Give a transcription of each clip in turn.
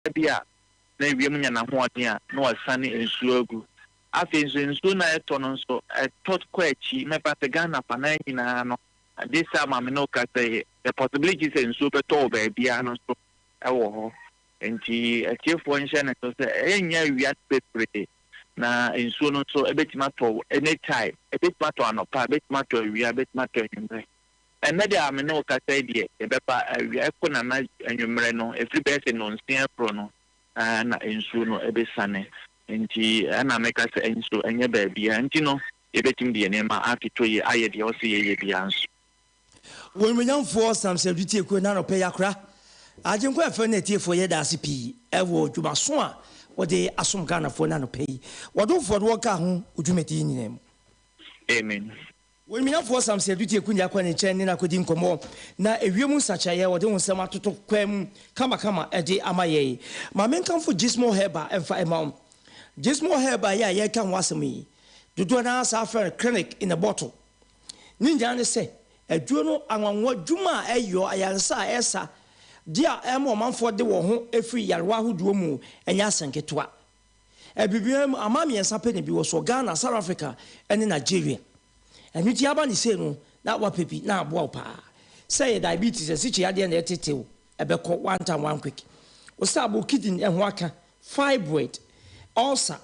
bia na wiem nya na ho ɔden a na wasane nsuo agu afi nsuo na eto no so etot kwachi me pa Ghana pa na nyina no this time am no ka say the possibility say nsuo beto ba bia no so ewo ho enti atiefo nhye na so say enya wia pepre na nsuo no so ebetima to anytime ebetima to anopa ebetima to wia ebetima to nyimre ene dia am no ka say die ebepa wia ekona na anwumre no every person no nsia pro no na nsuo no ebesane enti ana meka se enso enye baabia enti no ebetim de nema afito ye aye de o se ye bia nso won menyamfo samse dutie ko na no pe yakra ajenkwa afa na tiefo ye da asipi ewo dwumaso a wode asom Ghana fo na no pe wodofo do ka ho odwumeti nyinem amen won menyamfo samse dutie ko nya kwa ne chen na kodi nkomo na ewiemu nsachaye wode wonsem atoto kwam kama ede amaye ma menkamfo Gismo Heba emfa emam Gismo Heba ya ye kan wasemi dodo na safer clinic in a bottle ninja ne se aduo no anwanwa dwuma ayo ayansa esa dia emo manfo de wo ho efri yarwa hoduo mu enya asenketoa ebibiem amami ensape ne bi wo so Ghana South Africa ene Nigeria enuti aba ni se no na wapepi na abo pa say diabetes esichi ade na etetew ebeko one time one quick osabo kidney ehho aka fibroid ulcer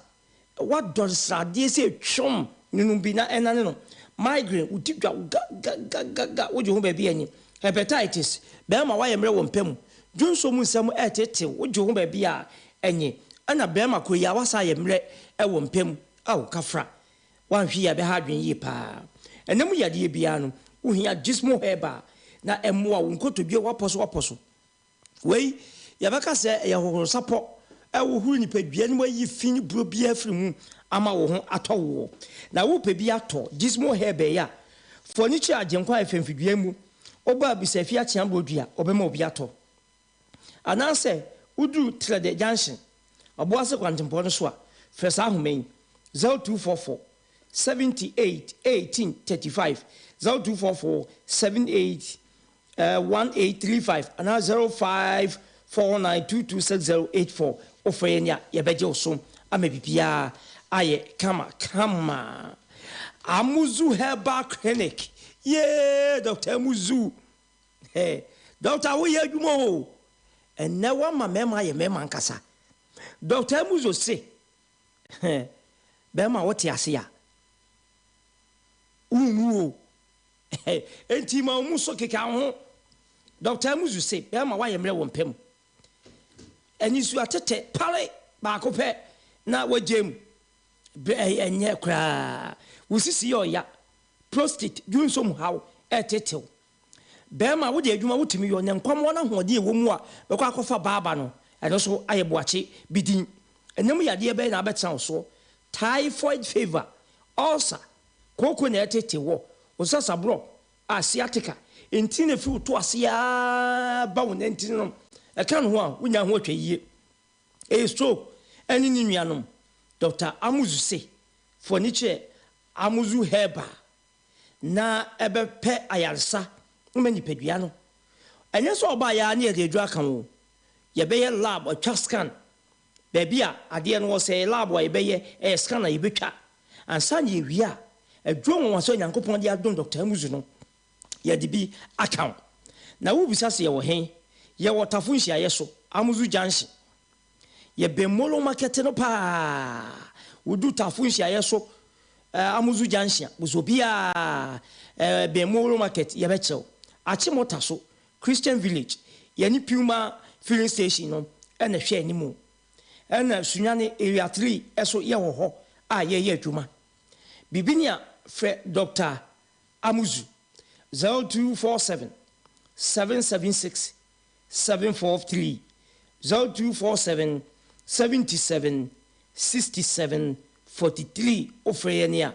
what does radiate say chom ninu bi na enane no migraine udidwa ga woje ho ba bi anyi hepatitis be ma wa yemre wo mpam dwunso mu nsam etete woje ho ba bi a enyi ana be ma koyi awasa yemre wo mpam aw kafra wan hwi ya be ha dwen yi pa enemu yade bia no uhia Gismo Heba na emmoa wo nkotobie waposo wei yabaka se ye hohoro sapo ewo huru ni padua ni wayi fini bro bia afri mu ama wo ho atowo na wo pe bia to Gismo Heba ya furniture agenkwa efemfidua mu oba bisafi atia bodua obema obi ato ananse udu trade junction aboase kwantempo no so a fresa ahomen 0244 78 18 35 0244 78 1835 and 0549226084 ofrenya yebeje osom amebibia aye kama Amuzu Heba Clinic yeah Dr. Amuzu hey Dr. we adwumo and never ma mema ye mema nkasa Dr. Amuzu say bema wote ase ya enti ma umuso keka ho Dr. Amuzu say bema wa ye mre wo mpem enisu atete pare ba ko pe na wajem enye kra wusisi ya prostate dunsom how etetew bema wo de adwuma wotimi yo nyankwam wona hoode ewo mu a be kwa kofa baaba no eno so ayeboache bidin enyem yade be na betan so typhoid fever ulcer koko na etetewo osasa bro asiatica entine fi to asia ba won entine no e kan ho a wonya ho atwaye e stroke eni ni nuanom Dr. Amuzu say furniture Amuzu Heba na ebepe ayarsa umeni pedua no enye so oba ya na ye dwa kan wo ye beye lab atwa scan baby a ade no say lab wa ye beye scan na ye betwa ansa na ye wi a adwo won so nyankopon de adon Dr. Amuzu no ye de bi account na wo bisa se ye wo hen ye wotafo nhia ye so Amuzu Junction ye be molo market no pa wudu tafo nhia ye so Amuzu Junction buzobia be molo market ye be chew achimota so Christian Village ye ni Puma filling station no ena hwe animu ena sunyane area 3 eso ye wo ho a ye adwuma bibinia fre Dr. Amuzu 0247 776 743 0247 77 67 43 ofreyenia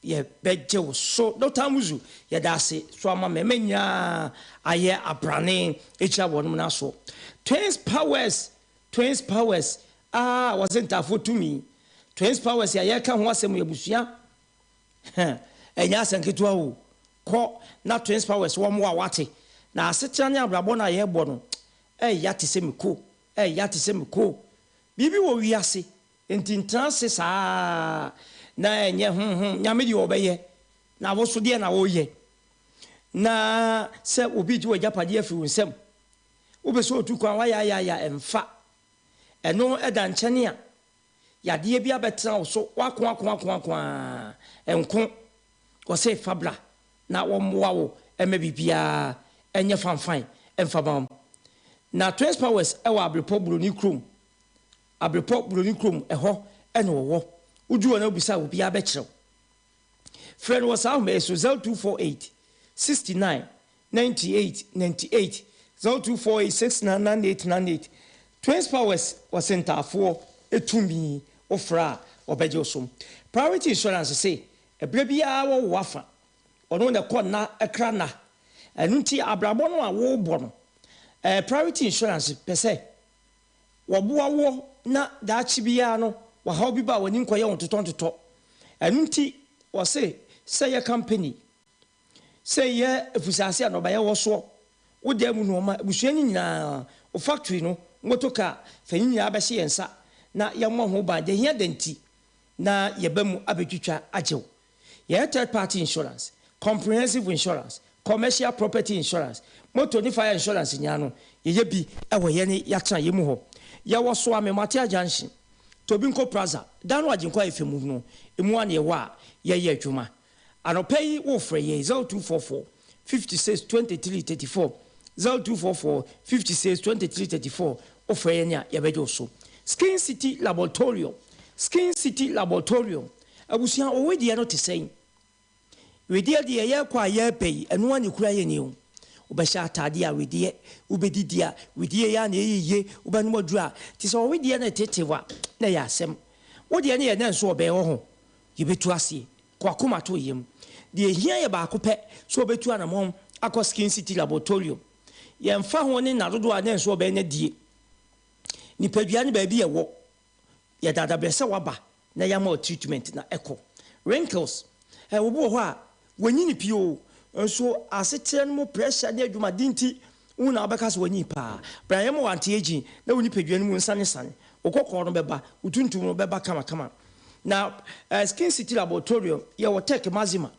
ye beje wo so Dr. Amuzu ye da se so ama memenya aye abrane echa wonum na so Twins Powers wasn't afo to me Twins Powers ya ka ho asem yebusua enya asenketo awo ko na Twins Powers wo mo a wate na asetira ne abrabo na ye bo no yate se meko ya te se meko bibi wo wiase enti ntranse saa na enye nyame di obeye na wo so de na wo ye na se obi ji wajapade afi wonsem wo be so otu kwan wa ya emfa eno eda nkyene a yade bia betra wo so wako enko ko se fabla na wo mwa wo ema bibia enye fanfan emfa bam na Twins Powers ewa abrepo broni krom eho ene wo uju na obisa obi abekyerew friend was out me so 0248 69 98 98 0248 699898 Twins Powers was centerfo etumi ofra obeje osom priority insurance say ebra bia wo wafa ono na konna ekra na enunti abrabo no a wo bo no priority insurance pese wo boa wo na daachi bia no wa ha obi ba wani nkoye won totontoto enunti wo say ye company say ye efusase no ba ye wo so wo de mu no ma busuani nyina o factory no motoka fanyi nyina ba hye yensa na ye mo ho ba de hia denti na ye ba mu abetwitwa ajew ye third party insurance comprehensive insurance commercial property insurance motor ni fire insurance nya no ye bi ewo ye ni ya tran ye mu ho ye wo so amematia junction Tobinko Plaza dan wajinkwa efemu no emu an ye wa ye adwuma anopai wo frɛ ye 0244 56 23 34 0244 56 23 34 wo frɛ ye nya ye bejo so Skin City Laboratorium abusia owedi ya no te sɛn wedi de ye kwa ye pay eno ani kura ye ni o obɛhyɛ atade a wedi ubedidi a wedi ya na eyiye ubanimo dura ti so wedi ya na tetewa na ya asɛm wodi ya na ye na nso obɛ ho yebetu ase kwa kuma to yem de ehia ye ba akopɛ so obetu anamon akɔ Skin City Laboratorium ye mfa ho ne nadodo a na nso obɛ na die ni padua ne ba bi ye wo ye dada brɛsɛ waba na ya ma treatment na echo wrinkles wo bo ho a wani ni pio nso asetere no pressure na adwuma dinti una obeka so wani pa brayem wante agi na woni padua no mu nsane okokɔ no beba utuntum no beba kama na Skin City Laboratorium ye wo tech mazima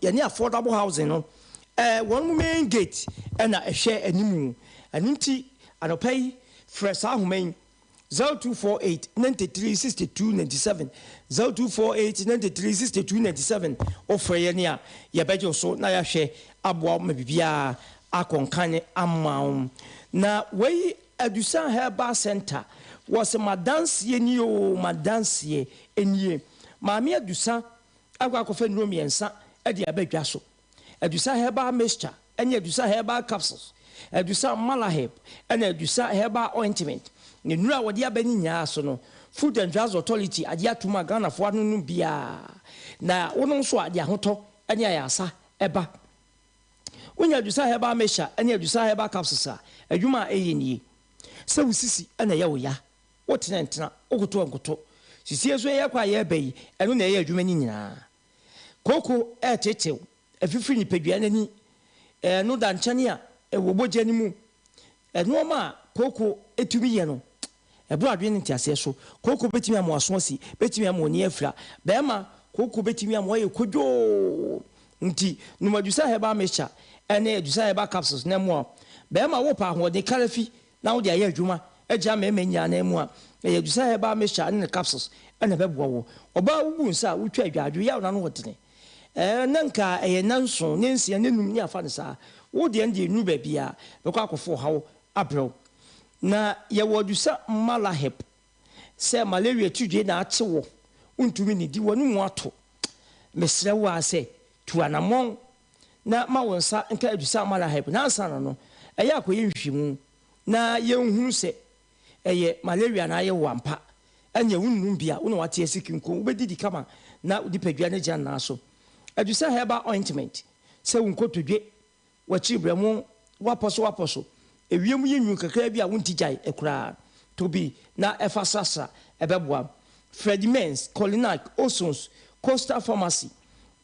ye ne affordable housing no one main gate na ehwe animu anunti anopai fresh ahoman 0248 93 62 97 0248 93 62 97 offer ye ne a ye bejo so na ya hwe aboa mabibia akonkane amaum na we Adusan Herbal Center was madansie ni o madansie enie maami adusan akwakofa nuro miensa e de abadwa so Adusan Herbal Mixture ene Adusan Herbal Capsules Adusan Malaheb ene Adusan Herbal Ointment ne nura wodi abani nya so no Food and Drugs Authority ade atuma Ghana fo anu bia na wono so ade ahoto ene ayasa eba wonya Adusan Herbal Mixture ene Adusan Herbal Capsules a adwuma eyenie se usisi ana ya woya wotenentena okoto sisi eso ye kwa ye bayi eno na ye adwuma ni nyina koko etetew afifiri ni padua nani no da nkyane a wobogya ni mu eno ma koko etumi ye no ebro adwe ni tiase so koko betimi amoaso asi betimi amoni afira be ma koko betimi amoye kodwo nti no Adusan Herbal Mixture ene Adusan Herbal Capsules na mo be ma wo pa ho de karafi na wo de aye adwuma agya memenya na mu a Adusan Herbal Mixture ne capsules ene beboa wo oba wubu nsa wutwa adwadwo ya na no wotene nanka nanso ne nsia ne num ni afa ne sa wo de ende nu ba bia bekọ akofo hawo abrew na ye wo Adusan Malaheb se malaria tudwe na ache wo untumi ni di wonu mu ato mesre wo ase tu anamon na ma wonsa nka Adusan Malaheb na ansa no eya akoye nhwimu na ye nhunu se eye malaria na aye wampa anya wunnu bia wona wate asikinko ubedidi kama na udi padua ne gya na so Adusan Herbal Ointment se wunkotodwe wachi bremu waposo ewiem yenwu kakra bia wonti gyae ekura tobi na efasasa ebeboa Freddy Mens Colinac Osons Coastal Pharmacy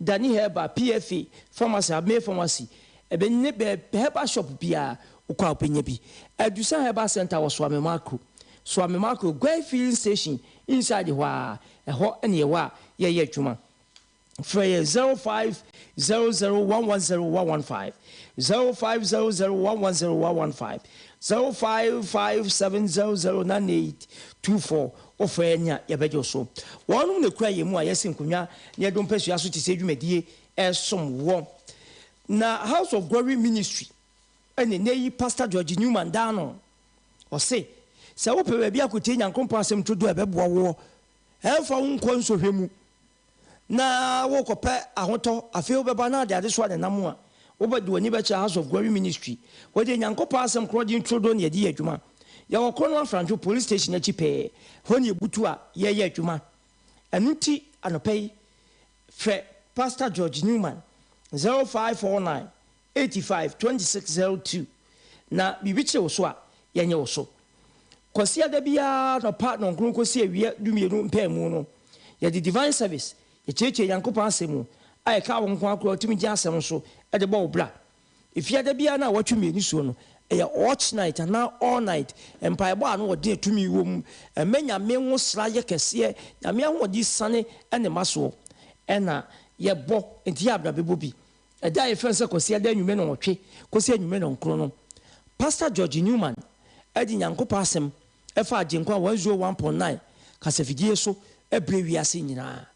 Dani Herbal PFA Pharmacy Ame Pharmacy ebe ne be herbal shop bia ukwa openya bi Adusan Herbal Center was Swami Marco Gray filling station inside the wa ho ene wa ye adwuma for 0500110115 0500110115 0557009824 ofenya yebejo so wonu ne kura yemu a yesi nkonwa ne dom pesua so ti se dwumadie esom wo na House of Glory Ministry ene neyi Pastor George Newman dano o se wo pe bia kotie nyankompa asem todo ebeboa wo elfa wonko nsohwemu na wo kope ahoto afi wo beba na ade so ade namu a wo bedi woni be House of Glory Ministry wo de nyankompa asem krodi introdo ne yedi adwuma ya wo kono Afranjo police station achi pe honi ebutu a ye adwuma anuti anopei fe Pastor George Newman 0549 85 2602 na bibiche wo so a yenye wo so Kosia de bia no partner nkru kosia wie dumienu mpemu no ye the divine service ye cheche yankopa asemu ai ka won kwa akro timi gya asem so e de bo bra ifia de bia na watwumi ni so no e watch night and now all night empire bo anu wode tumi wom emenya menwo sra ye kese na me ahodi sane ene maso ena ye bo enti abra bebo bi e da ye fense kosia de nwume no wotwe kosia nwume no nkro no Pastor George Newman edi nyankopa asem efa agenkwa 101.9 kasafidie so ebre wiase nyina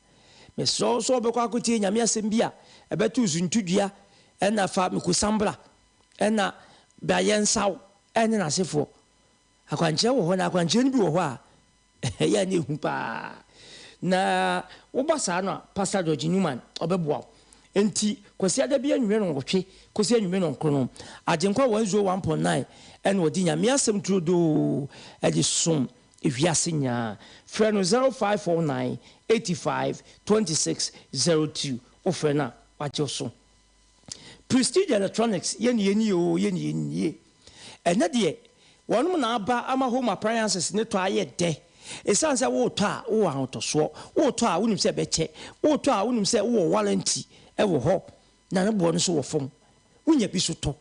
me so bekwa akotie nyame asem bia ebetu zuntudua ena fa mekusambra ena bayensaw ene nasefo akwanche wo ho na akwanche ni bi wo ho a ya ne hu pa na wo basa no Pastor George Newman obeboa enti kosia da bia nwume no ngotwe kosia nwume no nkrono agenkwa 101.9 and what in your some true do Edison if you are senior friend 0549 85 2602 or friend what your son Prestige Electronics yen and that year one man ba ama home appliances ne to aye de it sounds a water or out of swore or to I wouldn't say beche or to I wouldn't say oh warranty ever hope none of one so from when you be so talk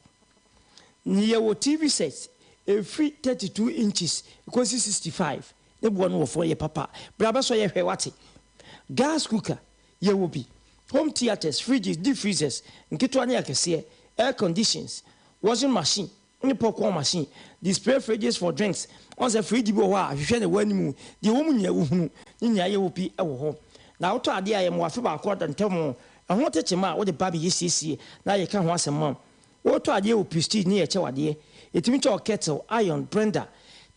near what TV sets a free 32 inches because 65 the one will for your papa braba so ye what gas cooker ye will be home theaters fridges deep freezers nkitwane akese air conditions washing machine any popcorn machine display fridges for drinks on the fridge bo wa hwehwe ne wanimu de wo mu nya wo hunu nya ye wo pi e wo ho na auto ade aye mo afi ba akọ ntem ho techema wo de baby yesiesie na ye ka ho asem What are you prestige near Chawade? It means your kettle, iron, blender,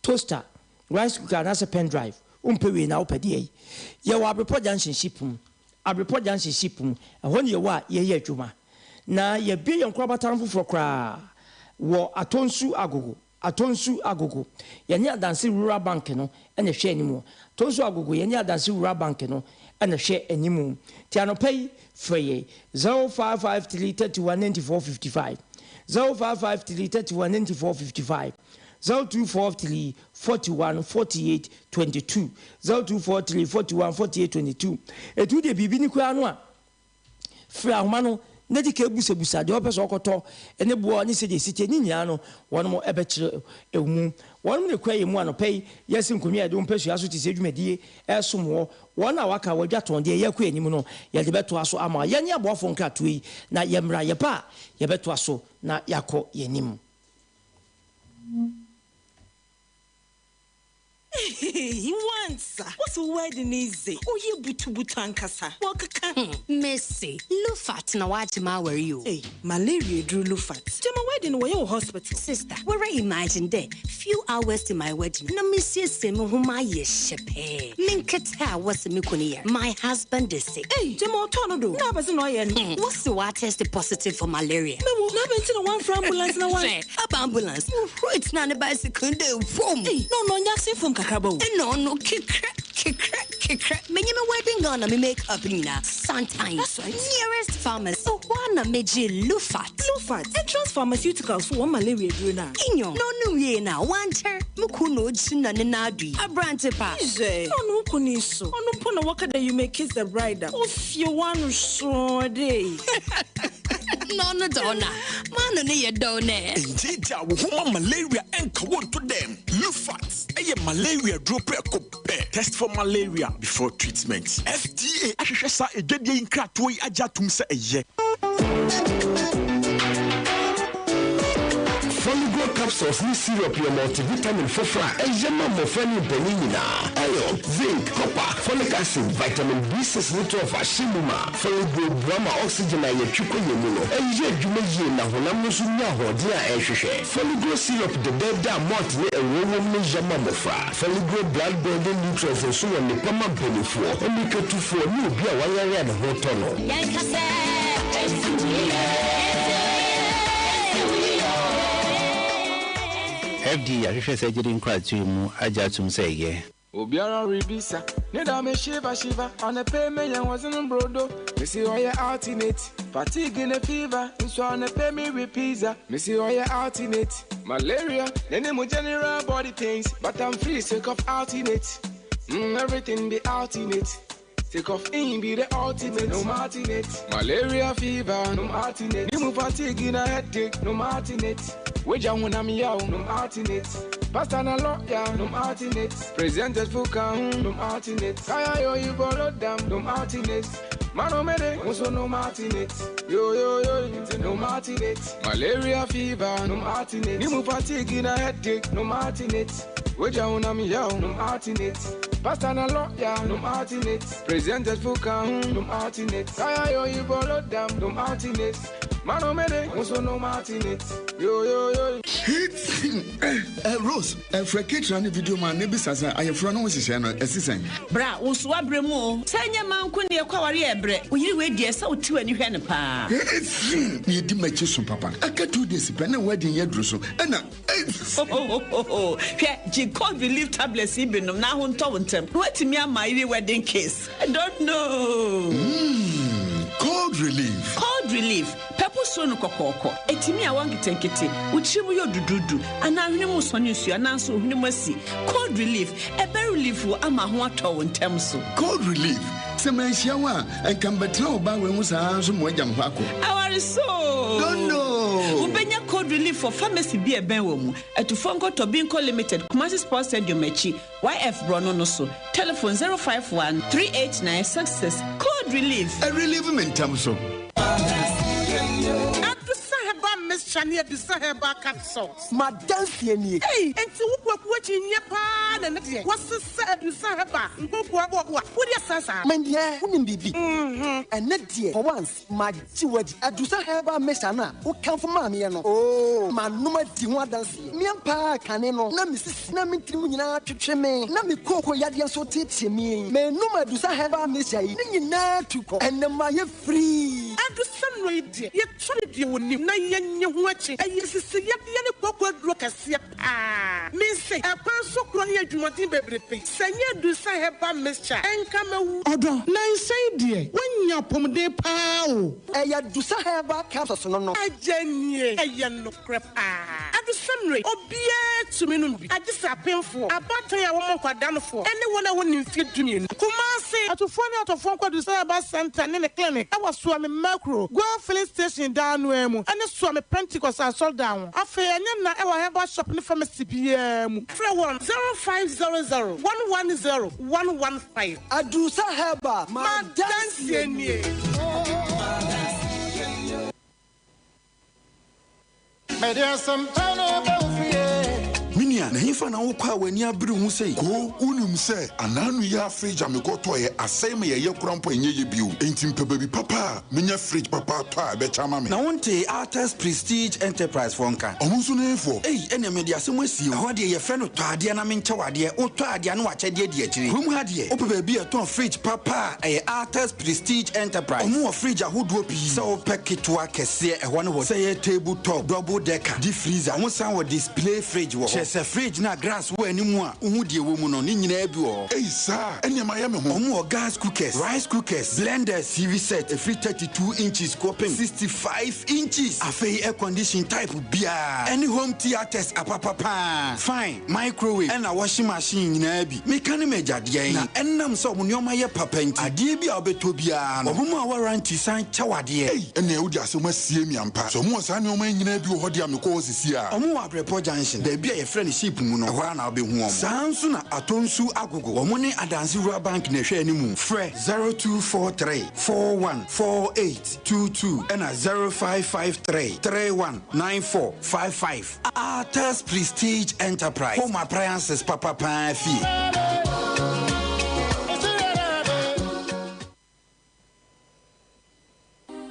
toaster, rice cooker, and as a pen drive. Umpewe now per day. You are report dancing shipum. I report dancing shipum. And when you are, ye juma. Na ye be on crabatan for cra. War atonsu agogo. Yanya dancing rural bank no, and a share anymore. Tonsu agogo, yanya dancing rural bank no, and a share anymore. Tiano pay for ye 0553 319455. 0553 319455 0243 41 48 22 0243 41 48 22 etu de bibi ni kwa no a fra ahoma na di ka busebusa de opeso okoto ene buo ni se de site ni nya no wono mo ebe kire emu wono ne kwa yemu anopai yesi nkomia de ompesu aso ti se dwumadie esomwo wona waka wadwaton de yakwa enim no ye de beto aso ama ye ne aboafo nkrato yi na ye mra ye pa ye beto aso na yakọ yenim. He wants. What's a wedding easy? Oh, you butu ankasa. Wakaka. Messi, Lufat na wajima were you? Hey, malaria drew Lufat. Jama wedding were your hospital. Sister, where I imagine there, few hours to my wedding. No Monsieur Semu whom I shepe. Minketa was a mikunia. My husband is sick. Hey, Jama Tornado. No, but no, what's the water tested positive for malaria? No, never seen one for ambulance. No one. Up ambulance. It's not a bicycle. Hey, no, Yaksi from Kakabo. No, kick. Many wedding gonna me make up now. Sometimes nearest pharmacy. So one meji Lufat. Entrance pharmaceuticals for one malaria druna. Inyo. No ye na wanter. Mukuno china nenadi. A brantepa. No kuniso. No puna waka that you may kiss the bride. If you want to show day. No, Donna. Man, near Donna. Indeed, I will malaria and come to them. Lufat, a malaria drop test for malaria before treatment. FDA, I shall say a deadly in Kratway Ajatum say a ye. Foligo capsules ni syrup your multivitamin for fra ejema mo fani benina iron zinc copper folic acid vitamin B6 12 ashimuma Foligo brama oxygen na yetwiko yemuno eje dwumaji na honam no so nya hode a ehwehwe Foligo syrup de beda malt ne ewowo no jema mo fra Foligo blood building nutrients so won ne pama benefo oniketufo ni obi a wayare ne ho tono Yankase FD ahwehwe surgery nkwatu mu ajatum say ye Obiara ribisa neda me shiva on a payment and wasn't brodo me see all your alternate fatigue in a fever so on a pay me with pizza me see all your alternate malaria then mo general body pains but I'm free sick of alternate everything be alternate Take off in be the ultimate, no martinate. Malaria fever, no martinate. You move fatigue in a headache, no martinate. Wager when I'm young, no martinate. Pastor na lawyer, no martinate. Presented for count, no martinate. Kaya yo you borrow them, no martinate. Mano mede, also no martinate. Yo, no martinate. Malaria fever, no martinate. You move fatigue in a headache, no martinate. Wager when I'm young, no martinate. Pastor na lawyer, no martinate. Presented for count, no martinate. Kaya yo you borrow them, no martinate. Mano mede, also no martinate. Yo. Rose, Frekit ran video man, maybe Sasa, I have run with his assistant. Bra, Uswa Bremo, Sanya man couldn't acquire ebre. We wait, dear, so two and you had a pa. You did my children, Papa. I got 2 days, penny wedding yet, Russo. And she called relief tablets even now on Taunton. What me my wedding case? I don't know. Cold relief. Cold relief. Pepper sono kokoko. Etimi a wangi tenkete. Uchibu yo dududu. Ana hwene soni su ana so hwene masi. Cold relief. Ebe relief wo ama ho atɔ wo ntem so. Cold relief. Semansia wa enkambetra oba we hu saa so mo agam hwako. Awari so. Don't know. Ubenya cold relief for pharmacy bi eben wo mu. Etufonko Tobinco Limited. Kumasi Sports Stadium echi. YF Brono no so. Telephone 051 389 66. Cold relief. A relief mentam so. Chania Disaheba capsules. Madame Fieni. Hey, and to what in your pan and what's the sad Disaheba? What is Sasa? Mendia, wouldn't be. And net dear, for once, my jewelry at Disaheba Messana, who come from Mammy. Oh, my number Tiwa dance. Miampa caneno, Namis Namitina to Cheme, Nami Coco Yadia so teach me. May no my Disaheba Messa, Nina to go, and the Maya free. And to some radio, yet tried you would name watching. I used to see the cocoa rockers. Miss say, a person crony at Martin Baby. Sanya do Saheba Messa and come Odo. Nine say, dear, when you're pomade pow. I do Saheba capsules no. I genie, a young crap. At the summary, or be to me. I just a painful. A battery I won't done for. Anyone I want in fit union. Kumasi, at to find out of phone call to Saheba Center in the clinic. I was swimming macro. Go filling station down where and a swam Pentecost I sold down. I fear I have a shop in the pharmacy PM. 0500 110 115. I do Saheba, my dancing. There's some Minia, na hifa na wokwa wani abiri hu sei. Ko unum se ananu ya fridge amekoto ye asem ye krampo enye ye biu. Enti mpebebi papa, menya fridge papa to a be chama me. Na wonte Artist Prestige Enterprise fonka. Omunso na efo. Ene me dia asem asio. Ho de ye fe no to ade na menche wade. O to ade na wache de de akiri. Hum ha de. Opebebi e ton fridge papa e Artist Prestige Enterprise. Omo fridge ahodo pi. Se o peketwa kese e ho no ho. Se ye table top, double decker, deep freezer. Won san wo display fridge wo. Se fridge na grass wo animu a uhu die wo mu no ni nyina bi wo ei sa ene ma ya me ho omo gas cookers rice cookers blenders CV set a free 32 inches coping 65 inches afei air condition type bia any home theaters apapapa fine microwave and a washing machine nyina bi meka ne majade na enam so mo nyoma ye papa nti ade bi a obeto bia no omo a warranty san chawade ei ene udi asoma sie mi ampa so mo san nyoma nyina bi ho de ameko osisi a omo wa Prepo Junction da bia ye friend ship mu no ho na obehu omo sansu na atonsu agogo omo ne adansi rural bank na hwe animu frɛ 0243 414822 and 0553 319455 Arthur's Prestige Enterprise home appliances papa fi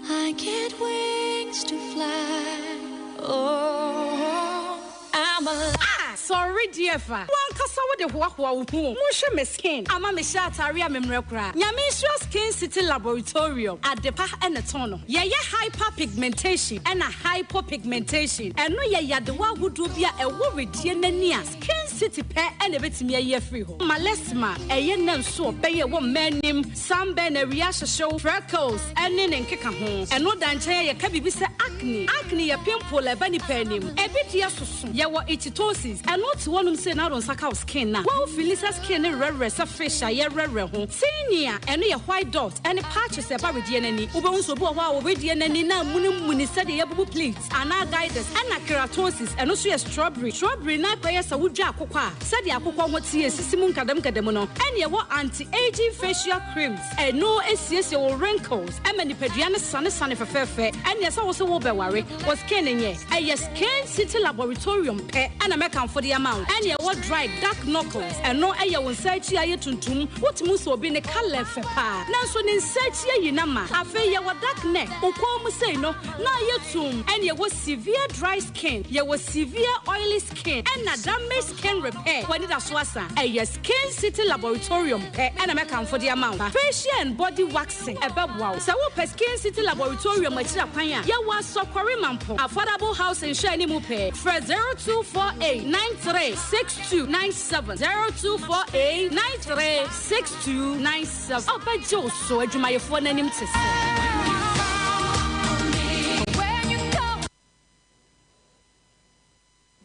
I get wings to fly. Oh, I'm alive. Sorry, dear fa. One kasa with the walk wa uhu. Musha me skin. Ama me sha taria me mrekra. Nyame Skin City Laboratorium at the pa and the tono. Ye hyperpigmentation and a hypopigmentation. And no ye ya the wa wudu bia e wo redie nania. Skin City pe and a bit me ye free ho. Malesma e ye nan so be ye wo manim sunburn a reaction show freckles and nen keka ho. And no danche ye ka bibi se acne. Acne ye pimple e bani penim. E bit ye susu. Ye wo ichitosis. And what one say now on saka skin na. Well, Felisa skin rare fish a ye rare ho. Senior and a white dot and a patches about DNA. Ubon so bo wa already and na muni said the abu plates and our guidance and a keratosis and also a strawberry. Strawberry na players a woodja cocoa. Said the aqua what see a simun kademono and ye what anti-aging facial creams and no SCS or wrinkles. And many pediana sunny for fair and yes also will be worry was scanning ye. A yes Skin City Laboratorium pet and American for the amount and ye what dry dark knuckles and no air will search ye tuntum what must be in a color for pa now so in search ye nama afe ye what dark neck uko say no na ye tum and ye was severe dry skin ye was severe oily skin and a damaged skin repair when it aswasa a ye Skin City Laboratorium pet and American for the amount facial and body waxing about wow so what Skin City Laboratorium machira panya ye was so mampo affordable house and shiny mupe for 0248 936297 0248 936297 oh but Joe so adwuma ye fo nanim tese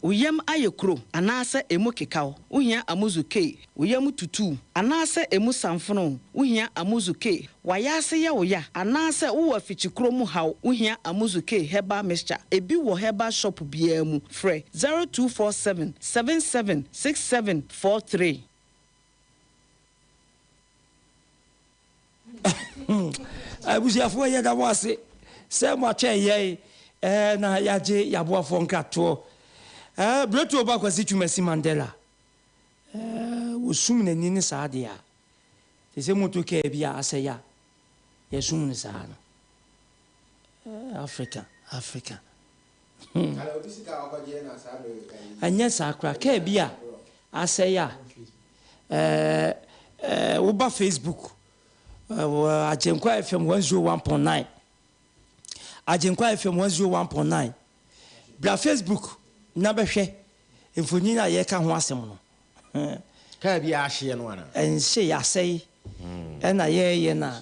Uyam ayekro anase emu kekaw uhia amuzuke uyam tutu anase emu samfono uhia amuzuke wayase ya woya anase wo afichikro mu haw uhia amuzuke heba mixture ebi wo heba shop bia mu frɛ 0247 776743 abusiafo ye da wase se mo atwe ye na yaje yaboafo nkato Bretu oba kwasi Twumasi Mandela wosum nani ne saade a tese moto ka bia asaya yesum ne saa no Africa anya sakra ka bia asaya oba Facebook Ajenkwa FM 101.9 Ajenkwa FM 101.9 bra Facebook na behwe mfoni na ye ka ho asem no ka bia ahye no ana enhye yasei na ye na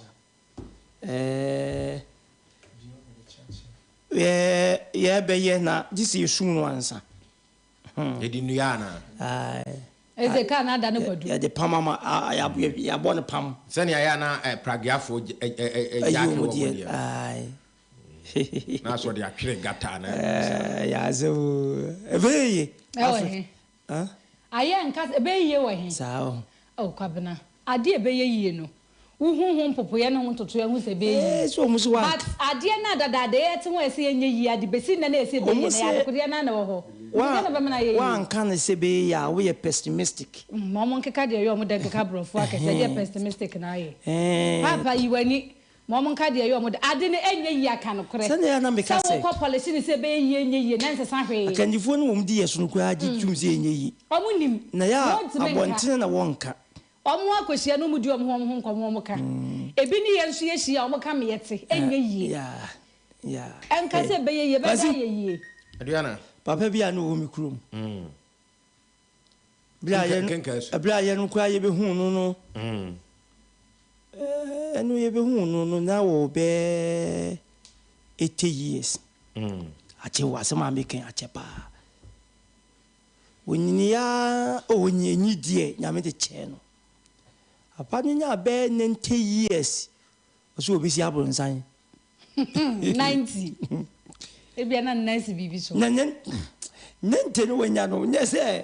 ye be ye na disi yesum no ansa edi nuya na eze ka na da ne kwadu ye de pamama ya bo ne pam se ne ya na pragiafo ya ke wo na so de atwere gata na ya zo ebeye aye nka ebeye wo he sao o kwabena ade ebeye yie no uhuhu popoye no ntoto ehu se beye so musu wa but ade na dada de ete ho ese enye yi ade besi na ese beye na ya kodie na na wo ho wa nka na se beye ya we ye pessimistic momo nkeka de yo mo de nkeka brofo akese de pessimistic na ye papa yiwani Mom ka de yo mo ade ne enye yi aka no kore. Sane ya na me ka se. Wo ko policy ni se be enye yi na nsesa hwe. Akanjifo no wom di yeso no ko agi tum se enye yi. Omunim. Na ya abontene na wonka. Omo akohia no mudi omo ho nkomo mo ka. Ebi ni ye nso ye hia omo ka me yete enye yi. Ya. Enka se be ye be da ye yi. Adriana. Papa bia no wo mi kurom. Abra ye no kwa ye be hu no. Enu ye be hu no na wo be 80 years. Ache wa se ma meken ache pa. Wonyini ya onyenyi die nyame de che no. Apa nya be 90 years. So obi si abronsan. 90. Ebia na 90 bibi so. Nente no wanya no nya se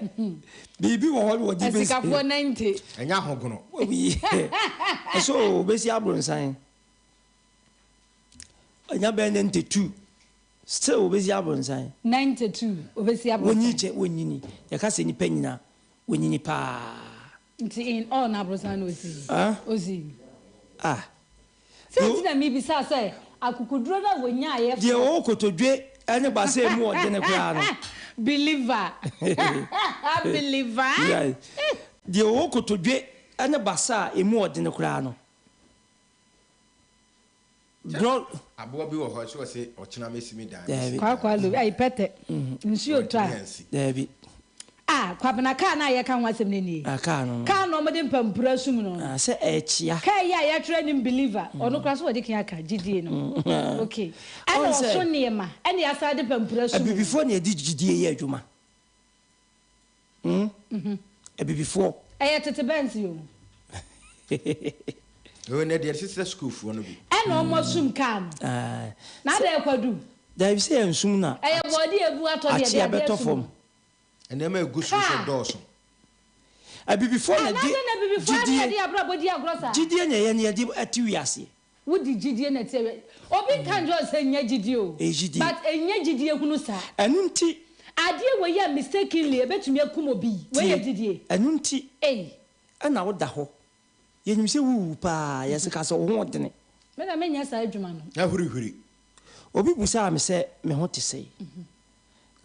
bibi wo ho wo di be. Asika for 90. Enya hogono. So obi si abronsan. Anya be 92. Still obesi abonsan 92 obesi abonsan wonyini ya ka se ni panyina wonyini pa nti in all na abonsan ozi se na mi bisa se akukuduro na wonya aye de o kotodwe ene ba se mu ode ne kwa no believer yeah de o kotodwe ene ba sa emu ode ne kwa no bro abo bi wo ho so se ochina mesimi dan kwa lo ai pete nsuo twa David kwa bana ka na ye ka nwasem ne ni ka no mo de mpampura sum no se echia ka ya training believer ono kra so wo de kan aka gidie no okay ana so ne ma ene ya sa de mpampura sum before ne di gidie ye adwuma before tete benzi yo ne de sister school fu no bi ena omo sum kan na da ekwadu da bi se ensum na body ebu ato de de beto form ene ma egusu so doso before na gidie de abra body agrosa gidie ne ye ne de atiwiase wodi gidie na tewe obi kan jo se nya gidie o but enya gidie kunu sa enunti ade we ya mistakenly ebetumi akum obi we ya gidie enunti ana woda ho yenyim se wu pa yesika so ho odene me na menya sa adwuma no ahuri obi busa me se me ho te sei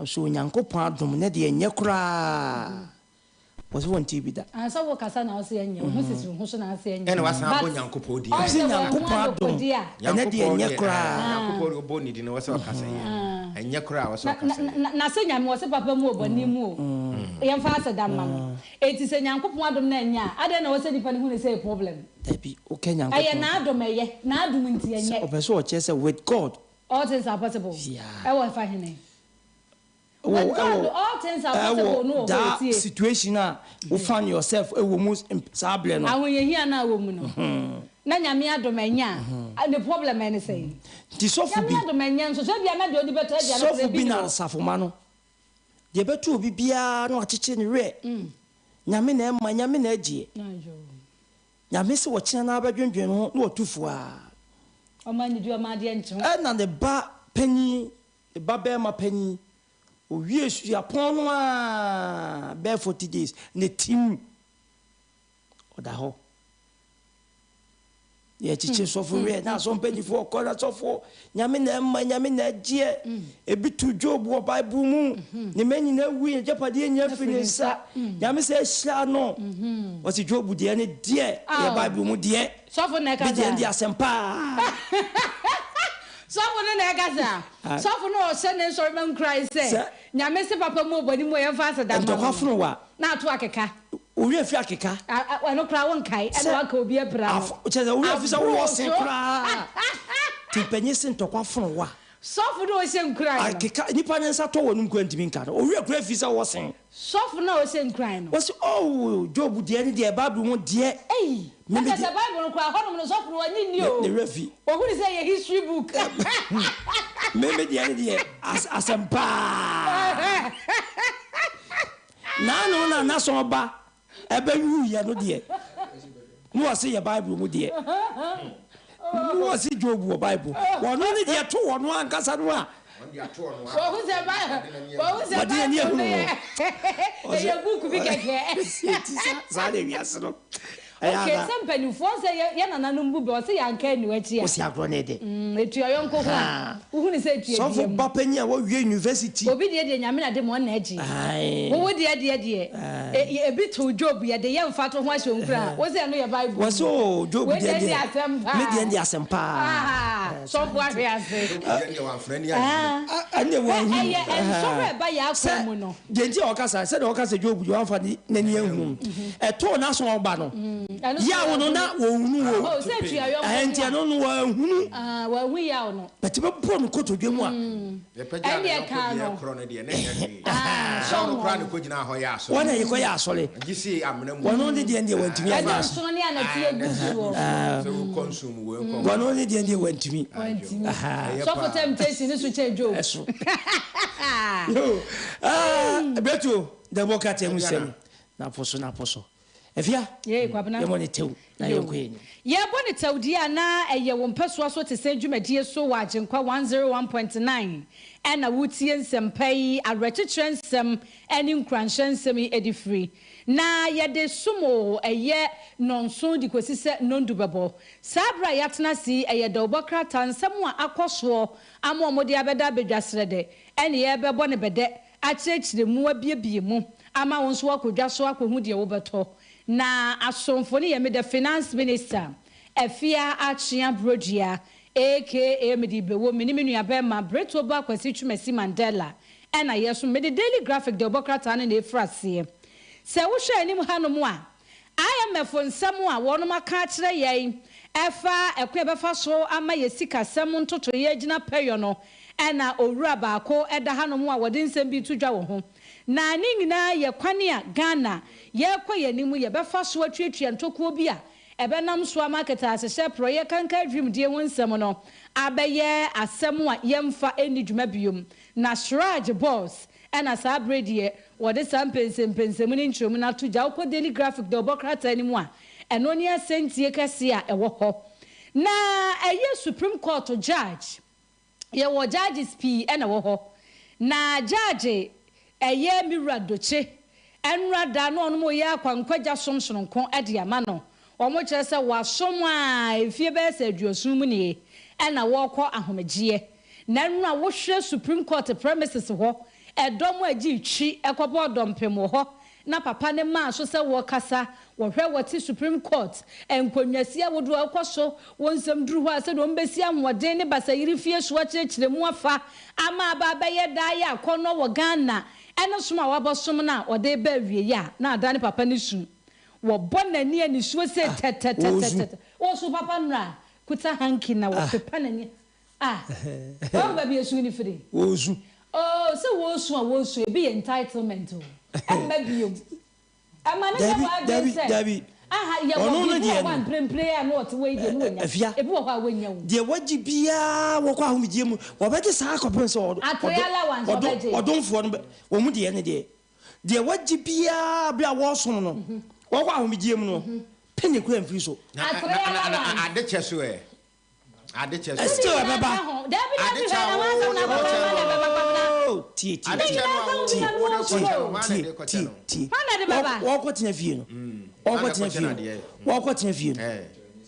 so nyankopon adom ne de enye kura was won tv da ansa wo kasa na ose enye ho sisi ho so na ase enye ene wasa abo nyankopon di nyankopon adom ne de enye kura nyankopon obo ni di no wasa kasa enye kura wasa kasa na se nyame wose papa mu obani mu o yemfa ase da mam eti se nyankopon adom na enya ade na wose nipa ne hu ne say problem dabi o kenya nyankopon aye na adom eye na adom nti enye obeso o chese with god all things are possible e wo fa hene all things are possible no that situation you find yourself e wo mu sable no awon ye hia na wo mu no na nyame adom enya the problem ene say ti sofu bi nyame adom enya so bia na de odi beto dia na sofu bi na safoma no de beto obi bia no acheche ne re nyame na ema nyame na agie nyame se wo kina na abadwendwen no na otufua o ma ni du ma de enche na the ba pani the ba be ma pani o wie su ya pon a be 40 days ne tim oda ho ye chiche sofu re na so pani fo ko na sofu nyame na ema nyame na agie ebi tu job wo bible mu ne mani na wi japade nya finisa nyame se hia no o si job de ne die ye bible mu die sofu na ka de ndi asempa sofu na ka za sofu no se ne so man cry say nyame se papa mu obani mu ye fa asa da ma ndo funu wa na ato akeka ori afi akeka no kra won kai e no aka obi ebra cheze ori afi sa wo se kra ti penye se ntokwa funu wa sofu no se nkrai akeka nipa nsa to wonum kwa ntimi nka no ori akra afi sa wo se sofu no se nkrai no was oh job de ne de bible mu de me de bible no kwa hono no sofu no ani ni o ne refi o hu say ye history book me de ne de asempa na so ba ebe yu ya no de no wase ye bible mu de no wase job wo bible wono ne de to wono ankasa no a wo hu say bible ye book bi keke sa de wi asno okay somebody for say ya na numbu be o say ya nka ni wachi ya o si agro ne de etu ayonko ho wo hu ni say etu so for papani a wo wie university obi de nyame na de mo na agi wo de e bi to job ya de ye mfa to ho ahye onkura wo say no ye bible wo so job de me de asempa so bo ahwe ase de wan friend ya ane wo hu so re ba ya akwa mu no genji o kasa se de o kasa job jo anfa ni nani ehun e to na so ogba no ya wo no na wo hunu wo o se tu ayonko enti no no wo hunu wa hu ya wo no but be po no kotodwe mu a ye pagya no kro no de na nya so no kra no kogina ho ya so wona ye ko ya so le gisi amena mu wono de de wantumi ya so ne ana tie gusuo so consume we ko wono de de wantumi so for temptation ni so che job eso yo beto democrat emusem na poso efia ye kwabena ye mo ne tew na ye ko yen ye bo ne tew dia na eye wo mpɛsoa so te sɛ dwumadie so wa agyenkwa 101.9 ɛna wotie nsɛmpai awerɛkyekyerɛ nsɛm ɛne nkranhyɛ nsɛm edi free na yɛde sumo ɛyɛ nonso di kosi sɛ nondu bɛbɔ sabra yatena si ɛyɛ da obokrata nsɛm a akɔsoɔ ama ɔmode abɛda bedwasrɛde ɛne yɛbɛbɔ ne bɛdɛ akyerɛkyerɛ mu abiebie mu ama wɔn so akɔdwa so akɔhu deɛ wobɛtɔ na asomfo ne yɛ the finance minister Efia Achia Brodria aka Medi Bewo Miniminu Abema Breto Ba Kwesi Twumasi Mandela ɛna yeso Medi Daily Graphic de Obokrata ne efrase se wo hwɛ anim hanom a IMF nsɛm a wɔn maka kyerɛ yɛn ɛfa ɛkɔ ɛbɛfa so ama yɛ sika sɛm ntoto yɛ gyina pɛyɔ no ɛna owura baako ɛda hanom a wɔde nsɛm bi to dwa wɔ ho na ne nyinaa yɛ kwane a Ghana yɛkɔ yɛ anim yɛ bɛfa so atwetwe ntokuo bi a ebenam so market asehye proye kanka dream die won nsem no abeye asem a yemfa eni dwuma biom na Shraj boss ena sa bredie wode sam pensem ni ntrom na to gya ukọ Daily Graphic de Obokrata ni mu a eno ni asentie kase a ewo ho na eye Supreme Court judge ye wo judges p ena wo ho na judge eye Miradoche enra da no ono ye akwankwaja somsoronko ade ama no omo kire se wasom a efie be se aduosun mu ne na wokọ ahomegye na nra wo hwe Supreme Court premises ho edom agi twi ekobo dompem ho na papa ne ma so se wo kasa wo hwe woti Supreme Court enkonwasi awodo akoso wonsem duru ho ase do mbesi amwode ne basayiri fie so akirekire mu afa ama aba ye da ya akono wo Ghana ene soma wabosom na ode ba wie ya na ada ne papa ne su wo bonani ani so se tetetetet wo so papa nra kuta hanki na wo pepa nani wo ba bi esu ni firi wo su se wo su e bi entitlement o emba biom ama ne wa Dabi ya wo bi one player no what we dey no nya e bi wo kwa wanya wo de waji bia wo kwa ahomegye mu wo be de sa akopem se wo odonfo no wo mu de ne de waji bia bia wo so no wo kwa ahomegye mu no penye kura mfiri so ade cheso still baba Dabi ti wo tina fie no wo tina fie no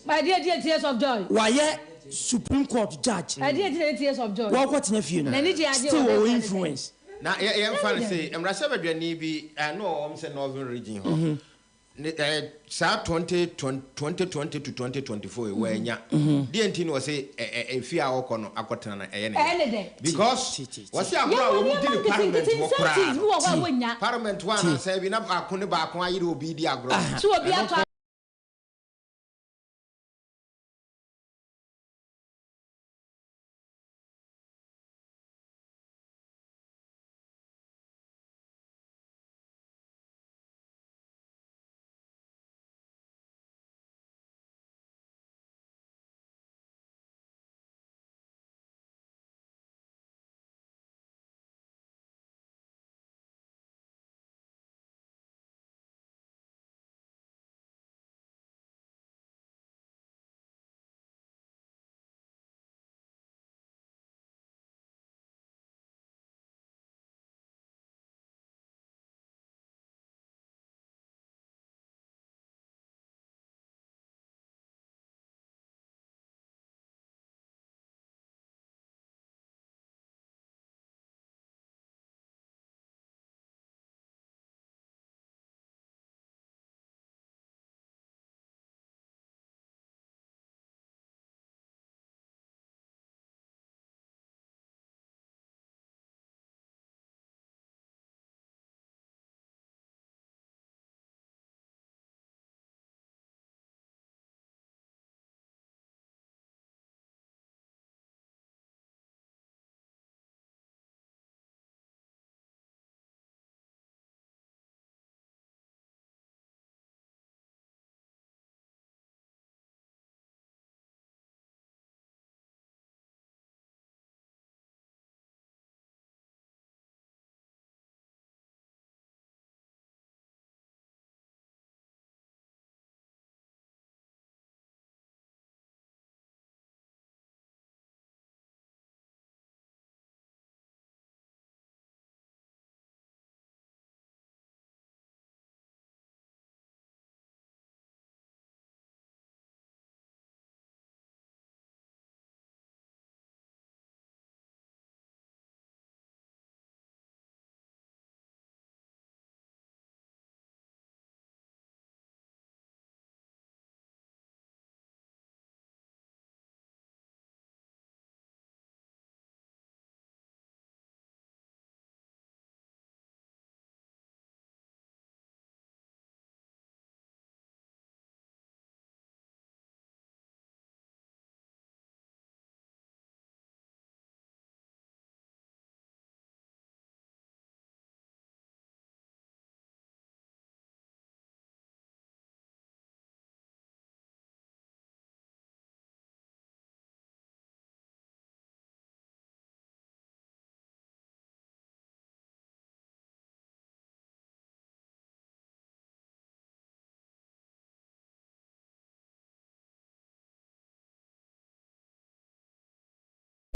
my dear tears of joy why Supreme Court judge my dear tears of joy wo tina fie no still influence na ye mfa say emrase badwani bi no om say northern region ho sa 2020 to 2024 we nya DNT no say efi a wokọ no akotena na eye ne because wasi agora wo mu di parliament wo kra parliament one say bi na akone ba akon ayire obi di agora so obi ato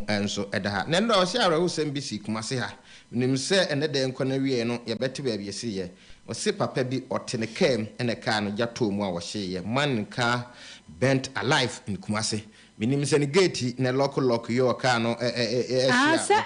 enso edaha na ndo ose awra wo sem bi si kumase ha nim se ene de nkwana wie no ye bete ba bi ese ye ose papa bi otene kem ene ka no jato mu a wo hye ye man ka bent alive in kumase minim se ne gate na lock yo ka no asa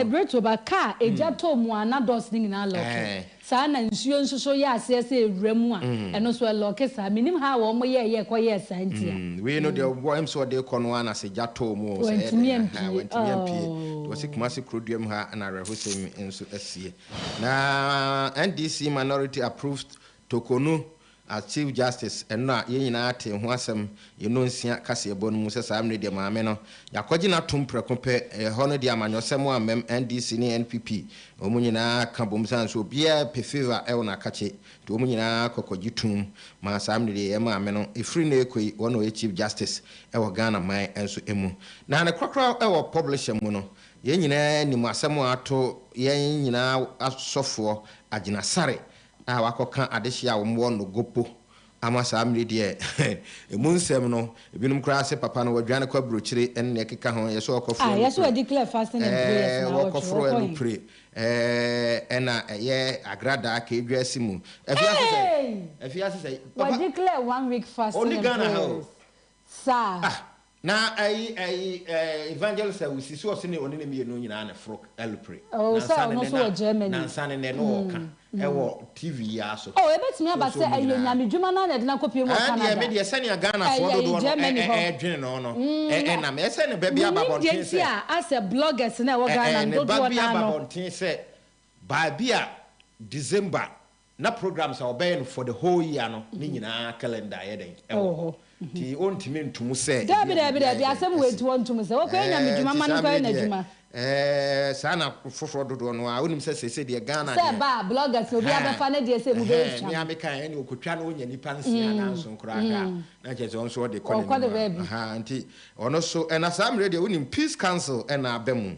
breto ba ka ejato mu ana dos ni na lock sa na nsuo nsoso ya ase ewramu a eno so lock sa minim ha wo mo ye ko ye santia we no de wo em so de kono ana se jato mu so wentimi to se kumase kroduam ha na rehosem enso asie na NDC minority approved Tokonu as Chief Justice and na ye nyina ate ho asem ye no nsia kase ebo no mu se sa amne de maame no yakogi na tum prekope hono de amanyosem amem NDC ni NPP omu nyina ka bom san so bia pe favor e wona kache to omu nyina kokogi tum ma sa amne de maame no efri na ekoi wono e Chief Justice e wo Ghana man enso emu na ne krokro e wo publisher mu no ye nyina ni mu asem ato ye nyina asofo agina sare wakoka adehia wo mwo no gopo amasa amre de emunsem no ebinum kra se papa no wadwane kwa brochire en ne keka ho yeso okofro yeso declare fasting and prayers na okofro en pray ena ye agrada ka edwasi mu efiase say papa declare 1 week fasting and prayers sa na evangelist awusi so se ne oni ne me no nyina na fro elpre sa no so Germany na sane ne no ka ewo TV ya so ebetimi abase nyamedwuma na de na kopie mo Canada e me de sane Ghana for do no dwene no na me sane ba bia babontin se as a bloggers na wo Ghana do do na no babontin se ba bia December na programs are obeying for the whole year no ni nyina calendar ye den ewo ti ontimi ntumu se dabi asem we ti wontumu se wo kwa nyamedwuma ma no kwa na dwuma sana foforo dodo no a onim se de Ghana se ba bloggers obi abefa na de se mu be twa mi ameka eni okotwa na onya nipa nsia na nso nkura aka na je so nso de kone anti ono so na sam radio onim Peace Council na abemu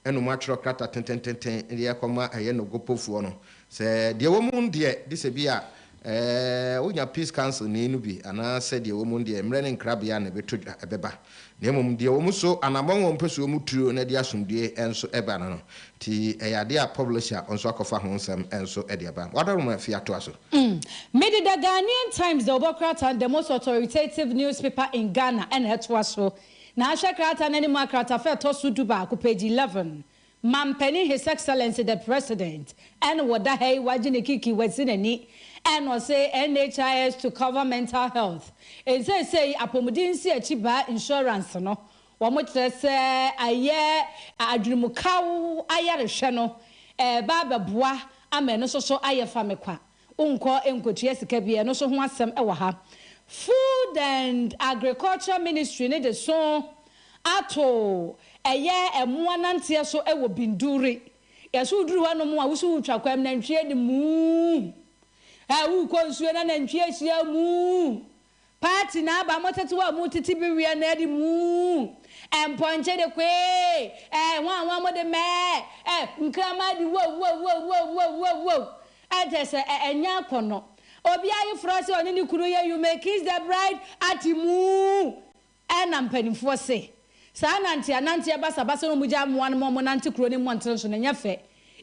eno matro krata tenten de yakoma aye no gopofuo no se de wo mu de se bia onya Peace Council ni enu bi ana se de wo mu de mre ne nkrabia na betodwa ebeba nemum de wo mu so anamon wo mpeso mu turo na de asomdue enso eba no ti eyade a publisher onso akofa ho nsem enso e de eba wadaro fi ato aso made the Ghanaian Times the Obokrata the most authoritative newspaper in Ghana and hetwaso na ahwe krata na ni mu akrata fe to so duba ko page 11 Mampeni His Excellency the President and wada hey wajine kiki wazinani and was say NHIS to cover mental health. It say apomudin si achiba insurance no. Wamo se aye adrumukaw ayarehwe no baba boa ameno so aye famekwa. Unko enkotua sika bia no so ho asem e wa ha. Food and Agriculture Ministry ne de so ato eye emoa nantia so e wo binduri. Yeso duru hanu mu a wusu utwa kwam na ntwe de mu. Wu konsuo na ntwe ahia mu. Party na ba motete wa mu titi bi wi na de mu. Emponche de kwe. Wan mo de me. Nkrama di wo. Adese enya kono. Obi ayi frose oni ni kuru ye you may kiss the bride at mu. Na mpanimfo se. Sa nanti basa no muja mo an mo nanti kuro ni mo antre so na nya fe.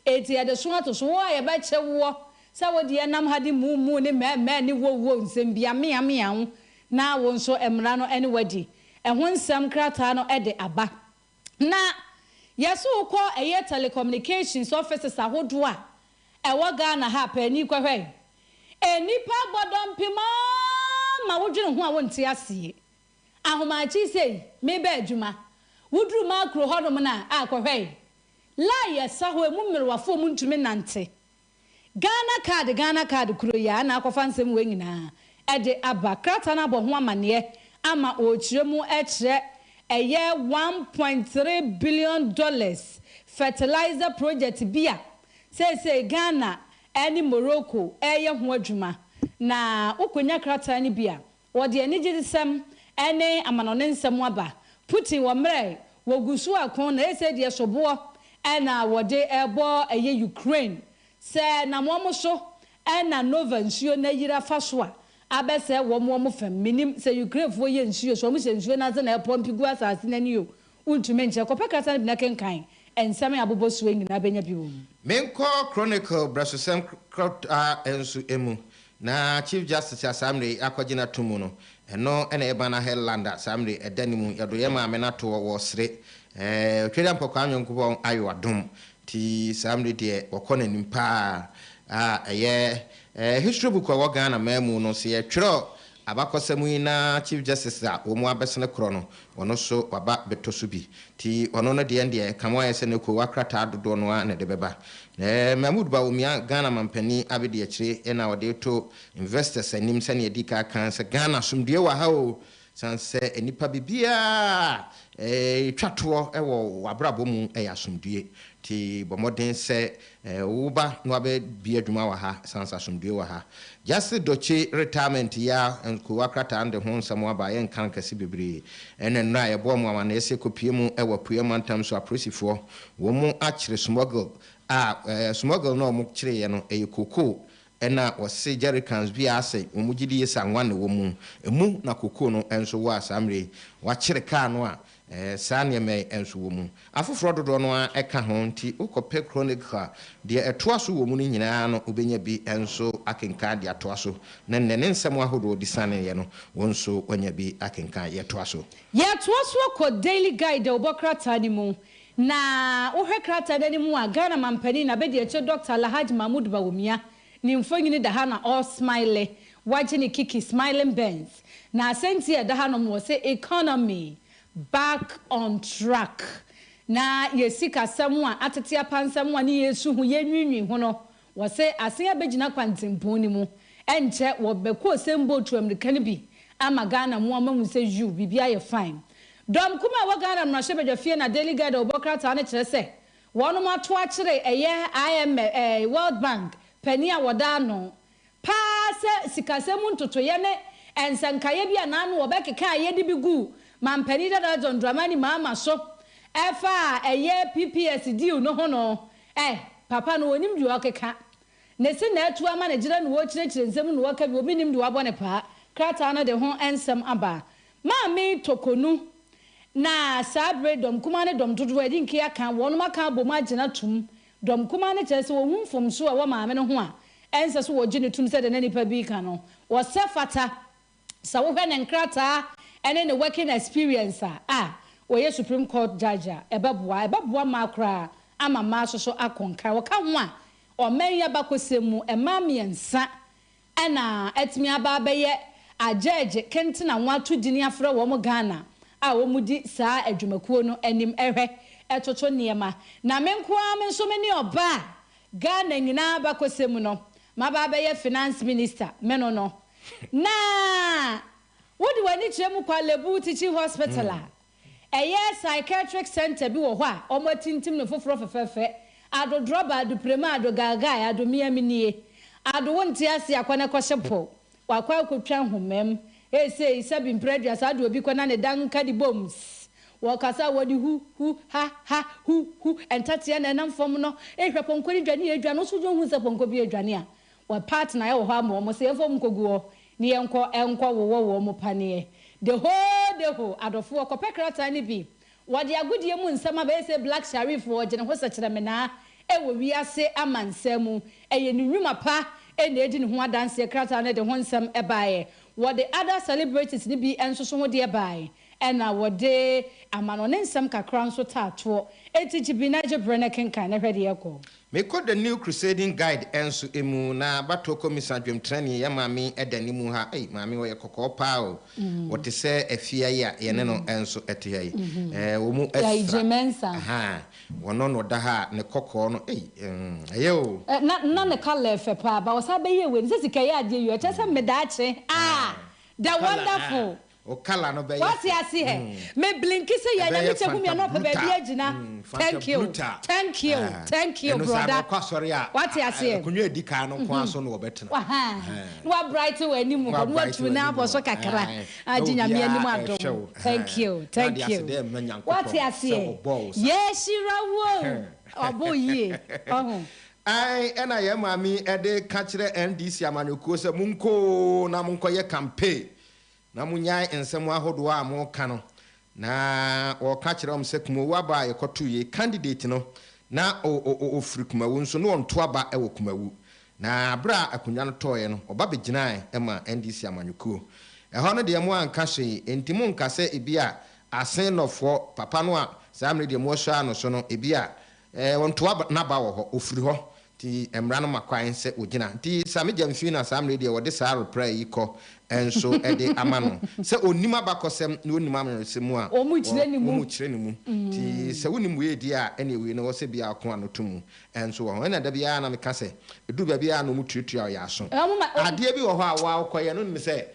Eti ya de so ato so wo ya ba che wo. Sa wo de nam hade mu ni me ni wo nsem bia me ho na wo nso emra no ene wadi. Ho nsem krata no e de aba. Na yeso ko eye telecommunications offices ahodo a e wo Ghana ha pa ni kwahwe. Enipa bodom pima ma wo dwene ho a wo nte ase. Ahomachi sei me ba adwuma wudru makro hodom na akwahwe la yesaho emu mmerwafo mu ntumi nante Ghana card kuro ya na akofa nsem we nyina ede aba krata na bo ho amane ama ochiremu ekire eye $1.3 billion fertilizer project bia say Ghana eni Morocco eye ho adwuma na ukonya krata ni bia wode enigide sem ene amanone nsem aba Putin wo mre wo gusu akon na ese de sobo ena wode ebo eye Ukraine se na mo so ena nova nsuo na yira faso a abese wo mo fam minim se Ukraine fo ye nsuo so mo se nsuo na ze na epompi gu asase na ni yo ultime nche ko pekrata bi na kenkan ensame abobo suwe nyina benya bi wo menko chronicle brasosem ensu emu na chief justice Asamre akogina tumu no eno ena ebana Highlander Asamre edanimu yado yema amena to wo sre twere mpoko anyonkubon ayo adom ti Asamre de okona nimpa history book wa Ghana memu no se yetwero abakosemu na chief justice a omu abesene kro no ono so waba betoso bi ti ono no de ende kamo ayese ne ko wakrata dodo no na de beba Mahmoud Ba umia Ghana mampani abedi akire ena wode to investors anim sane edika kan se Ghana sumdue wa ha o sanse enipa bibia twato ewo wabrabo mu asumdue ti bomoden se uba no abe bi adwuma wa ha sansa asumdue wa ha just doche retirement ya ko wakrata ande ho nsamo aba ye nkan kase bebre ene na ye bo mu amana ese kopie mu ewo pue mantam so apresifo wo mu akire smuggle smuggle no mo kire ye no koko ena wose jerrycans bi ase omugidi yesa nwane wo mu emu na koko no enso wa Asamre wa kire ka no a sane me enso wo mu afoforo dodo no a eka ho nti ukope chronicle de etoaso wo mu ni nyina no obenya bi enso akenka de atoaso na ne nsem ahodo di sane ye no wonso onya bi akenka ye toaso ko daily guide obokrata ni mu na wohwe krata ni mu a Ghana mampani na bedi eche Dr. Alhaji Mahmoud Bawumia ni mfonyini da hana all smile wajini kiki smiling Benz na asenti ya da hana mo se economy back on track na yesika samwa atete apansamwa ni yesu hu yenwinwi ho no wo se asen abegina kwantimponi mu enche wo beko sembo tu American bi ama Ghana mu amamu se ju bibia ye fine dom kuma wa Ghana no hye bedwafie na daily guide obokrata ne kire se wono ma to akire eye World Bank penia wodano pa se sikasemu ntotoye ne ensankaye bia nanu obekeka yedi bigu mampani da John Dramani mama so efa PPS deal no ho no papa no onim di okeka ne se na etu ama na gira no wo kirekire nsem no waka bi obi nim di wabone pa krata na de ho ensem aba maami tokonu na sabre dom kuma ne dom dodo edi nkia kan wono maka bom agina tum dom kuma ne kyerese wo humfom so a wo maame no ho a ense so wo gine tum se de na nipa bi kan no wo sefata sa wo hwe ne nkrata ene ne working experience wo ye Supreme Court judge ebeboa makra ama ma so akonka wo ka ho a o menya bakosemu emamiensa ena etimi aba beye a judge kentina watu dini afra wo mo Ghana a wo mudi saa adwumakuo no anim ehwe etoto niema na menkoa menso meni oba Ghana nyina bakosemu no maba beye finance minister meno no na wodi wani chemu kwa Lebu Teaching Hospital eye psychiatric center bi wo ho a omotintim no foforo fefefe ado droba ado prema ado gaga ado miaminie ado wonti ase akwana kwahyepo wakwa akotwa homem ese isabi mpredia ado obi kwana ne danka di bombs wakasa wodi hu ha hu entatia na namfom no ehwe ponkori dwane edwa no so jo hu se ponko bi edwane a wa partner ye wo ho am mo se efom koguo ni enko wo mo panie the whole adofo ko pekrata ni bi wode agudie mu nsama be se Black Sharif wo gene ho sekere me na wo wiase amansam eye ni nwuma pa na edi ni ho adanse krata na de ho nsam ebaaye wode other celebrities ni bi enso so ho de ebaaye ena wode amano ne nsam kakra nso tato etiji bi na jebrene kenkan na hwede yeko me call the new crusading guide enso emu na bato commission dwem training ya mami edani mu ha mami wo ye kokko pa o wote se afia ya ye ne no enso ete ya wo mu extra wono no da ha ne kokko no ayo na ne kala efe pa ba wo sa be ye we se sika ya ade yo che se me da che the wonderful Okala no be. What you see here? Me blinky say ya na me cheku me no pe be agina. Thank you, brother. What you see? Kunyo edika no kwa so no obetena. Wa bright we ni mu no atu na boso kakra. Aginya me anim adom. Thank you. What you see? Yes, Shirawo. Oboye. Ena ye mami ede ka kire NDC amanyokuo se munko na munko ye campaign na munyai ensemu ahodo a mo ka no na wɔka kyerɛ wɔn sɛ Kumawu aba a yɛkɔto yɛ candidate no na ofiri Kumawu nso no ɔnto aba ɛwɔ Kumawu na abra akonya no tɔɔyɛ no ɔba bɛgyinae ɛma NDC amanyɔkuo ɛhɔ no deɛ mo anka hwee enti mo nka sɛ ebi a asen nɔfoɔ papa no a saa mmere deɛ mo ahyɛ ano so no ebi a ɔnto aba n'aba wɔ hɔ ofiri hɔ ti emra no makwan sɛ ogina ti same jamfi na sam radio wɔde saa reply yi kɔ enso ɛde ama no sɛ onim abakɔsɛm na onim amɛsɛm a ɔmu kyerɛ ni mu ti sɛ wonim we di a ɛne we no wɔsɛ bia ako ano to mu enso wɔ ɛna da bia na meka sɛ edu bia bia no mu tuatua yɛ aso adeɛ bi wɔ hɔ a wa akɔyɛ no ne sɛ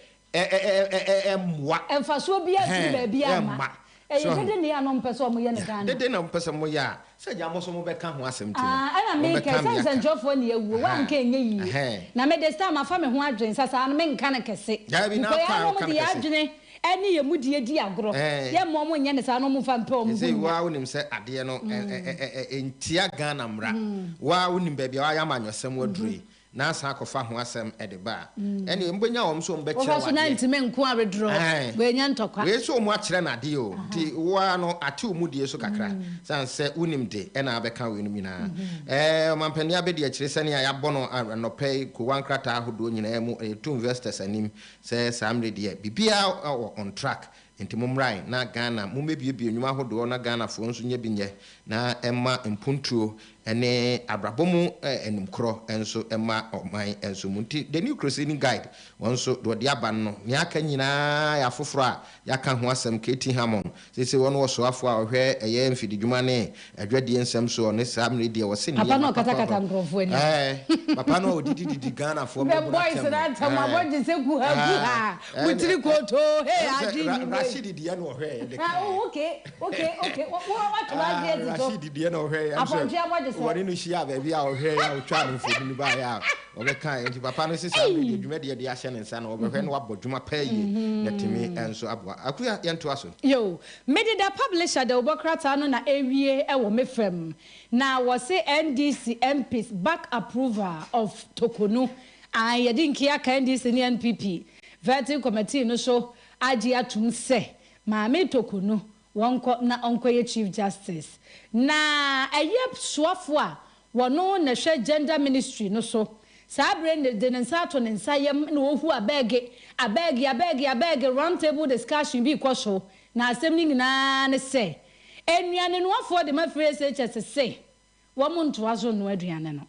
mwa emfaso bia fi ba bia ma dede ne anom pese omo ye ne Ghana dede na pese mo ya se ja mo so mo be ka ho asem ti ana me ke sense njofo ne ewu wa nka enye yi na me de star ma fa me ho adwen sasa no me nka ne kese ja bi na fa ka ne adwene eni ye mu die di agro ye mo mo nye ne sa no mo fa mpe omo se wa wonim se ade no entia Ghana mra wa wonim ba bia wa ya manyosem waduri na asa akɔfa ho asɛm ɛde ba ɛne mbenya wɔm so mbɛkyerɛ wa so na ntime nko abedro benya ntɔkwa we so mu akyerɛ na de o ti wa no ate mu die so kakra san sɛ unim de ɛna abɛka we no nyina mampani abedi akyerɛ sɛ ne ya bɔ no anɔpɛ ko wankrata ahodo nyina mu to investors anim sɛ samre de bibia on track enti momrai na Ghana mommebie nnwuma ahodo na Ghana fo nso nya bi nyɛ na ɛma mpuntuo ene abrabomu enimkro enso ema oman enso munti the new crusading guide wonso do de aba no ne aka nyina ya foforo a ya ka ho asem Keti Hamon sese won wo so afo a ohwe eye mfidi dwuma ne adwade ensem so ne sam ne de wo se ne papa no kata nkrofo ni papa no odidi Ghana fo me boys na tam aboje se ku ha mutiri koto hey adi Rashid de no ohwe de okay what was Rashid de no ohwe wari no shia ba bia ohwe ya otwa no fo ni ba ya obeka enti papa no sisa me dwuma de ahye ne nsa na obehwe no wabodwuma payi na timi enso aboa akuya yento aso yo mede da publisher de obokrata no na ewie e wo mefam na wo se NDC MPs back approval of Tokonu ayedinki aka NDC ni NPP vetting committee no so agi atum se maame Tokonu wonko na onkoye chief justice na eye soafo a wono na hwe gender ministry no so sabre ne de nsa to ne nsa yem na ohu abeg round table discussion bi kwaso na asem ni nyina ne se enuane no afo de mafre se se wo mo ntoa so no aduane no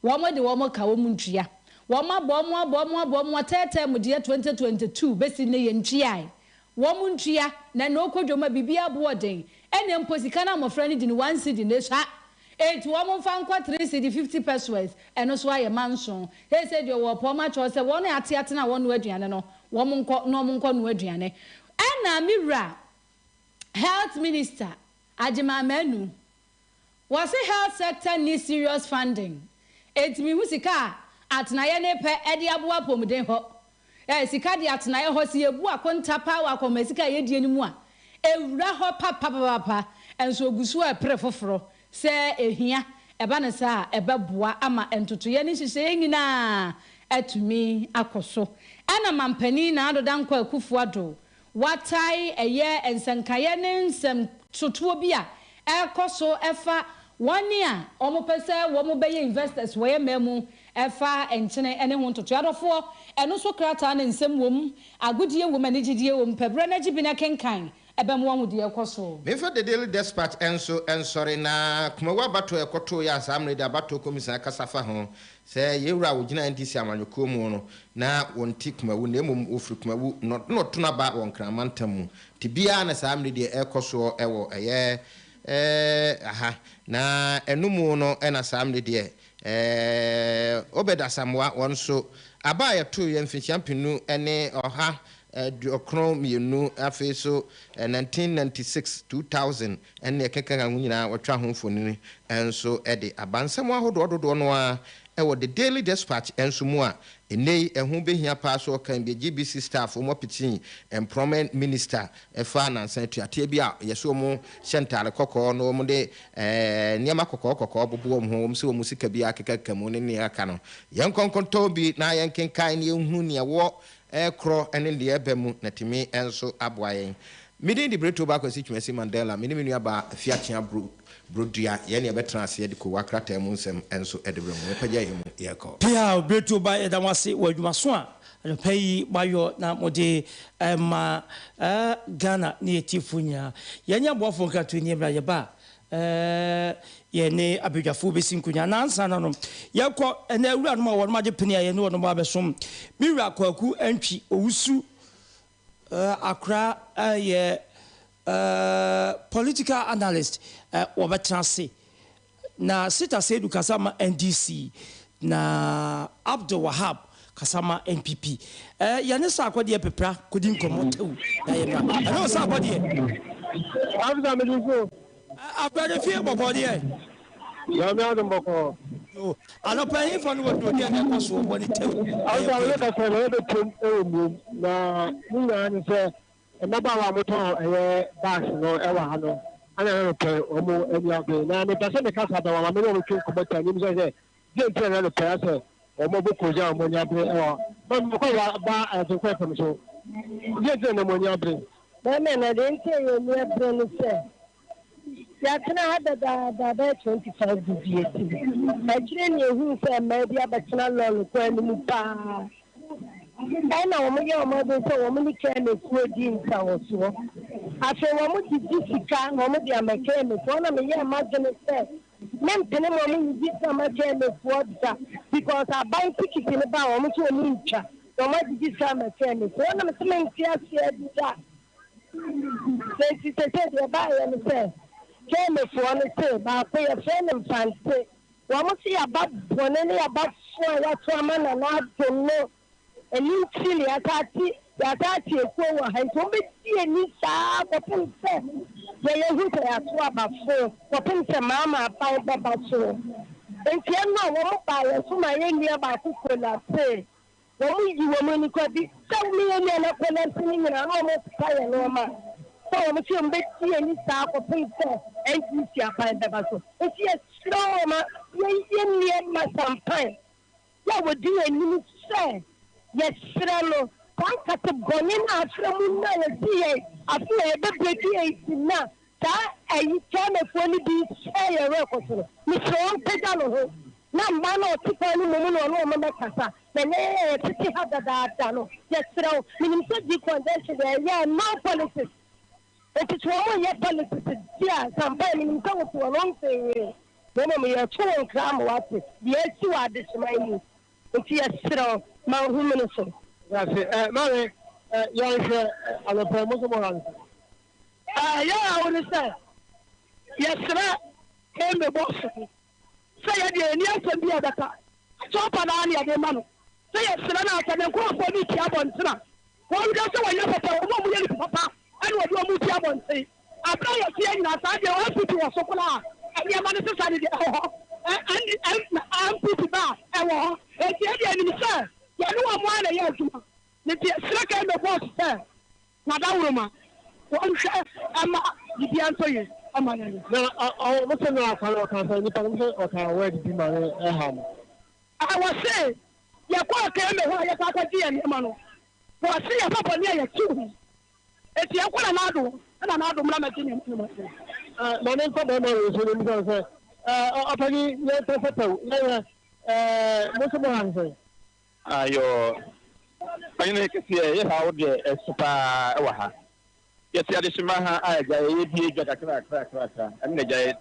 wo mo de wo mo ka wo mo ntua wo ma bo tete mu de 2022 besi ne ye ntua wo ntua na no kodwoma bibia boden ene mposika na mofra ni di ni 1 cedi ne sha etu wo mfa nkwa 3 cedi 50 pesos eno so aye manson he said you wo po ma cho se wo no ate na wo no aduane no wo nko no aduane ena mira health minister Ajima Manu was a health sector needs serious funding etimi husika atnaye ne pe ede aboa pomden ho sika di atnaye ho se ebu akonta power akomasika ye die ni mu a ewura ho papa enso ogusu a pre foforo se ehia eba ne sa ebeboa ama entotoye ni hihye nyina atumi akoso ana mampani na adoda nkwa akufu ado watai eye ensankaye ne nsem tutuo bi a ekoso efa wani a omopese wo mo beye investors wo ye memu efa enchene ene ho ntoto adofo eno so krata na nsem wom agudie wom anigidie wom pebre na gibi na kenkan ebem wo de ekoso me fa the Daily Dispatch enso ensori na Kumawu abato ekoto ya asamre de abato komisa kasafa ho se yewura wo gina NDC amanyoko mu no na wonti Kumawu na emom ofri Kumawu no tuna ba won kramantam tibia na asamre de ekoso ewo eye na enumu no ena asamre de Obeda Samwa wonso aba ya to ye mfichampinu ene oha okron mienu afi so 1996 2000 ene kekeka nyina watwa ho mfonini enso ede abansam ahodo no a ewo the Daily Dispatch enso mu a enei ehu behia pa so kan be GBC staff mo pitin employment minister efa na santuate bi a yeso mo shentale kokko no mo de niam kokko bobo mo ho so mo sika bi akeka mu ne aka no yenkonkonto bi na yenkenkan ne ehu ne wo ekro ene de eba mu na timi enso aboayen Midin the Breto back with Messy Mandela, minimum about Fiatia Brudia, Yenny Betras, Yedico, Wakrata, Munsem, and so Edinburgh, Payam, Yako. Pia, Breto by Edamasi, where you must swan, and pay by your Namode, Ghana near Tifunia. Yenya Wafonka to near Yaba. Yene Abijafu Besinkunya, Nansanum. Yako, and then run more one magic penny, I know no Mabasum. Miracle, entry, Usu. Accra, political analyst, Wabatrasi. Na Sita Sedu Kasama NDC, na Abdul Wahab Kasama NPP. Yanesa Kwadia Pepra, couldn't come out. I know somebody. I've got a fear body. I don't pay for what you get. I was one it. I look at another thing. Another motor, bash, no, ever, and I don't pay almost any of the now. It doesn't cast out our middle to come back and say, get another person or mobile Koja when you bring or bar as a weapon. So, get an ammonia bring. Then I didn't say you never say. Yakina had the 25 DVT. My train, who said maybe a bachelor law when you pass. I know my mother so woman can make good in South. After one with the Jessica, one of the mechanics, one of the imagine said, men penny woman did some mechanics because I buy tickets in the bar, which you need. So much did some mechanics. One of the things said, she said, you buy and say. Came for one say, but pay a friend and fancy. One must see about one any about what's a man and not to know. And you silly attati, a poor and to be any star for Pinsa. They are who they are swab about four for Pinsa Mamma about so. And can no one buy a summa India about who could not say. When you were money could be 7 million and a penny and almost fire normal. So I'm sure Betty and his staff of Pinsa and you see a fine debacle. If you are slow, you need my champagne. What would do a minute say? Yes, Frano. Can't cut the bonin after Muna. I feel a bit breaking now. That I can only be fair record. Mr. Pedalo. Now, man or two penny woman or no Mamma. Then I have that done. Yes, Frano. Meaning so deep condensation there. Yeah, no politics. It is one year politics. Yeah, somebody in come to a long thing. Woman, we are 2 and cram what the S2 are this money. It's yes, Frano. My woman is so. That's it. Mary, you're a promotion. Yeah, I understand. Yes, sir. Came the boss. Say again, yes, and the other car. Chop an eye at the man. Say yes, sir, I can go for me, Chabon, sir. One does so you have papa. And what you move Chabon say. I play a fear in a side, your hospital was so far. And your man is decided, and I'm pretty bad. And the enemy, sir. You know one a year. The second of boss, sir. Madame Roma. One share, the answer is. Now, I was saying, I was saying, you're quite careful why you're talking and Yamano. For I see a papa near your two. It's your one another, and another Mamakin. My name for them is Apagi, Musaman. Your I know you how the super. Yes, I just maha I get a crack, and the giant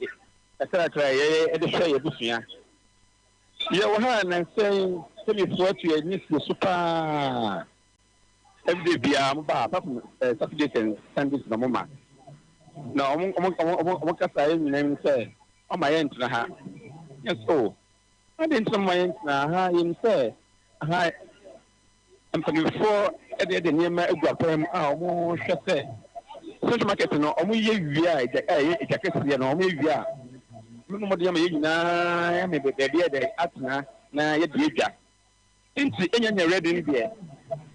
a crack, a show of Busia. You were and saying, tell me what you need to super every beer, Saturday and Sundays, no moment. No, what can I name say? On my end, yes, oh, I didn't know my end now, him say, hi. And for before, I didn't hear my grandpa, more say. Such market no omo ye wia jakesi no omo wia mo de ma ye nyina me be de atna na ye de dwa enti enya ready ni de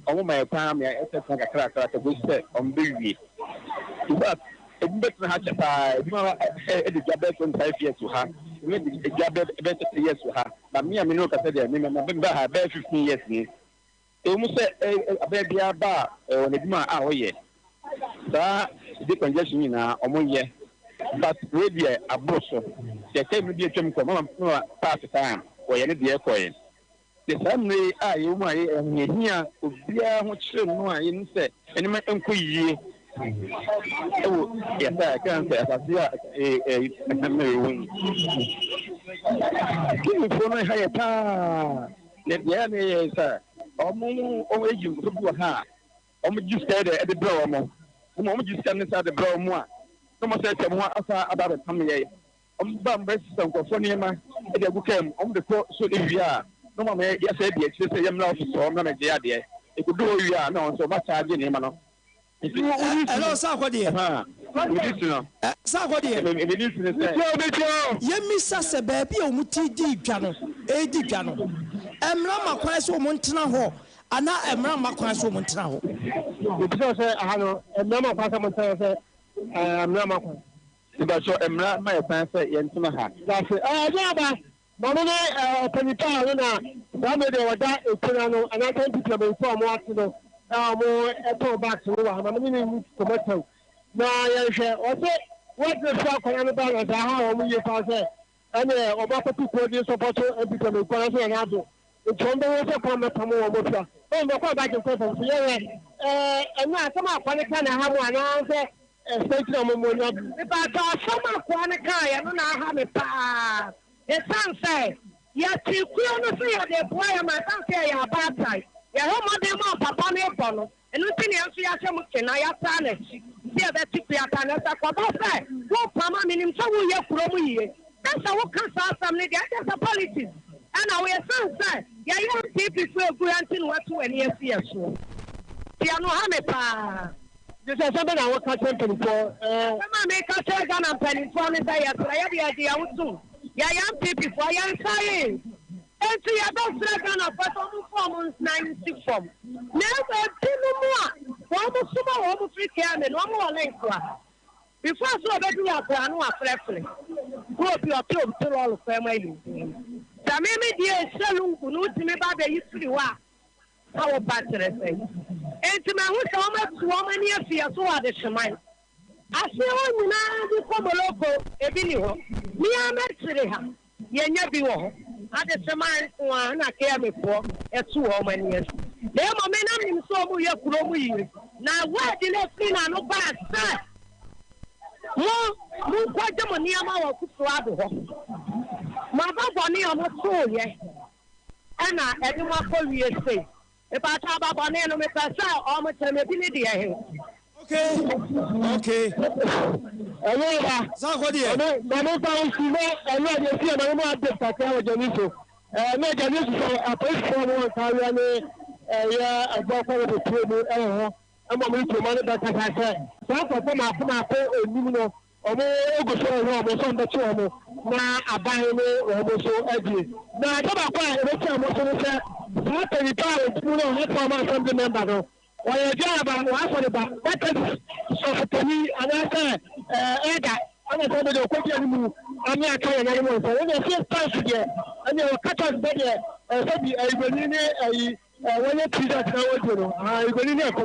omo ma pa me esesa kakra to go say omo be wie but e bet na ha chapa e ma e de dwa be 25 years to ha me de dwa be 30 years to ha ba me no ka say de me ba ha be 15 years ni e mo say abia bia ba o ne dima a o ye da the congestion in Omoye, but radio a bosso. The same with the Chum Common pass the time, or any dear coin. The same way you might hear of beer which no in say, and my uncle ye. Oh, yes, I can't say, I see a wing. Give me for my higher time. Let the enemy, sir. Almost you to her. Almost you stayed at the brow. Almost you stand inside the brow more. No more said more about a family. Bambus, some Cofonima, and they came on the court so if you are. No more, yes, I did. She said, I'm not so I'm not a idea. It could do you are no so much. I didn't know. Hello, Sakodi. Sakodi. Yemisa se baby o muti di dwano. E di dwano. Emra makwan so montena ho. Ana emra makwan so montena ho. Because ahano emra makwan so montena se emra makwan. Because so emra ma yakwan se yentena ha. That's yeah mama ne panipa na ba me de wada ekuna no ana kan people be inform what no. Mo eto back to wa na me ni tomato na ya hwe o se what the fuck on the balance how o mu ye pa se ane o ba patu ko di support e bi ko ko so na do o chombe wo se ko meta mo wo fa o mo ko ba ke ko so ye na sama kwani kana ha mo ana se state na mo nya e ba ta sama kwani ka ya no na ha me pa e san se ya ti ku no so ya de boy ma san se ya ba tai ya ho mo de mo papa me bono enu ti ne nso ya hwem kena ya ta na chi se be ti ku ya ta na sa ko ba se wo pama minim so wo ye kuro mu yie na wo kan sa sam ne dia sa politics ana we san say ya ye people for egu antin what to any afia so dia no ha me pa de se se be na wo ka champion for ma me ka che ga na pen for ne say ya tra ya dia wutu ya people for ya science enti ya do fra ga na but o form 90 form na e pinu mo a wo suma wo free care me no mo link wa before so be do ya kwa no afrefre go bi o to all family Tameme die selu kunu timi ba be yisiri wa awo batere sei enti ma hu so ma tuo ma ni afia so wa de hyeman ase o nyina di komoloko ebi ni ho mi ametire ha ye nya bi wo ho ade hyeman kwa na ke amepo etu ho ma ni esu le mo me na nim so mu ye kuro mu yi na wa di le fi na no ba sa mu kwaje mo ni ama wa kufu ado ho ma ba boni omo so ye ana edi ma ko wie sei e ba ta ba boni no me pesa o mo teme bi ni de he okay ya sa ko die ma mo ba o si me ene de si na mo ade ta ka o jeni so me jeni so apo so no ta ya ni ya agba ko de tu ni ho ama mo tu ma ni ba ta ka se sa ko ma ko enu no omo ogoso ho omo so nda tu omo na aban ni omo so agi na jaba kwa e ti omo so se na teri pa o tu no he former assembly member no o ye jaba wa so de ba that so for tani anaka ega ana so de ko ti ani mu ani aka ya ni mo so we se pass de ani o kata de de so bi ibeni ni ayi woni pizza na wo jero ibeni ni ko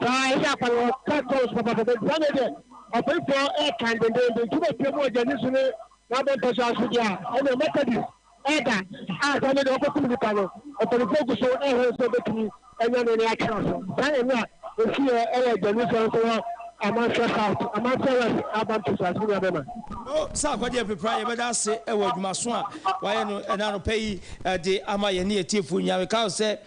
ta ya pa o kata so pa de de ọ̀pẹ̀fọ́ ẹ̀ka ndendende tí wọ́n pè mú ọjà ní sunu n'abẹ́ ntọ́sọ asodi a ẹ̀na mẹ́tẹ́dì ẹ̀dà àtàlẹ́ ní ọkọ̀ kúrò nípa no ọ̀pẹ̀fọ́ gùsọ ẹ̀hẹ́ nsọ bẹ́tùmí ẹ̀nyẹ́ ní ní akyerẹ́ ọ̀sọ̀ sáyẹn ní a èsì yẹ ẹ̀yẹ ẹ̀jẹ̀ ní sọ̀rọ̀ sọ̀rọ̀ amanfẹ́ south amanfẹ́ west abantosọ asodi abẹ́mà. ó sáà kọ́dí ẹ̀ pípa yẹ bẹ́ dá se ẹ̀wọ̀ ẹ̀dùnmáṣọ́ a wáyé no ẹ̀nà pẹ́ yìí ẹ̀dẹ̀ ama yẹn ní ẹ̀tí ẹ̀fọ́ nyàwé káwọ́ sẹ́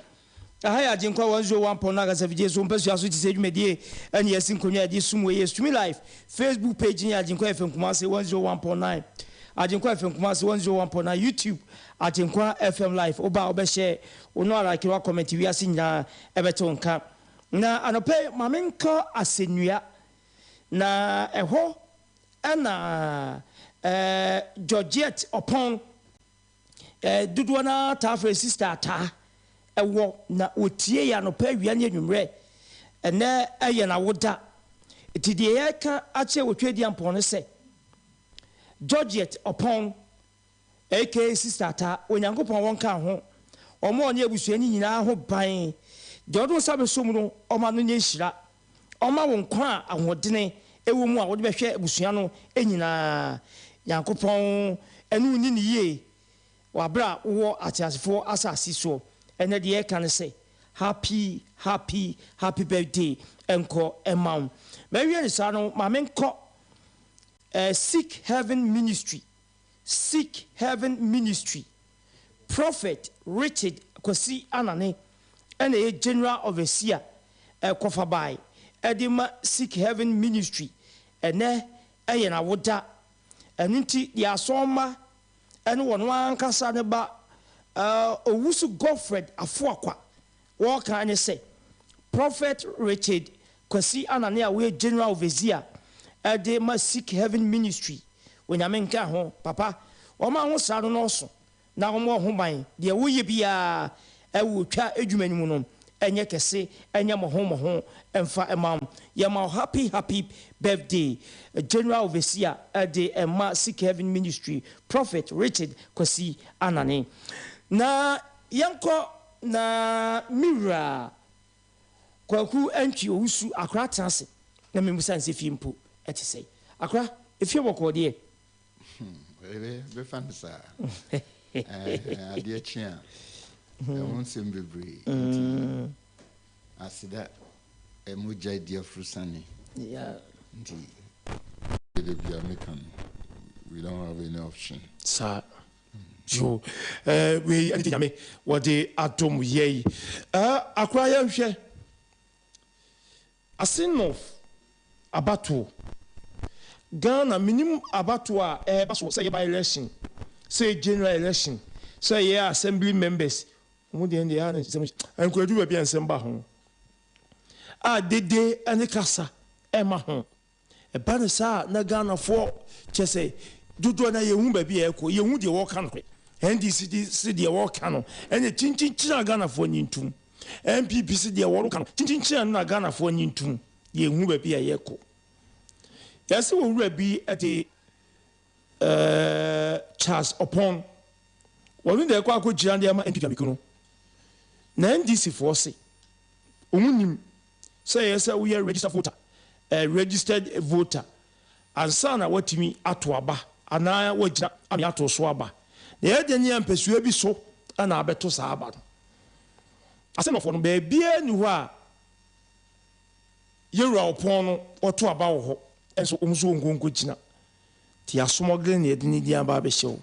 ahaya ajinkwa 101.9 akasa fije so mpɛ so aso ti sɛ dwumadie ɛne yɛsi nkonnwa yɛde sum wɔ yɛ stumi live Facebook page ni ajinkwa FM Kumasi 101.9 ajinkwa FM Kumasi 101.9 YouTube ajinkwa FM live oba obɛhyɛ ono ara kiwa comment wi ase nyinaa ɛbɛte nka na anɔpɛ mamenka asenua na ɛhɔ ɛna Georgette Opon dodoɔ na tafre sister ata ewo na otie ya no pa wia ne anwumre ene eye na woda etidie ya ka ache wotwedi ampon se Georgette Opon aka sister ta onyankopon wonka ho omo ne abusuani nyina ho ban de odun sabe som no oma no nye hira oma won kwa ahodene ewo mu a wo de behwe abusua no enyina yankopɔn enu ni niye wabra wo atiasefo asasi so ene de yɛka ne sɛ happy birthday enko emam mawie ne sa no ma menkɔ Seek Heaven Ministry Prophet Richard Kwasi Anane and a general overseer Kofabai Edima Seek Heaven Ministry and ne ayena woda aninti ya asoma and one kasa ne ba owusu Godfred Afuakwa what can I say Prophet Richard Kwasi Anane we general overseer Edima Seek Heaven Ministry when I mean ho papa Oma ho sa no so na omo ho ban de woye bia ewu twa edwumani mu no enye kese enye mo ho emfa emam ye ma happy birthday general overseer de Emma Seek Heaven Ministry Prophet Richard Kwasi Anane na yanko na mira kwaku antwi owusu akra transe na memusa nse fimpo etise akra efie boko de be fansa adia chia won sem bebre asida emuja dia frusani ndi the be American we don't have any option sir so we anyame what the atom ye akwa ya hwe asinof abato Ghana minimum abato a baso say by election say general election say yeah assembly members mo de ndị ana en kwadu ba bi ansemba ho a dede ane kasa ema ho e ba ne sa na Ghana fo chese dodo na yehu ba bi ekọ yehu de wo kan NDC si de wo kan no ene chinchin Ghana fo nyintum MPP si de wo kan chinchin na Ghana fo nyintum yehu ba bi ekọ yes we will be at the Charles upon when they kwa ko jiran de ma NPP amikuno na NDC force omunim say yes we are registered voter and sana watimi ato aba ana wagina ami ato so aba na ye de nya mpesua bi so ana abeto sa aba asem of no be bia ni ho a yewura upon no oto aba wo ho enso omso ngongo gina ti asomogre na edini dia ba be hyew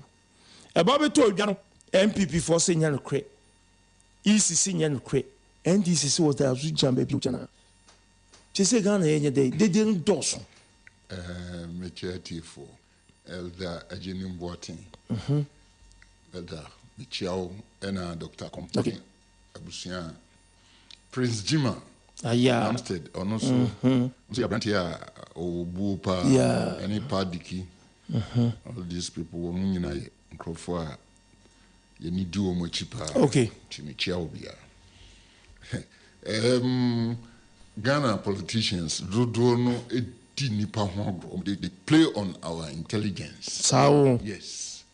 e ba beto odwa no MPP for say nya no kre ECC nya no kre NDC was there azu jamba bi ujana ti se Ghana ye de didn't doso metiati for elder Ajenim Boatin elder Michiao ena Dr. Komponi abusia Prince Jima aya Amstead ono so so abrantia obupa any padiki all these people wo nyina nkrofo a ye ni di o mo chipa okay Michiao bia Ghana politicians do no nipa ho they play on our intelligence sao yes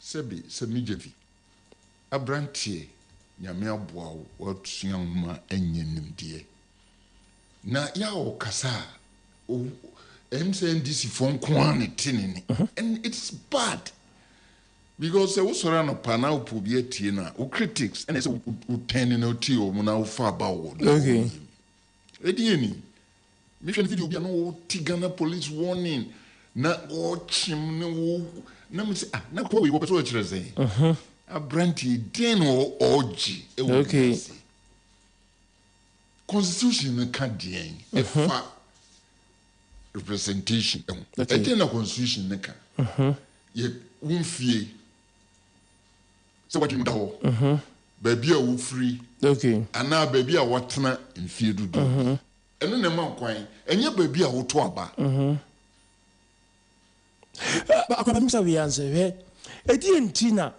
sebi semijevi abrantie nyame aboa wo tuan ma enyenim die na ya o kasa o MCNDC phone kwane tinini and it's bad because we sora no pana opobie tie na o critics and say o ten no tie o na o fa ba wo okay edieni mission video bia no Ghana police warning na o chim na wo na me say na ko we go person kire say abranti den o oji okay constitution ka dien e fa representation e den na constitution ne ka ye wonfie so what you do baby a wo free okay ana baby a wotena mfie dudu eno ne man kwan enye baby a woto aba ba akwa mi sa we answer he edi entina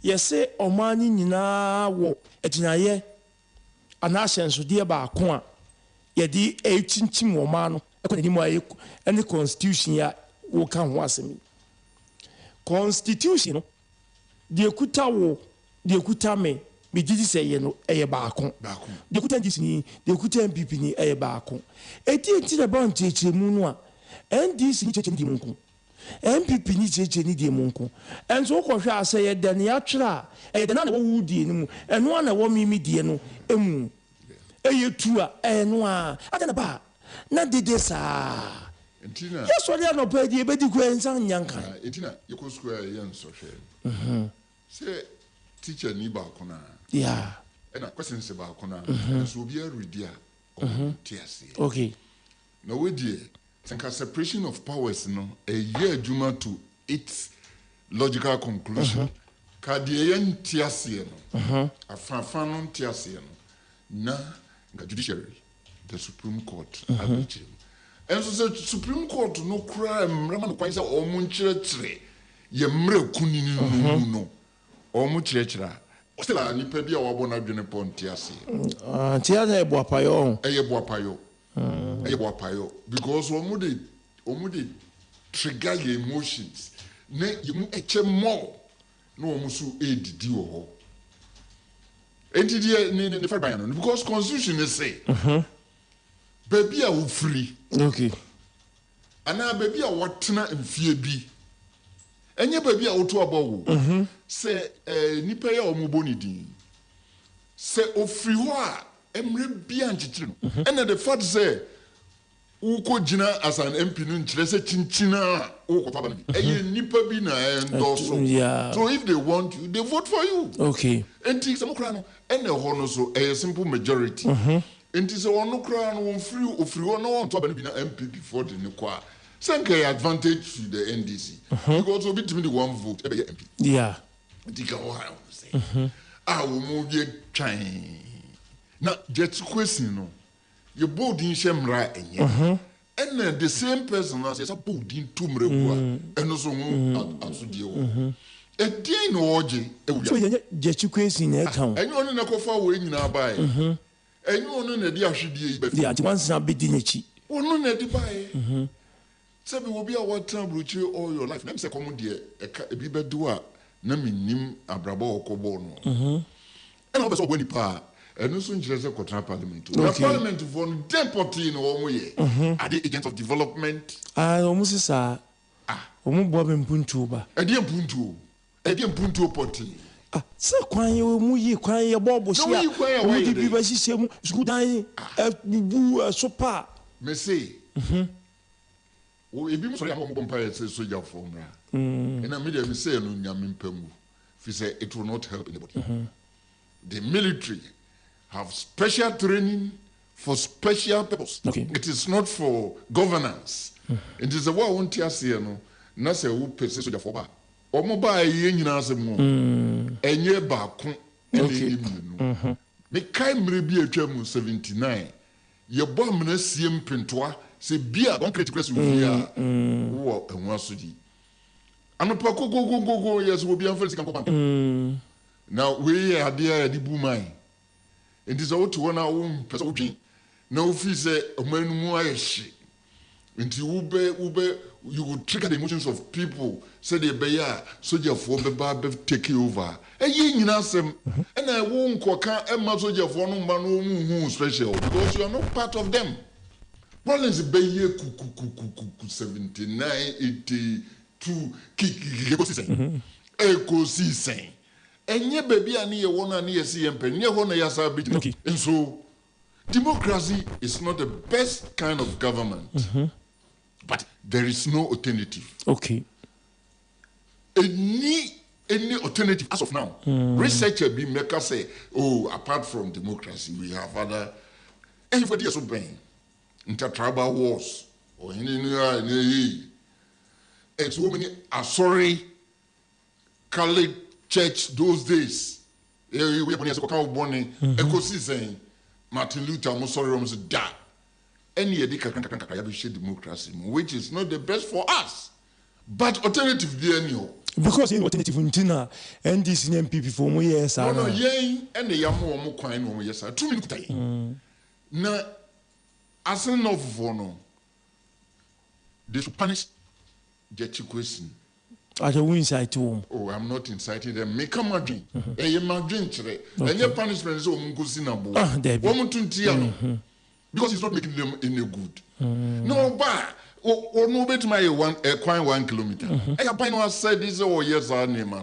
yese omani nyina wo etinaye ana asenso de ba ko a ye di echinchim wo ma no ekwa ni mo ayi any constitution ya wo kan ho asemi constitution no de ekuta wo de ekuta me me did say no a baako the kuta ndc the kuta mpp ni a baako eti the bond cheche mu no a ndc ni cheche ndi munku MPP ni cheche ni die munku enso ko hwa ase ye de ne atwera e de na na wo die no mu eno na wo mimi die no emu eye tu a eno a adana ba na dede sa entina yes wali no pa die be di ko ensan nyanka entina yeko square yen so hwe say teacher ni ba ko na yeah na question se ba ko na so bi a ready a tiase okay na we die think separation of powers no a year juma to its logical conclusion ka die yen tiase no afafa no tiase no na ga judiciary the Supreme Court abichi and so the Supreme Court no cry mrama no kwanza o mu nkyerɛkyerɛ ye mrɛ kunini no o mu kyerɛkyerɛ still ani pa bia wo abɔ na dwene pontiase tia na eboapayo because omu de trigger your emotions ne you eche more no omu so edidi wo ho entity ni fa ban no because constitution is say baby a wo free okay ana baby a wotena mfie bi enye baby a woto abawo se nipa ya omu bonidin se ofri ho a emre bia nchichiri no and the fact say uko jina as an MP no nchire se chinchina uko papa eye nipa bi na endorse so if they want you they vote for you okay enti se mokra no ene ho no so a simple majority enti se ono kra no won free ofri ho no won to aba no bi na MP before the ne kwa senke advantage to the NDC because obi timi the one vote e be MP yeah diga ho ha say wo mu ye twan na jet question no you boldin shemra enye and the same person as say boldin tumre bua eno so hu asudie wo e din no oje so ye jet question na kan enye onu na kofa wo nyina bae enye onu na di ahwedie yi be di ati once na bedi nechi onu na di bae se be wo bia watan bruchi all your life na say come de e bi bedu a na minim abrabo okobo no and obeso boni pa enu so njire se kotra parliament the parliament for deputy no omo ye are the agents of development omo sisa omo bo be mpuntu ba e de mpuntu poti se kwan ye omo yi kwan ye bobo sia omo di bi ba sise mu skudan bubu sopa me say o ebi mo so ya mo bompa ye se soja for mra na me dey me say no nyame mpamu fi say it will not help anybody the military have special training for special purpose. Okay. It is not for governance. It is a war on TSC, no. Na se wo pese so for ba. Omo ba ye nyina asem no. Enye ba ko ene no. Me kai mre bi atwa mu 79. Ye bo amna sie mpentoa se bia don create press we ya. Wo enwa sodi. Anopa go yes wo bia mfel sika nkopam. Now we ade di bumai. It is out to one own person. No fees a man who I she. Until you would trigger the emotions of people. Say they be soldier for the bar take over. A yin answer, and I won't cock a soldier for no man who special because you are not part of them. Rollins be ye 79, 82 ecosystem. Enye baby ani ye wona ni yesi yempe nye ho na yasa bit. And so democracy is not the best kind of government. But there is no alternative. Okay. Any alternative as of now. Researcher be make us say, oh, apart from democracy, we have other anybody else obeying intertribal wars or any and so many are sorry Catholic Church those days. We have born ecosystem. Martin Luther was sorry that any democracy, which is not the best for us. But alternative there because in alternative untina and this MPP for more years. No, yen and the yamu mo coin no yes. 2 minutes. Na as enough for no. They should punish Jechi question. At a win side to oh, I'm not inciting them. Make a margin. A margin today. And your punishment is Mungusinabo. Woman to Tiano. Because it's not making them any good. No, but or no bet my 1 kilometer. I have said this or yes, our name.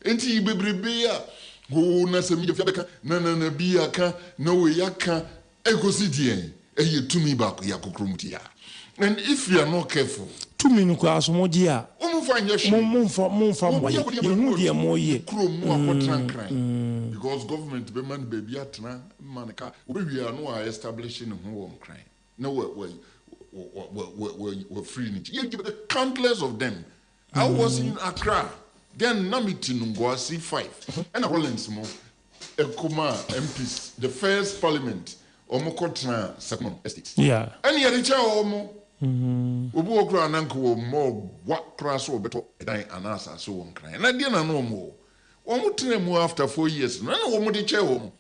Enti bebrebea go na se mi fiabeka na bia ka na we yaka egosidien eye tumi back yakokromtia. And if you are not careful, to me no kwaso moji a mumfa moye because government be man baby atna man ka we are no establishing who crime. No we're free. You give the countless of them. I was in Accra. Then Namiti Nungwasi 5. And a Rollins Mo Ekuma MPs, the first parliament, Omokotna Sakmon Estate. Yeah. And yet it's Omo. Ubu Okra and Uncle more what crass or better and answer so on crying. And I didn't know more. Omotine after 4 years. No one would chair home.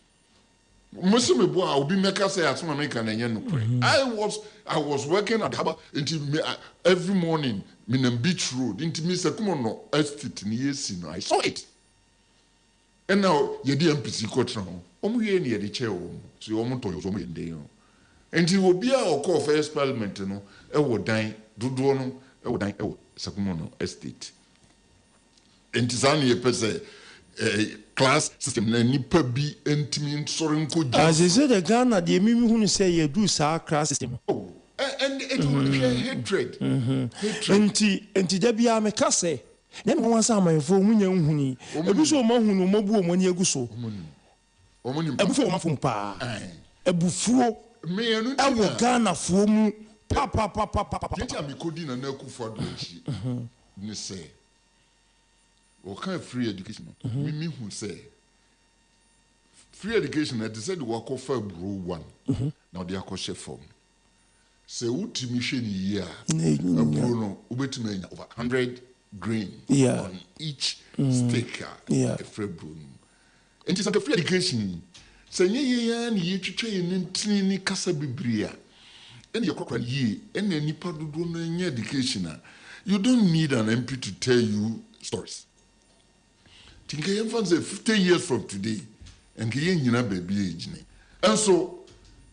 Muslim boy, I will be maker say as soon make an yen. I was working at Haba until every morning. Minam Beach Road, into Mr. Kumono Estate in years. I saw it. And now, ye dear MPC coach now. Ye near the chair, so you almost told you in day. And he will be our call for experiment, you know. I will die, do I will die, Sakumono Estate. And it's only a person, class system, and nipper be intimate, sorry, good. As I said, the Ghana, the Mimi who say you do sa class system. Oh. And it will be hatred. Enti Debia Mekase. Then one summer for Munyan, a buso Mahunu Mobu Moni Aguso. A bufo Mafumpa. A bufo. May I will Ghana for mu. Papa. Get me coding and Nelku for the say. Or kind of free education. Me who say free education, I said, work of a brew 1. Now they are kosher form. Se ultimation year, Bruno, ubetime over 100 grain on each sticker. A free Bruno. And it's like a free education. Say ye ni chiche ni kasa bibria. And your cock ye and any part of the education. You don't need an MP to tell you stories. Think I am 50 years from today, and you baby age. And so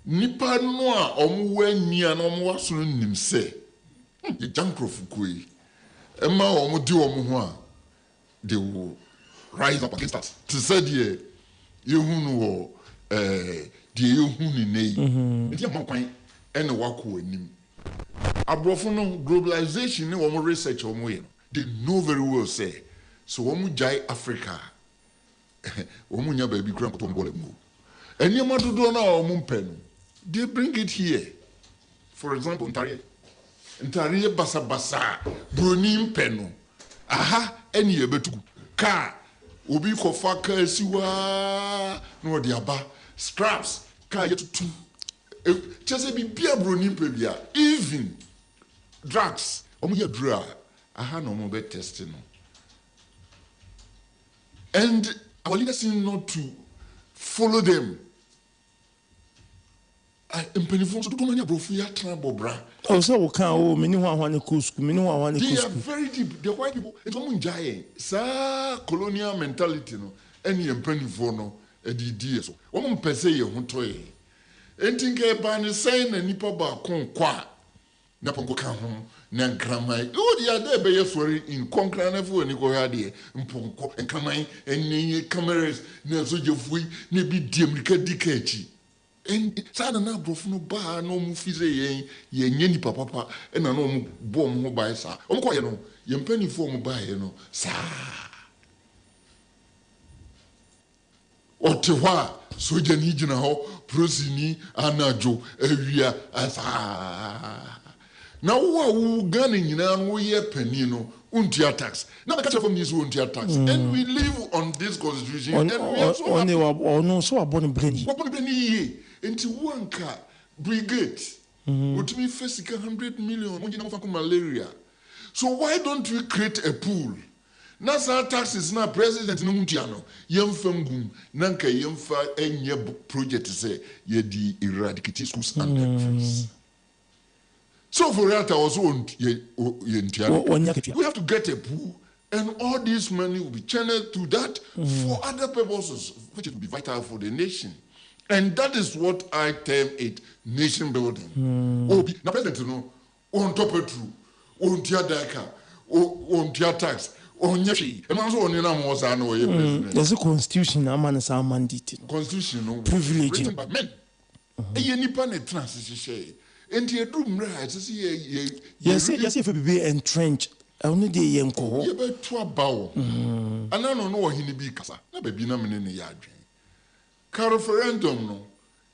nipa no a omo wania na omo waso nim se ye jankrofu koi ema omo di omo ho a they will rise up against us to say die ye hu no wo die ye hu ni nei e makwan ene wako anim abrofo no globalization ne omo research omo ye they know very well say so omo jai Africa omo nya ba bi kura nkoto mbole mu eni ma dodo na omo mpe no they bring it here. For example, Ntarie basa bronim peno. Aha, eni yebetu. Ka obi kofa ka esiwa no de aba. Straps ka yetutu. Chese bi bia bronim pe bia. Even drugs. Omo ye dra. Aha no mo be testing no. And our leaders need not to follow them. Mpenifo so do manya brofu ya tran bobra. Oh, so we can oh many one kusku, many one kusku. They are very deep. The white people, it's all njaye. Sa colonial mentality no. Any mpenifo no edidi so. Omo mpese ye ho toye. Entinke ba ne say na nipa ba kon kwa. Na ponko kan ho na nkramai. O dia dey be ye sori in konkra na fu ani ko ya de mponko nkramai eni cameras na so jefui na bi die mrika dikachi. And sada na brofu no ba no mu fize ye nyeni papa e na no mu bo mu ba sa o ko ye no ye mpani fo mu ba ye no sa o te hwa soja ni gina ho prosini anajo awia asa na wo Ghana nyina no ye pani no untia tax na be catch from this untia tax and we live on this constitution and we also so abon breni ye enti wanka brigade utimi fesika 100 million monji na mfa malaria. So why don't we create a pool? Nasa taxes na president no mutiano yemfam gum nanka yemfa enye project say ye di eradicate schools and fees. So Foriata also we have to get a pool, and all this money will be channeled to that for other purposes, which will be vital for the nation. And that is what I term it nation building. Now, President, you know, on top of true, on Tiadaka, on Tia tax, on Yashi, and also on President. There's a constitution, a man is our mandate. Constitution, privilege. Written by men. Any planet transition. And you do right to see yes, if we be entrenched. Only the young co. You bet to a bow. And I don't know what he be casa. Never be nominated in the yard. Car referendum no.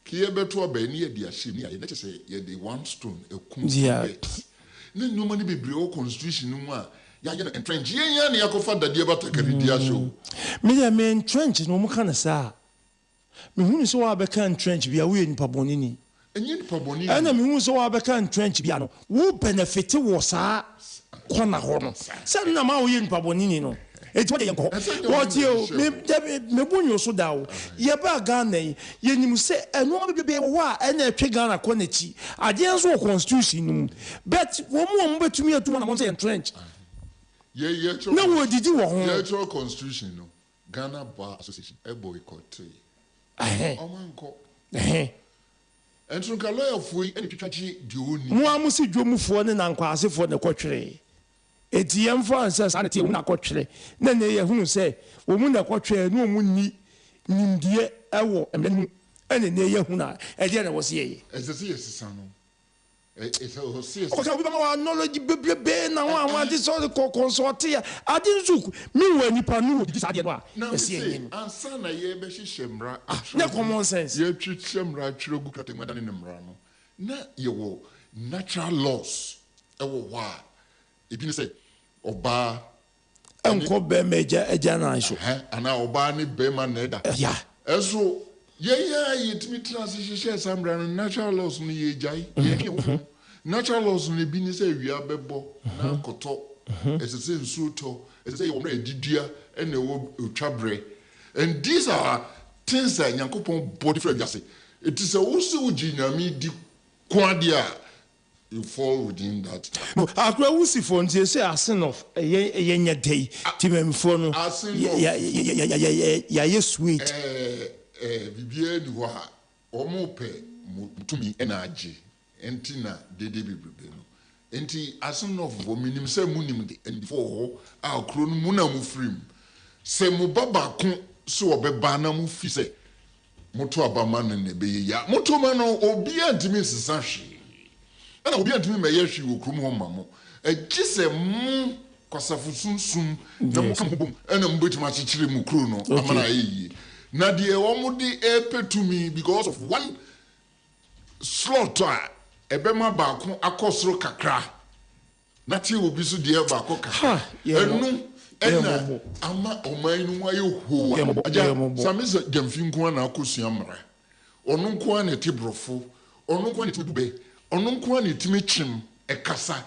Kia bet to a benny at the Ashimia. Let us say, ye the one stone, a coon. Yeah. No money be brio constitution no. Ya entrench. Yan Yakofa that you about a carridia show. Me, I mean, trench no more kind of sa. Me who is so I can trench be away in Pabonini. And I mean, who so I can trench piano. Who benefit was a corner horn. Send them out in Pabonini. No, it's what you go. What you me bonio so down. Yaba Gane, you say, and one be a wa and a Pegana quantity. I didn't so constitution. But one more bet to me to one and trench. Yeah, no, what did you want? Your constitution, no. Ghana Bar Association, a boycott. And so, Galaya Fui and Pikachi do Muamusi Jumufu and Anquasi for the coachre. ATM Francis and Tina coachre. Then they who say, woman that coachre, no moon dear, and then any near Huna, and then I was ye. As a serious son. It's a serious knowledge, baby, now I want this all the consort here. I didn't look me when you knew this idea. Now, and son, I hear Bessie Shemra, no common sense. You treat Shemra, Chiro, cutting Madame in Mrano. Now, you will natural laws. Oh, why? If you say, Oba, Uncle Ben Major, a generation, and now Obani Beman Neda. Yeah. As so, yeah, it me transition some natural laws in the Jai. Natural laws in the business area, Bebo, Nankoto, as a same suito, as a Didia, and the Chabre. And these are things that Yankopon body for Yassi. It is also Jinami di Quadia. You fall within that. I grow see for say a son of a yenya day, Timem Fono. Yeah, sweet. Vivier du Wa, Omope, Mutumi, Energy, Entina, Dede Bibino. Enti, a son of Wominim, say Munim, and for our croon Munamu Frim. Say Mubaba Kun, so a bebana mufise. Moto Abaman and Nebeya. Motomano, obedient to Mrs. Sashi. And obedient to me, my yeshi will come home, mamma. A just a moon, Cosafusun soon, no come and I'm bit much Mukruno, Amana. Nadia Omudi epe to me because of one slaughter. Ebema Bako Akosro Kakra. Nati will be so dear Bako Kakra. Ena ama omainu wayo ho. Samisa Jamfinkwa na Akusiamra. Onunkwa ne Tibrofo. Onunkwa ne Tudube. Onunkwa ne Timichim Ekasa.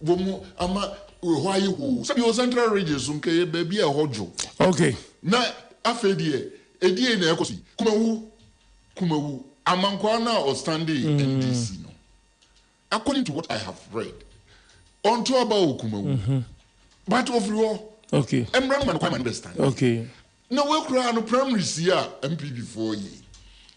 Womo ama wayo ho. Sabi o Central Radio sunke ye baby a hojo. Okay. Na afedie edie na ekosi kumawu amankwana or standing in DC no. According to what I have read on to about kumawu but overall okay emran man quite understand okay no we kura no primary year MP before ye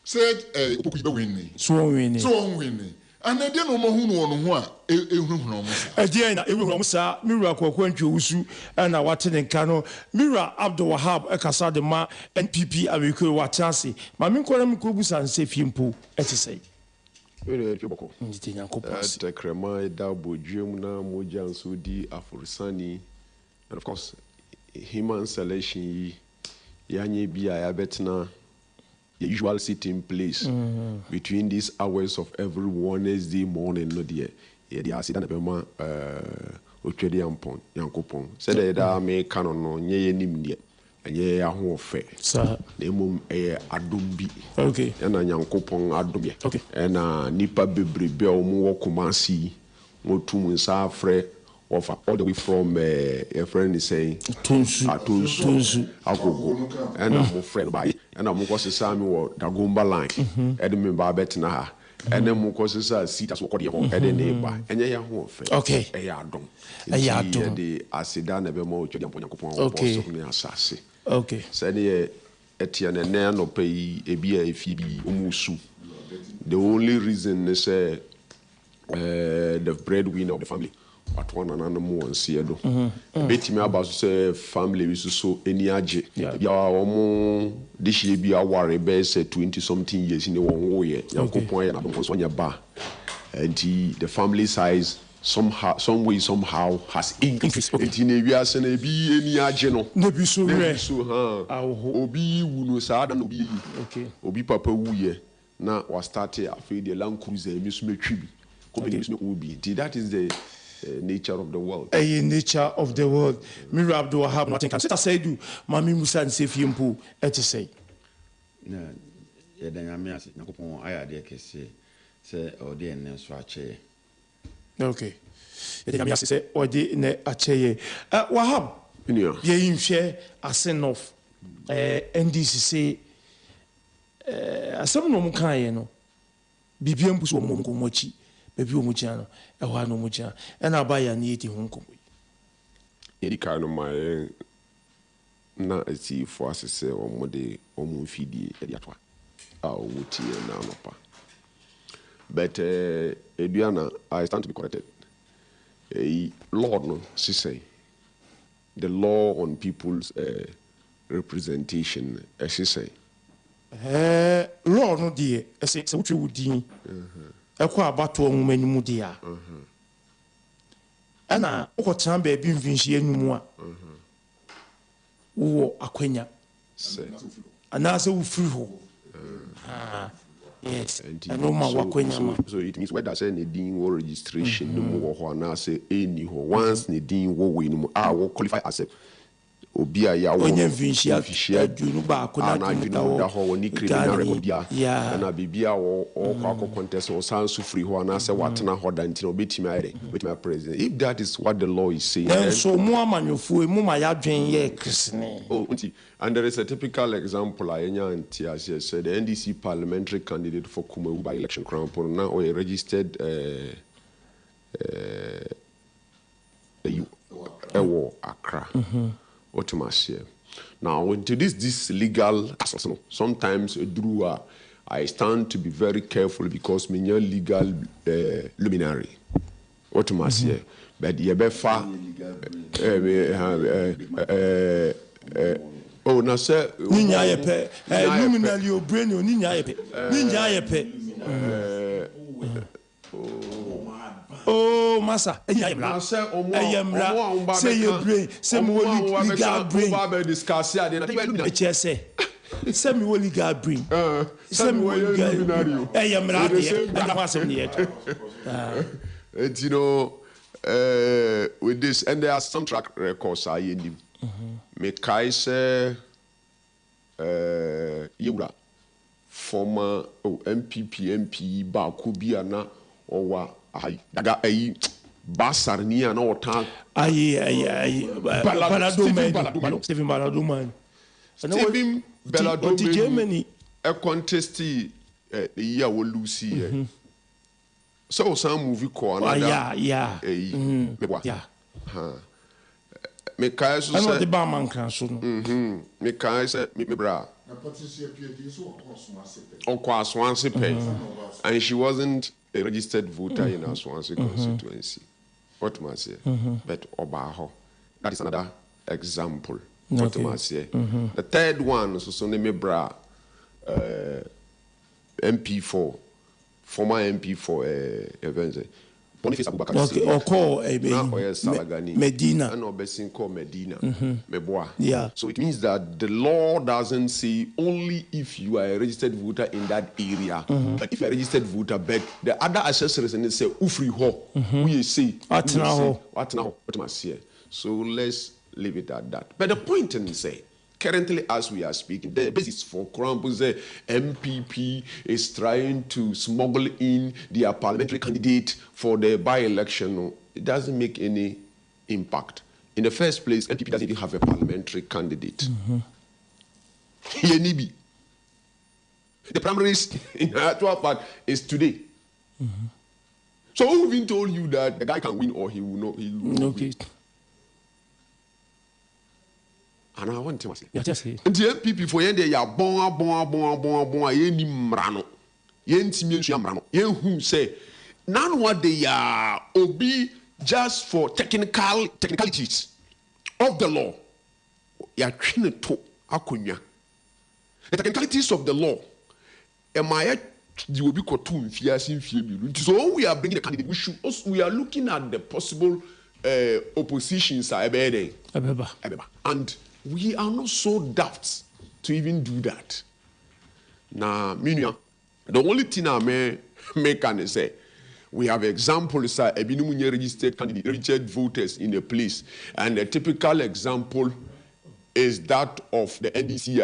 said opoku be win so win and then no mo hu no ho a ehunu mo sa again na ehunu mo sa Mira Kwakwantwe Wusu na watene nka no Mira Abdul Wahab ekasa de ma NPP awekwe watase ma me nkora me kobu sanse fiempo etesei ere twoboko nditinya kopos tekrema da bodwem na moja nso di aforisani and of course human selection yanye bia ya betna the usual sitting place between these hours of every Wednesday morning no dear the accident bema otwede yampon yankopon said that me canon no nye nim de enye aho ofe sa na emom adombi okay na yankopon adombi okay na nipa bebrebe o mo wokomasi motum nsa afre offer all the way from a friend is saying Tunsu Agogo and I'm friend by and I'm going to say me what Dagomba line and me ba betina And then more causes a seat as what you want, and then neighbor, and ya home. Okay. A yardom. A yardom. The Asidan ever more to jump on your okay. Assassi. Okay. Send Etienne and Nano pay a beer if he be umusu. The only reason is the breadwinner of the family. At one another more and see do. Bet me about say family is so any age. Yeah, this year be our best 20 something years in the one way. Yanko point and on your bar. And the family size somehow, some way, somehow has increased. And in we are saying be any age no. Nebi so rare. So Obi uno sa dan obi. Okay. Obi papa wuye. Na was started after the Land Cruiser Musme Tribi. That is the nature of the world. Nature of the world. Mira Abdul Wahab, nothing can say do. Mami Musa and Sefi Mpu, say. No, Yadamias, Nakupon, I had a say, or dear Neswache. Okay. Yadamias say, or dear ne ache. Wahab, ye in share a send off. NDC say, some no kind, Bibian Busso Mongo Mochi. Baby Mujiano, a one Muja, and I'll buy a needy Hong Kong. Any kind of my na see for us to say on Mode or Mufidi at Yatwa. I'll would see now. But Ediana, I stand to be corrected. A law, no, she say the law on people's representation, as she say. Law, no dear, as it's what you would deem. Ekwa abato omume ni mu dia ana ukotran ba bi mfinhie numu a wo akwanya ana se wo free ho yes and no ma wakwanya ma so it means whether say ne din wo registration no mo ho ana say eni ho once ne din wo we no wo qualify as obi a ya wo onye mfinhie adunu ba akona da ho woni criminal record dia na bibia wo kwa contest o san so free ho ana say watena ho da ntino betimi ayre betimi president if that is what the law is saying then so mu amanyofu mu ma ya dwen ye krisne and there is a typical example ayenya anti as you said the NDC parliamentary candidate for Kumawu by election crown for now or a registered Accra. What you must say. Now, into this legal assassin, sometimes I stand to be very careful because me legal luminary. What you must say. But you better oh, na say ninya yepe luminary o brain o ninya yepe oh massa eyemra say your brain say me legal brain discuss here dey chese say me legal brain say me legal eyemra dey na wasem dey you know with this and there are some track records I in me kai say yura former MP ba bi ana owa ai daga ai basar ni ana otan ai Balado Stephen Balado man Stephen Balado Germany a contest the year we lose so some movie call another yeah me kai so say the barman kan so no me kai say me bra on Swansea Pay and she wasn't a registered voter in our Swansea constituency. What must say? But Obaho. That is another example. What must say? The third one, so name bra MP4, former MP4 events. Boniface Abubakar Medina and Obesin called Medina Meboa. Yeah. So it means that the law doesn't say only if you are a registered voter in that area, but if you are a registered voter, but the other accessories and it say ufri ho, we say what must say. So let's leave it at that. But the point in say. Currently, as we are speaking, the basis for Crown say MPP is trying to smuggle in their parliamentary candidate for the by-election. It doesn't make any impact. In the first place, MPP doesn't even have a parliamentary candidate. The primaries in actual fact is today. So who even told you that the guy can win or he will not? He will not win? And I want to say, the MPP for yen they are bon, yen mrano, yen timiensu mrano, yen who say, none what they are obi just for technicalities of the law. Ya trying to akunya. The technicalities of the law. Am I you will be so we are bringing the candidate. We are looking at the possible oppositions. And we are not so daft to even do that. Now, the only thing I may can say, we have examples of registered candidate, registered voters in a place, and a typical example is that of the NDC.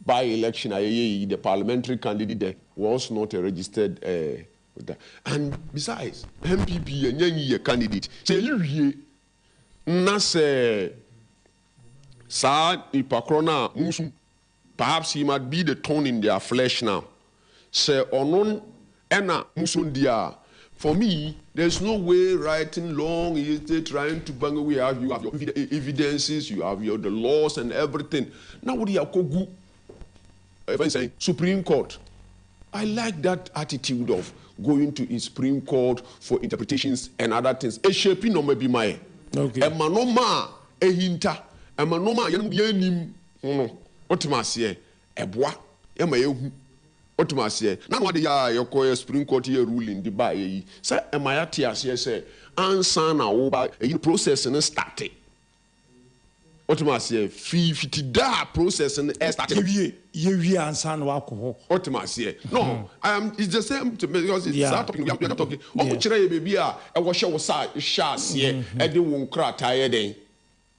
By election, the parliamentary candidate was not a registered. And besides, MPP and a candidate. Say you Nase Sa Ipakrona Musum. Perhaps he might be the thorn in their flesh now. Say Onon Ena Musundia. For me, there's no way writing long is trying to bang away. You have your evidences, you have the laws and everything. Now what do you have? If I say Supreme Court, I like that attitude of going to the Supreme Court for interpretations and other things. A shaping no maybe my okay. A manoma a hinta a manoma yenim otimasiye a bois a mayu otimasiye. Now what the Supreme Court here ruling the by say a mayatias say ansana over a process and started. Otimasiye fifty da process and started. You answer no alcohol. Otimasiye. No, it's the same to me because it's talking. We are talking. Omuchire baby a was shas here. Ede won kra tired den.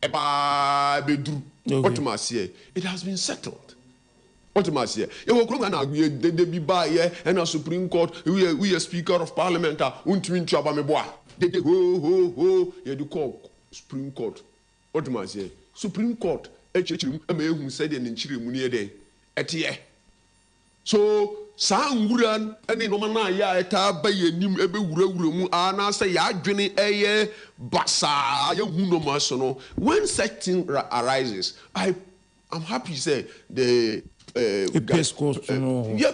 Eba bedru. Otimasiye. It has been settled. Otimasiye. You will come and they be by here and a Supreme Court. We a Speaker of Parliament. Untwin chaba meboa. They ho. You do call Supreme Court. Otimasiye. Supreme Court. Who said in Chiri Muniede. Etie. So, Sanguran, and the Nomana Yata by a nim ebe wuru ana say ya dwene eye basa ya huno masono. When such thing arises, I'm happy to say the best course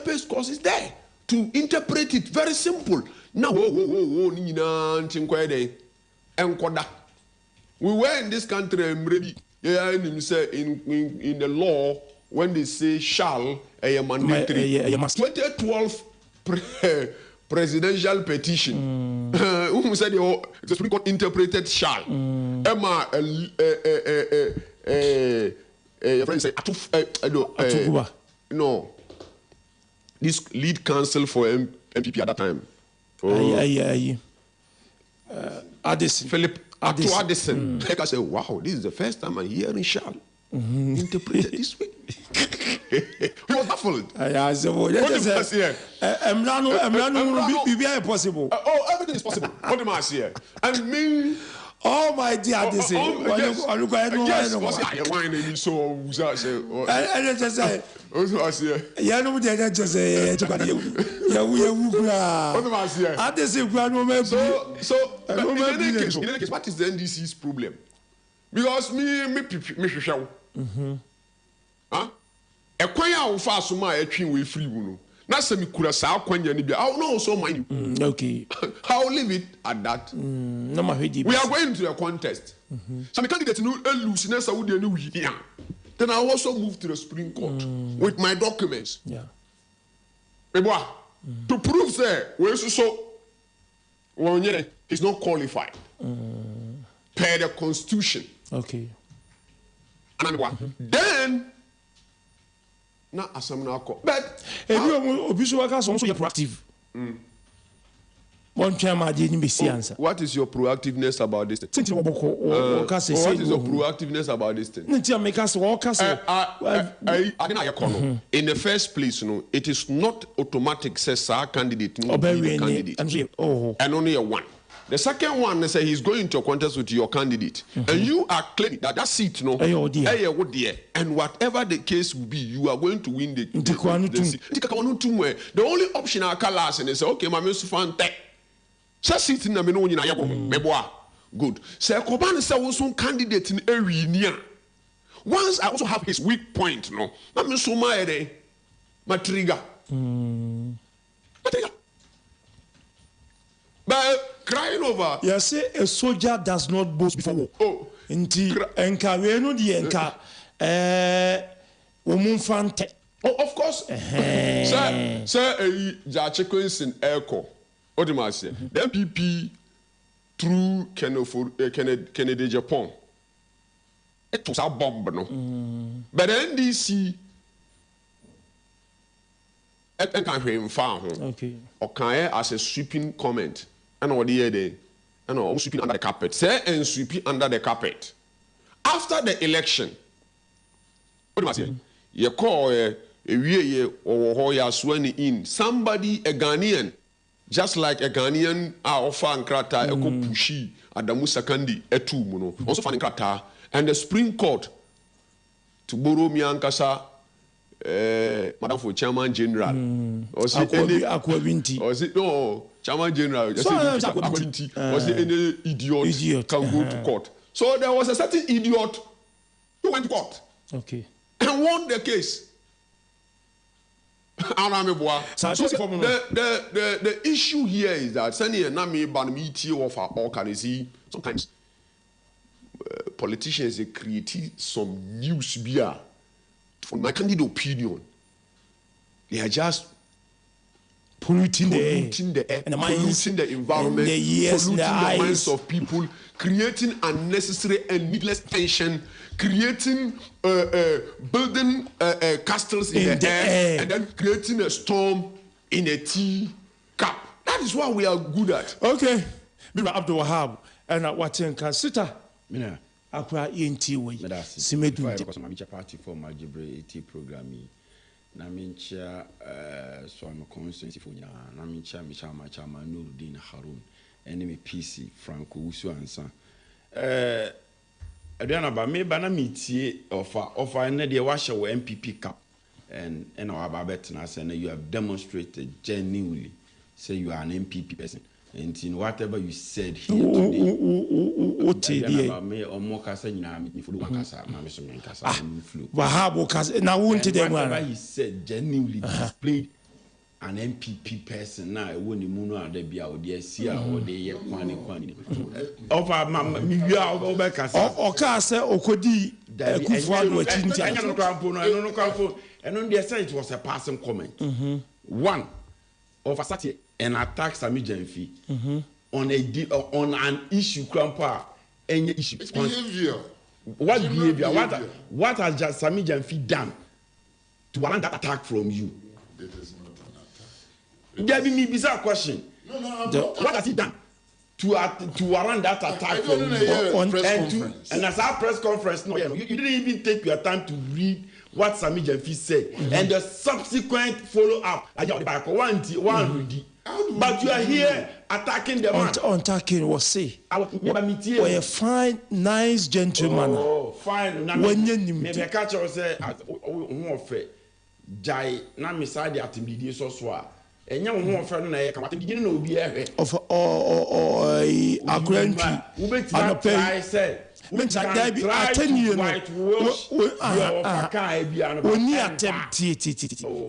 best course is there to interpret it very simple. Now nina tinkwede enkoda. We were in this country ready. Yeah, in the law when they say shall a mandatory 2012 presidential petition who said the Supreme Court interpreted shall Emma friend say no this lead counsel for MPP at that time Addison Philip Addison. Like I said, wow, this is the first time I'm hearing shall interpreted this way. He was baffled. I said, well, I'm possible. Oh, everything is possible. What am I saying? And me. Oh my dear, Addison. Yes. In any case, what is the NDC's problem? Because me show. Huh? A kwanya of fast my a train way free wuno. Na se mi kura sa kwanya ni bia. I will also mind you. Okay. I'll leave it at that. No ma we are going to a contest. So me candidate no lose na sa wo de no wi. Then I also move to the Supreme Court with my documents. Yeah. To prove that we so he's not qualified per the Constitution. Okay. And then na asamna ko. But obiso waka so you're proactive. What is your proactiveness about this thing? What is your proactiveness about this thing? In the first place, it is not automatic says our candidate, candidate. And only a one. The second one is he's going to a contest with your candidate, and you are claiming that seat, no, and whatever the case will be, you are going to win the seat. The only option I can last and say, okay, my Mr. Fante, just sit in the menu. Good. Sir Koban is also candidate in area. Once I also have his weak point, no, I'm so my trigger. But crying over. Yes, say a soldier does not boast before war. Oh, indeed. Enka we no di enka. Fante. Oh, of course. Sir, Jache Quincy Echo. What do I say? The MPP through Kennedy Japan. It was a bomb, no. But the NDC. And can hear him far. Okay. Or can as a sweeping comment. And what the day, and all sweeping under the carpet. Say and sweeping under the carpet. After the election, what do I say? You call a or you swearing in somebody, a Ghanaian, just like a Ghanaian, offer and krata, a pushy, Adamu Sakandi, a two mono, also finding krata, and the Supreme Court to borrow me Ankasa. Madam for Chairman General, or say Aquabinti, or say no Chairman General, or say any idiot can go to court. So there was a certain idiot who went to court, okay, and won the case. So the issue here is that sending a name banmiti offer or can you see sometimes politicians they create some news beer. For my candid opinion, they are just polluting the air, and polluting the environment, polluting the minds of people, creating unnecessary and needless tension, creating building castles in the air, and then creating a storm in a tea cup. That is what we are good at. Okay, Mr. Abdul Wahab, and what in Kasita? Akwa ENT way. Simedu because my party for my Jibre AT program. Na mincha so I'm a constituency for na mincha my chairman Nuruddin Harun enemy PC Franco Usu ansa. Adriana ba me ba na metie offer na de wa hye wo MPP cap and our babet na say you have demonstrated genuinely say you are an MPP person. And in whatever you said here today, whatever he said genuinely displayed an MPP person. Now, when the moon they be out there, see how they quani. And on the side, it was a passing comment. One of a Saturday. And attack Sami Jenfi on an issue, grandpa, any issue. Behavior. What behavior? What has just Sami Jenfi done to warrant that attack from you? That is not an attack. There be me bizarre question. No, what has he done to warrant that attack from you? And as our press conference, no, you didn't even take your time to read what Sami Jenfi said and the subsequent follow up. But you are here attacking the man. Attacking was say. We're a fine, nice gentleman. Oh, fine. Maybe I catch you say, Jai, na miside at media so swa. And young one friend, I come at the beginning of the year. Of a grand I said. I tell you,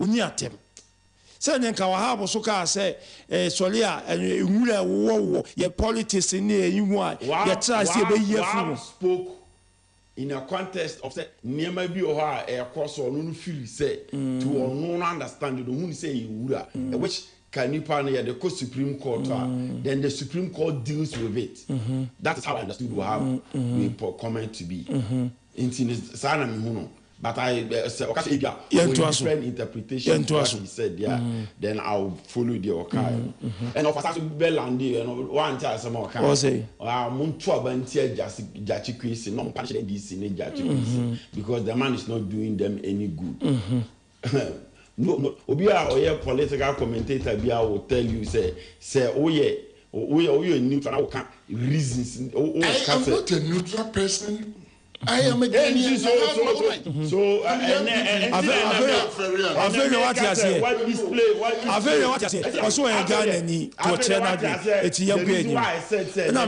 only attempt. Send Kawahabo Soka say, Solia, and Mula war, your politics in near you want. Wow spoke in a contest of say, near maybe or a cross or no feel say, to no understanding, who say you would, which can you pioneer the Supreme Court, then the Supreme Court deals with it. That is how I understood how we comment to be. In Sana Mihuno. But I different interpretation what he said, then I'll follow the Okai. And of course, Bellandi, and one time some more kind. Muntua Bantia Jachi Chris, no passion DC Jachi because the man is not doing them any good. No, Obia or your political commentator Bia will tell you, say, oh yeah, we are neutral. I can't reasons. I am not a neutral person. I am a Ghanaian. So, I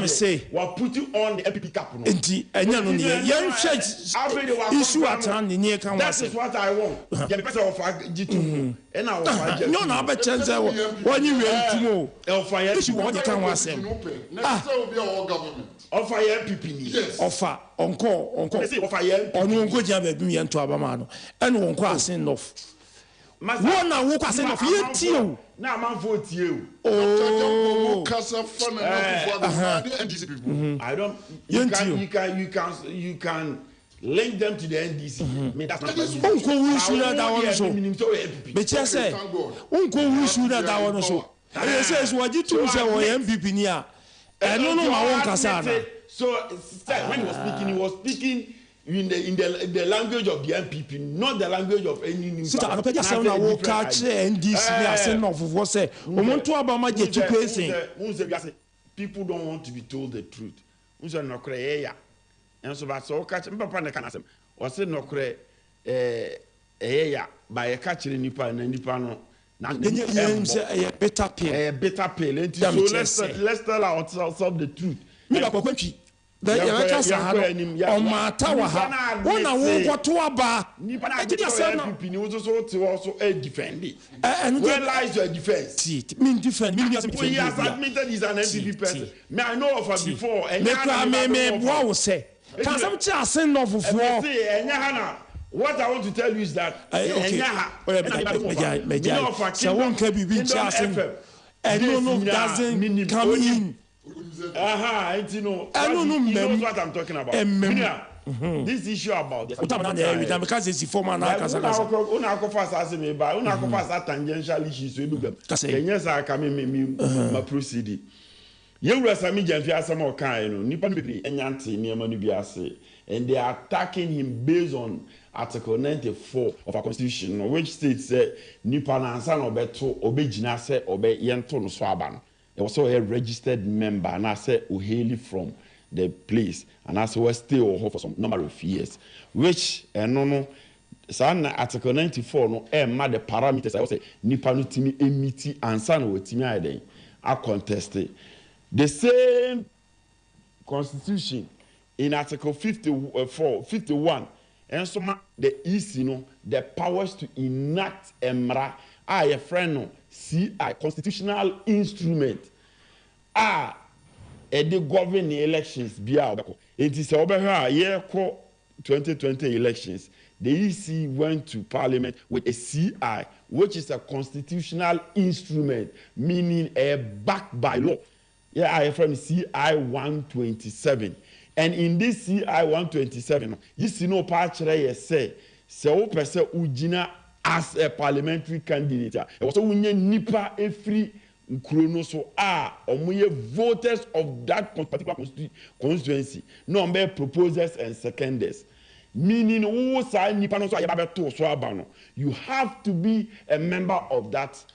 say, what put you on the MPP cap? That is what I want. The person of G2 and our no, no, but chance when you went to know, if you want to come was him. Offer MPP, yes, offer encore, on go jam a million to Abamano, and one class enough. One now walk us enough, you. Now, man, vote you. Oh, I don't. You can link them to the NDC. That's not Uncle Wishu that one so. But just say, Uncle Wishu that one so. And says, what you two say, MPP near. I don't know my own Casana. So when he was speaking in the language of the MPP, not the language of any new. Sit down. I just want to catch NDC. I say no for what say. We want to Obama get to pay. People don't want to be told the truth. We say no cray. And so that's all catch. Papa ne can say. Or say no cray. By a catching nipa and nipa no. A better pay. A better pay. So let's tell ourselves the truth. Me ba kwakwi da ya ka sa ha o ma ta wa ha wona wo kwoto aba e ti say no pipi ni wo so ti wo so e defend where lies your defense me defend me he has admitted he's an MPP person me I know of her before and me wo say can some ti asen no fofo enya hana. What I want to tell you is that so one can be being asen and no doesn't come in. You know what I'm talking about. This issue about because it's the former tangential issues. Yes, I can proceed. You were some more kind, and they are attacking him based on Article 94 of our Constitution, which states that Nipa Nansan Obeto Obejina se Obe Yento no Swaban. There was also a registered member, and I said, hailing from the place, and I said, we stay for some number of years, which, no, Article 94, no, the parameters, I was say, Nipa no timi emiti, and son with Timi Aden, are contested. The same Constitution in Article 51, and so the EC, the powers to enact emra, a friend, CI, constitutional instrument, the governing elections, it is over here, 2020 elections. The EC went to Parliament with a CI, which is a constitutional instrument, meaning backed by law. Yeah, I from CI 127. And in this CI 127, you see no part say, so person ujina as a parliamentary candidate. Also, we need nipa every chronoso omuye voters of that particular constituency. No more proposers and seconders. Meaning, you have to be a member of that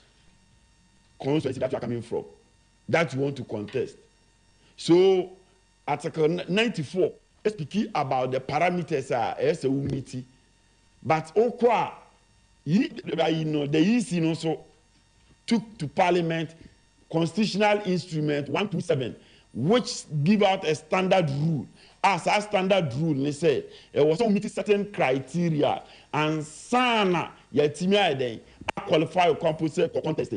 constituency that you are coming from, that you want to contest. So, Article 94 is speaking about the parameters as a unity. But Okwa, the EC also took to Parliament constitutional instrument 127, which give out a standard rule. As a standard rule, they say it was meeting certain criteria, and sana yatimia then qualify or contest.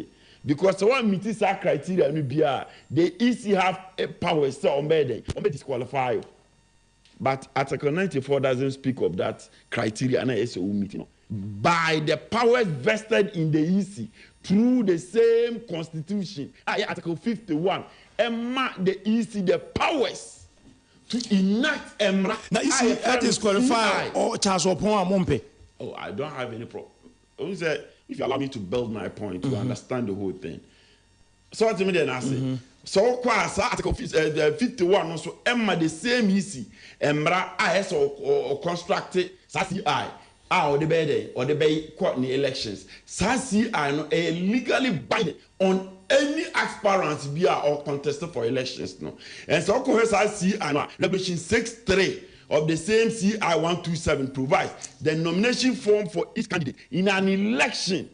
Because the one meeting that criteria, the EC have a power so on disqualify. But Article 94 doesn't speak of that criteria, and it's a meeting. By the powers vested in the EC through the same constitution, Article 51, the EC the powers to enact emra. Now, EC that is qualified or charge upon a mompe. Oh, I don't have any problem. If you allow me to build my point, to understand the whole thing. So what do you mean then I say? So Article 51 also the same EC emra IS or constructed SACI or the bed or the bay court in the elections. SACI no legally binding on any aspirant be or contested for elections. No, and so I see Regulation 6.3 of the same CI 127 provides the nomination form for each candidate in an election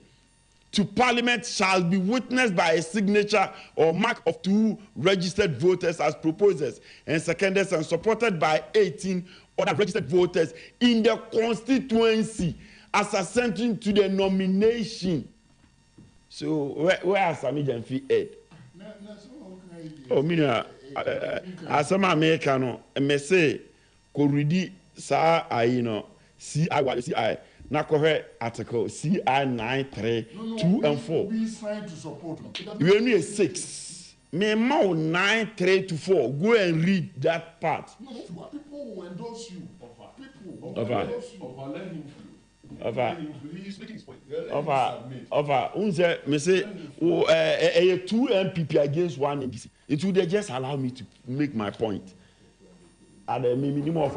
to Parliament shall be witnessed by a signature or mark of 2 registered voters as proposers and seconders and supported by 18 other registered voters in the constituency as assenting to the nomination. So where are Sami Jamfi head? Oh, mina as I'm American, me say koridi sa ayino CI na kohe article CI 9.3 2 and 4. We signed to support. You only 6. Me mau 9.3 to 4. Go and read that part. No, people will endorse you. People will endorse you. Unse me say 2 MPP against 1 NDC. It would just allow me to make my point. At the minimum of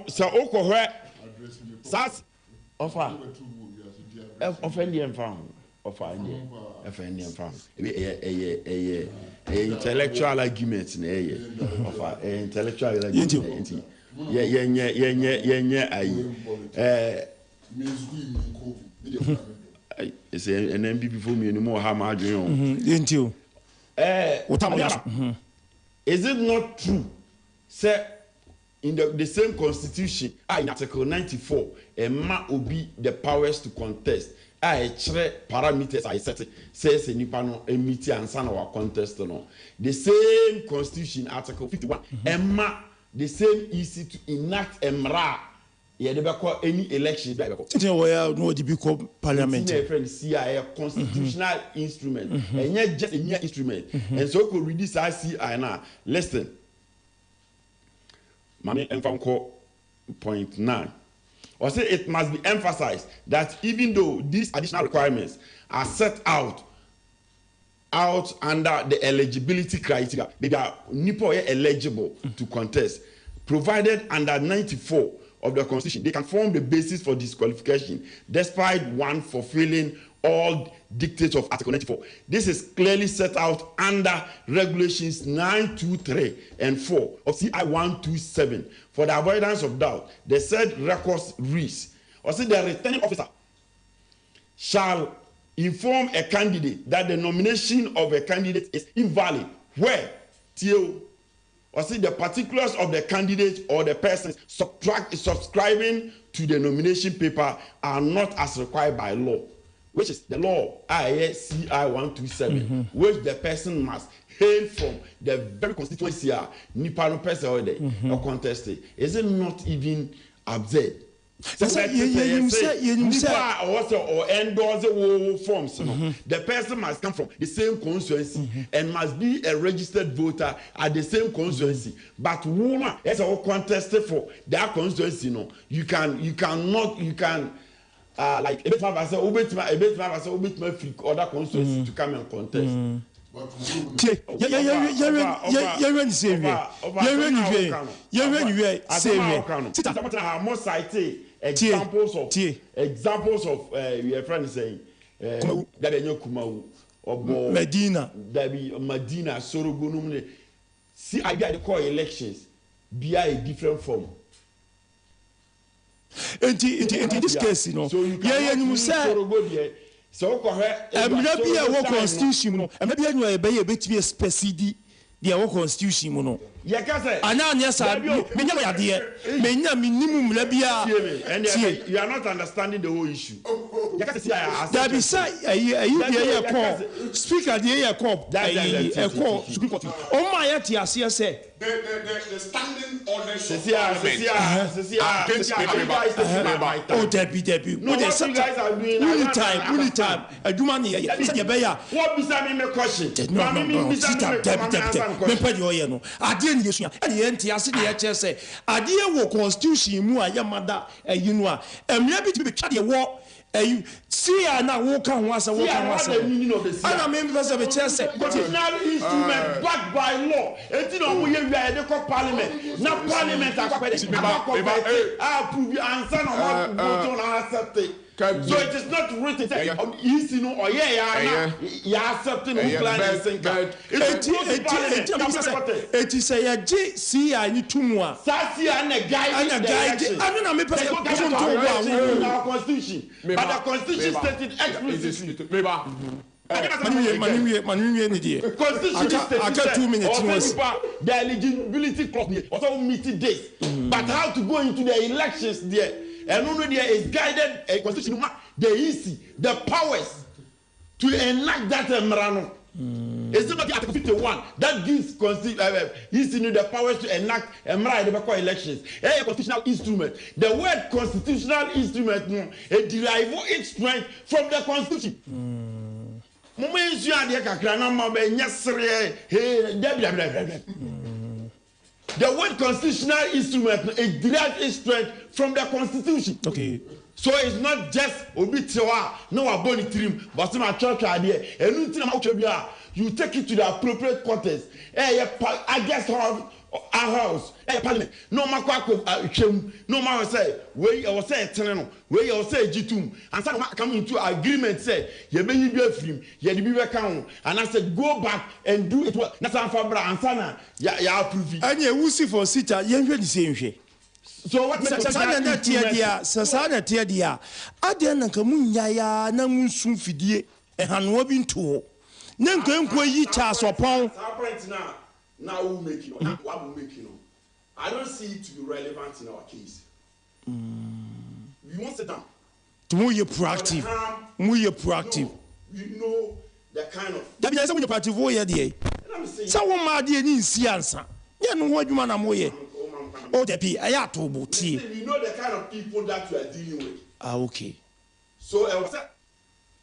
so okọhwe sas offer offend them found offer intellectual argument na offer intellectual argument it's an MPP for me anymore how my dream is it not true say in the same constitution in article 94 ma obi the powers to contest chere parameters I set says nipa no emiti ansa na wa contest no the same constitution article 51 ma the same easy to enact emra ye de be call any election be call no di be call parliament CI constitutional instrument and just a instrument and so could read this CI now listen Mami Mfanko point 9. Or say it must be emphasized that even though these additional requirements are set out under the eligibility criteria, they are nipo eligible to contest, provided under 94 of the Constitution, they can form the basis for disqualification, despite one fulfilling all dictates of Article 94. This is clearly set out under Regulations 923 and 4 of CI 127. For the avoidance of doubt, the said records reads, or say the returning officer shall inform a candidate that the nomination of a candidate is invalid where till or see the particulars of the candidate or the person subscribing to the nomination paper are not as required by law, which is the law CI 127, which the person must hail from the very constituency nipa no person or contested. Is it not even absurd? So or endorse the forms. The person must come from the same constituency and must be a registered voter at the same constituency. But woman, as a contested for that constituency, you can like a bit of us other constituency to come and contest. Examples of your friend saying Medina Sorogunum. See, I got the call elections be a different form. In this case, you say so maybe our constitution, and maybe you are a bit of a specific the constitution. You are not understanding the whole issue. Speaker, the standing orders of oh, Debbie. No, what you guys are doing. Only time. What beside me question? No. Sit up, Debbie. I didn't use I say, I didn't constitution mu a yamada you know. Maybe to be carry war. You see, I now walk on once. And I mean, because of a chance, constitutional instrument backed by law. And you know, we are parliament. Not parliament. I approve your answer. I accept it. So it is not written. Easy no or yeah, accepting no plan and think. It is a G C I need 2 more. Sasi and a guy. I don't know me person our constitution. But the constitution stated explicitly. I got 2 minutes. The eligibility clause also meet this. But how to go into the elections there? And only there is guided a constitution. The easy, the powers to enact that Emrano. It's not Article 51 that gives the powers to enact Emra elections. A constitutional instrument. The word constitutional instrument a derived its strength from the constitution. The word constitutional instrument it derives its strength from the constitution. Okay. So it's not just obitiwa, no aboni trim, but some church idea. And you take it to the appropriate quarters. I guess our house, parliament. No matter no matter say, where I was saying, where I was saying, Jitum, and some come into agreement say, you may be a film, you be account, and I said, go back and do it. That's our Fabra and Sana, ya approve. And you will see for Sita, you ain't the same way. So what Sasana tia dia, Adiana Kamunya, Namun Sumfidie, and Hanwabin too. Nanko yi chas upon. Now we'll make it. What we'll make it. I don't see it to be relevant in our case. We won't sit down. To move you proactive. Move you proactive. You know the kind of. That means you're proactive. Oh yeah, dear. Someone might be in Siansa. You know what you man am way. Oh, the P. I have to boot. You know the kind of people that you are dealing with. Ah, okay. So I was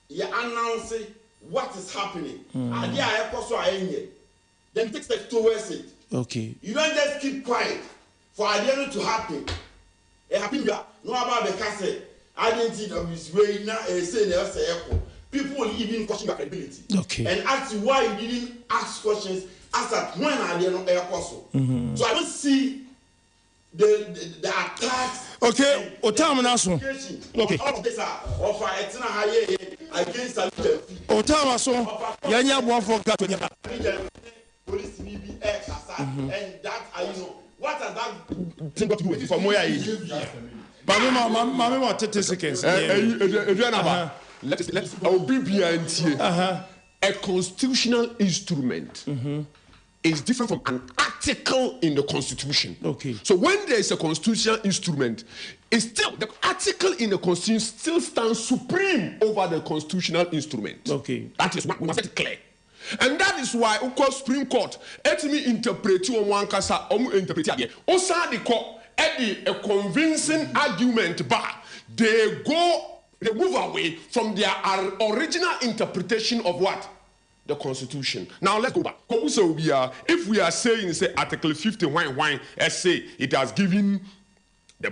you announcing what is happening. Idea I also then take steps towards it. Okay. You don't just keep quiet for idea to happen. It happened. No about the castle. I didn't see that this way now. People will even question your credibility. Okay. And ask you why you didn't ask questions. Ask that when are they not air possible. So I don't see the attacks. Okay. Otamaso. Okay. All of this are of a higher against Otamaso. Yanya one for police need be exercised, and that you know what has that thing got to do with it from where I Mama 30 seconds. Let's a constitutional instrument is different from an article in the constitution. Okay. So when there is a constitutional instrument, it's still the article in the constitution still stands supreme over the constitutional instrument. Okay. That is what we must get clear. And that is why Supreme Court let me interpret you on one kasa interpret again. Also the court a convincing argument but they move away from their original interpretation of what? The constitution. Now let's go back. If we are saying say Article 50 say it has given the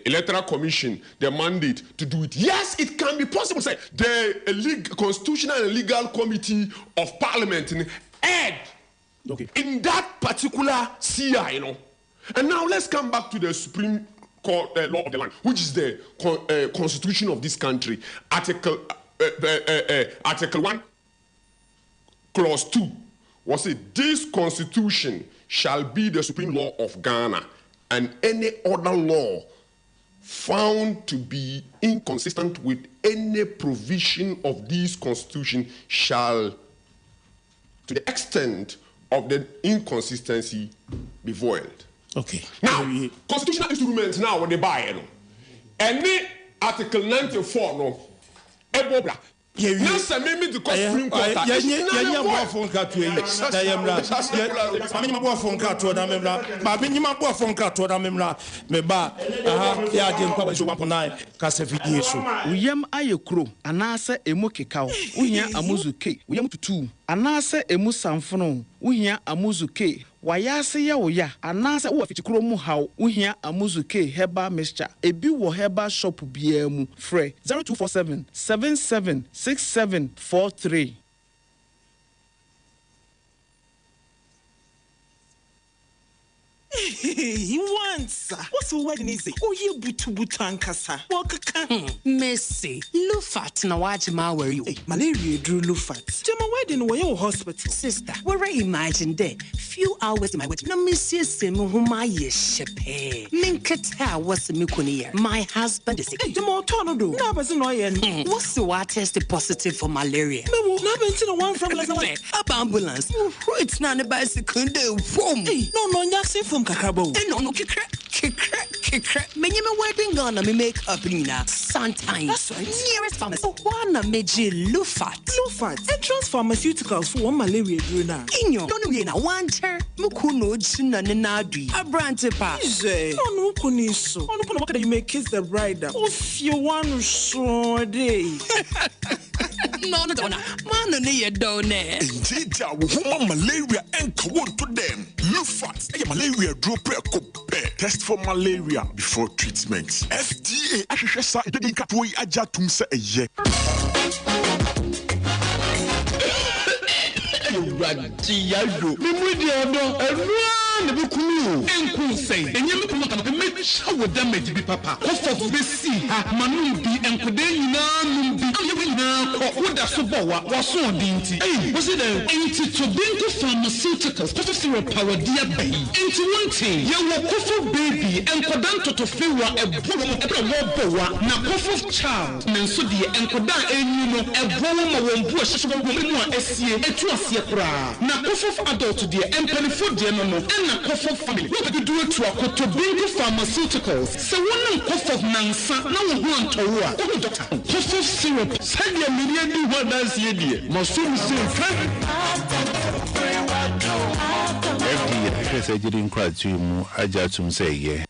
electoral commission the mandate to do it. Yes, it can be possible. Say the constitutional and legal committee of parliament in that particular CI, you know. And now let's come back to the Supreme Court law of the land, which is the constitution of this country. Article 1, clause 2 was it? This constitution shall be the supreme law of Ghana. And any other law found to be inconsistent with any provision of this constitution shall, to the extent of the inconsistency, be void. Okay. Now, constitutional instruments now when they buy it, any Article 94 no, ebobra. Yes, I mean the Supreme Court. Uyam ayekro anase emu kekaw uhia amuzuke uyam tutu anase emu samfono uhia amuzuke wayase ya woya anase wo afichikro mu haw uhia amuzuke heba mixture ebi wo heba shop bia mu frɛ 0247 776743. He wants. What's the wedding is it? Oh, you butu ankasa. Wakaka. Messi. Lufat na wajima where you. Malaria drew Lufat. Jama wedding where your hospital. Sister, where I imagine there. Few hours in my wedding. Na Messi semu huma yeshepe. Minketa was mikuni. My husband is sick. Jama tono do. Na bazi no yen. What's the water tested positive for malaria? No, na benti no one from like up ambulance. It's not a bicycle. No, nyasi from kakabo. No, kikra. Many me wedding gonna me make up Nina. Sometimes. That's right. Nearest pharmacy. One meji Lufat. Entrance pharmaceuticals for one malaria druna. Inyo. Don't know na one chair. Mukuno china nenadi. A brand pa. No kuniso. No kuna wakada you make kiss the bride. If you want to show day. No, man, you don't know. Indeed, woman malaria and come to them. Lufat, malaria drop test for malaria before treatment. FDA, Ashesa, didn't cut away Ajatum say a year. Enku say, enyem kuma kana make sure damage bi papa. Kofof be see ha manu bi enkode nyina num bi. Ayewe nyina ko woda so bo wa so odinti. Was it enti to Binko Pharmaceuticals kofof syrup power dia bai. Enti wonte ye wo kofof baby enkodan totofiwa ebo wo wa na kofof child menso de enkoda enyu no ebo wo ma wo mbu ahyehyɛ wo mu a asie etu asie kura. Na kofof adult de empanifo de no na kofof family we be do to akoto Binko Pharmaceuticals se wonam kofof nansa na wo ho antowo a wo doctor kofof syrup sadia million di ho dance ye die masom se FDA surgery in crowd mu ajatum say yeah.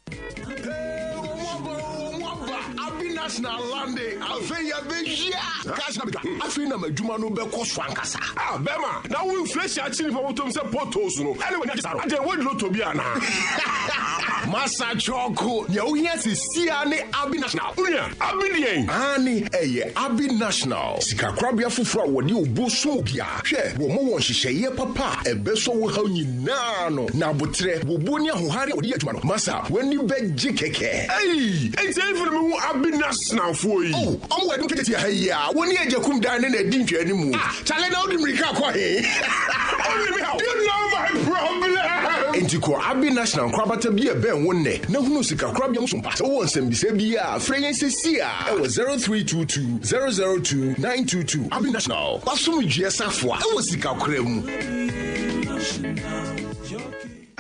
National Lande, Alfeya Beja. Kasabika, Afina Majuma no Beko Swankasa. Ah, Bema, now we flesh actually for what say potos no. Anyway, I want lot to be ana. Massa Choco, you yes is Siane Abi National. Unia, Abi Ani, Abi National. Sika Crabia Fufra, what you Busubia. Share, Womo, she say, Papa, a beso will how you nano. Now, Butre, Wubunia, who had it, Massa, when you beg Jikeke. Hey, it's even Abi National. Now for you. Oh, I'm going to get you here. When you come down in a dingy anymore. Tell it out in Rika. You know my problem. Intiko Abi National Crabata be a bear one day. No Musika Crabium Sumpa. So once and be Sabia, Fraying Cia. It was 0322 002 922. Abi National. Basum Jesafwa. I was Sika Crem.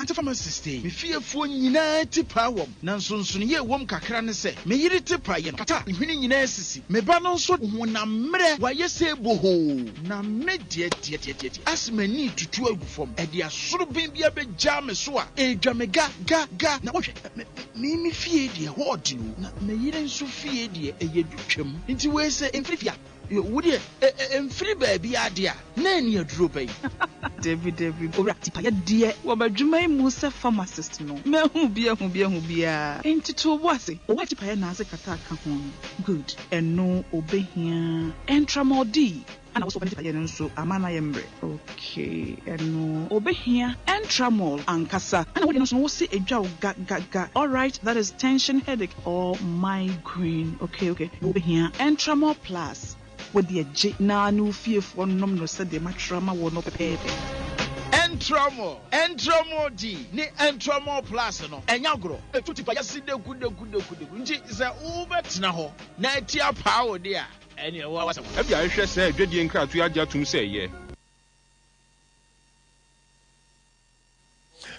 Pharmacist, me fearful united power. Nanson, ye wom kakran say, me yiri tipa yen kata, winning in SC. Me banon so na mre, why ye say boho, na mediate yet. As me need to 12 from Edia Surubin be a big jam so a jamega ga. Now, me fear dear, what do you? Me yirin so fear dear, a yeducum. Into where say in Frifia. Would you free baby idea? Name your drooping. David, Oratipa, dear, Wabajuma Musa pharmacist. No, Mehubia. Ain't it to was it? What if I answer Kataka home? Good, and no obey here. Entramor D. And I was open so Amana Embre. Okay, and no obey here. Entramol and Casa. And I wouldn't know see a job. Ga. All right, that is tension, headache, or migraine. Okay. Over here. Entramol Plus. With the J na no fear for no said the matrama will not pay. Entramo D, ne Entramo Plus no. Enyagro, e tuti pa yasi de good. Nji is a Uber Tinaho. Na tia power there. Anyway, what's up? Have you said, Jedi and Crowd to Ajatum say, yeah.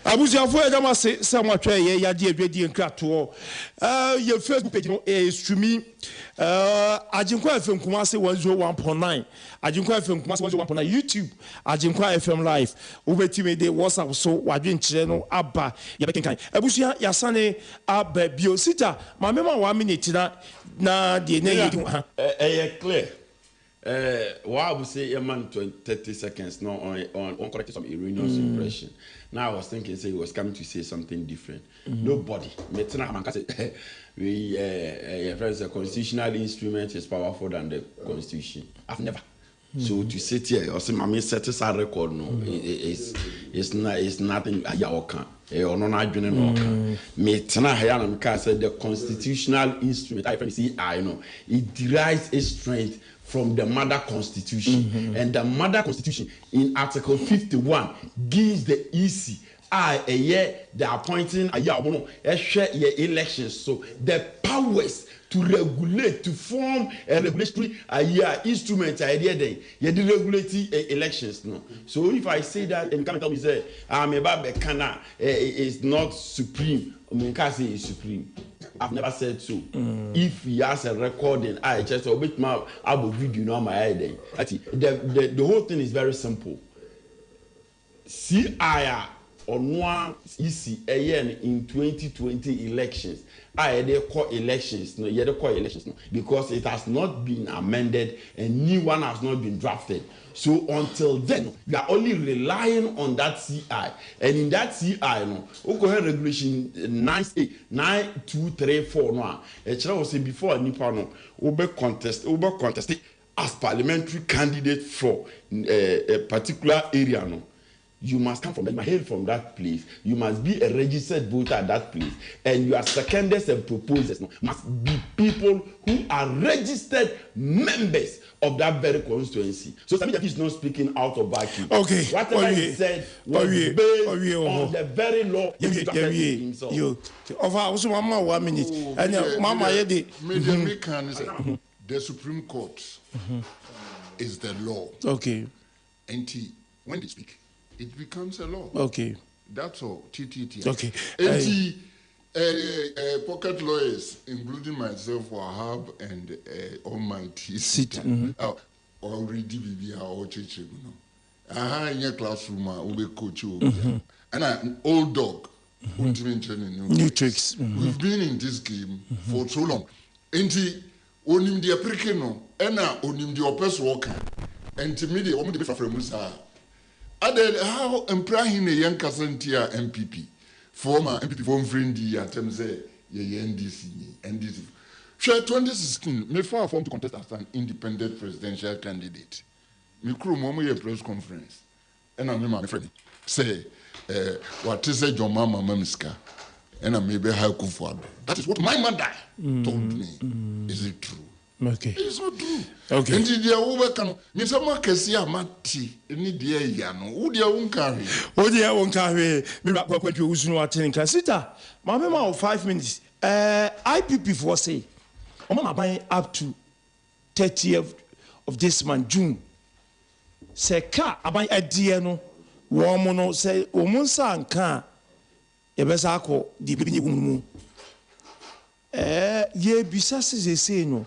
Abusiafo edama se samwa ye yade adwedi nkrato ye Facebook page no streaming Ajinkwa FM Kumasi 101.9 Ajinkwa FM Kumasi 101.9 YouTube Ajinkwa FM live ubetime de WhatsApp so wadwen kire no aba ye bekenkan abusia yasane aba biosita ma mema 1 minute na de na ye ha clear why would say a man 30 seconds no on correct some erroneous impression. Now I was thinking say he was coming to say something different. Nobody metna man say we friends, the constitutional instrument is powerful than the constitution. I've never So to sit here, or say, "Mami, set us a record." No, it's nothing. Ayaoka. Or no, I don't know. Me tana hayana because the constitutional instrument. I know it derives its strength from the mother constitution, and the mother constitution in Article 51 gives the EC a year the appointing a year elections. So the powers to regulate, to form a regulatory instrument idea then you regulate elections. No. So if I say that and come tell me say Bekana is not supreme, Munkasi is supreme. I've never said so. If he has a recording, I just a bit more about video on my head. The whole thing is very simple. CIR on one EC in 2020 elections. They call elections, no, they call elections, no, because it has not been amended and new one has not been drafted. So until then, we are only relying on that CI, and in that CI, no, okay, regulation 9234 no, was say before Nipa no, over contested as parliamentary candidate for a particular area no. You must come from that. You must hail from that place. You must be a registered voter at that place. And your seconders and proposers must be people who are registered members of that very constituency. So Sami Jaffy is not speaking out of vacuum. Okay. Whatever he said was based on the very law he drafted himself. Also, Mama, 1 minute. And Mama, the Supreme Court is the law. Okay. And when they speak, it becomes a law. Okay. That's all. Okay. Pocket lawyers, including myself, Wahab and Almighty, sit already be our church. In your classroom, we coach you. And an old dog, new tricks. We've been in this game for so long. And onim the Africano, and onim the oppressed worker, and to me, the only difference how Imprahim a young Cassantia MPP, former MPP form friendly at NDC. 2016, me far form to contest as an independent presidential candidate. Me crew momo a press conference. And I'm my friend. Say, what is a John Mama Mamiska? And I maybe how Kufuado. That is what my mother told me. Is it true? Okay. It's not true. Okay. And the overcome, Miss Amakesia Mati, any dear Yano, Udia won't carry. Udia won't carry. Miracle, what you know, attending Casita. My mama, 5 minutes. IPP for say, I'm buying up to 30th of this month, June. Say, car, I buy a diano, woman, say, Omunsa and car, Ebezako, the baby woman. Ye bisasses say no.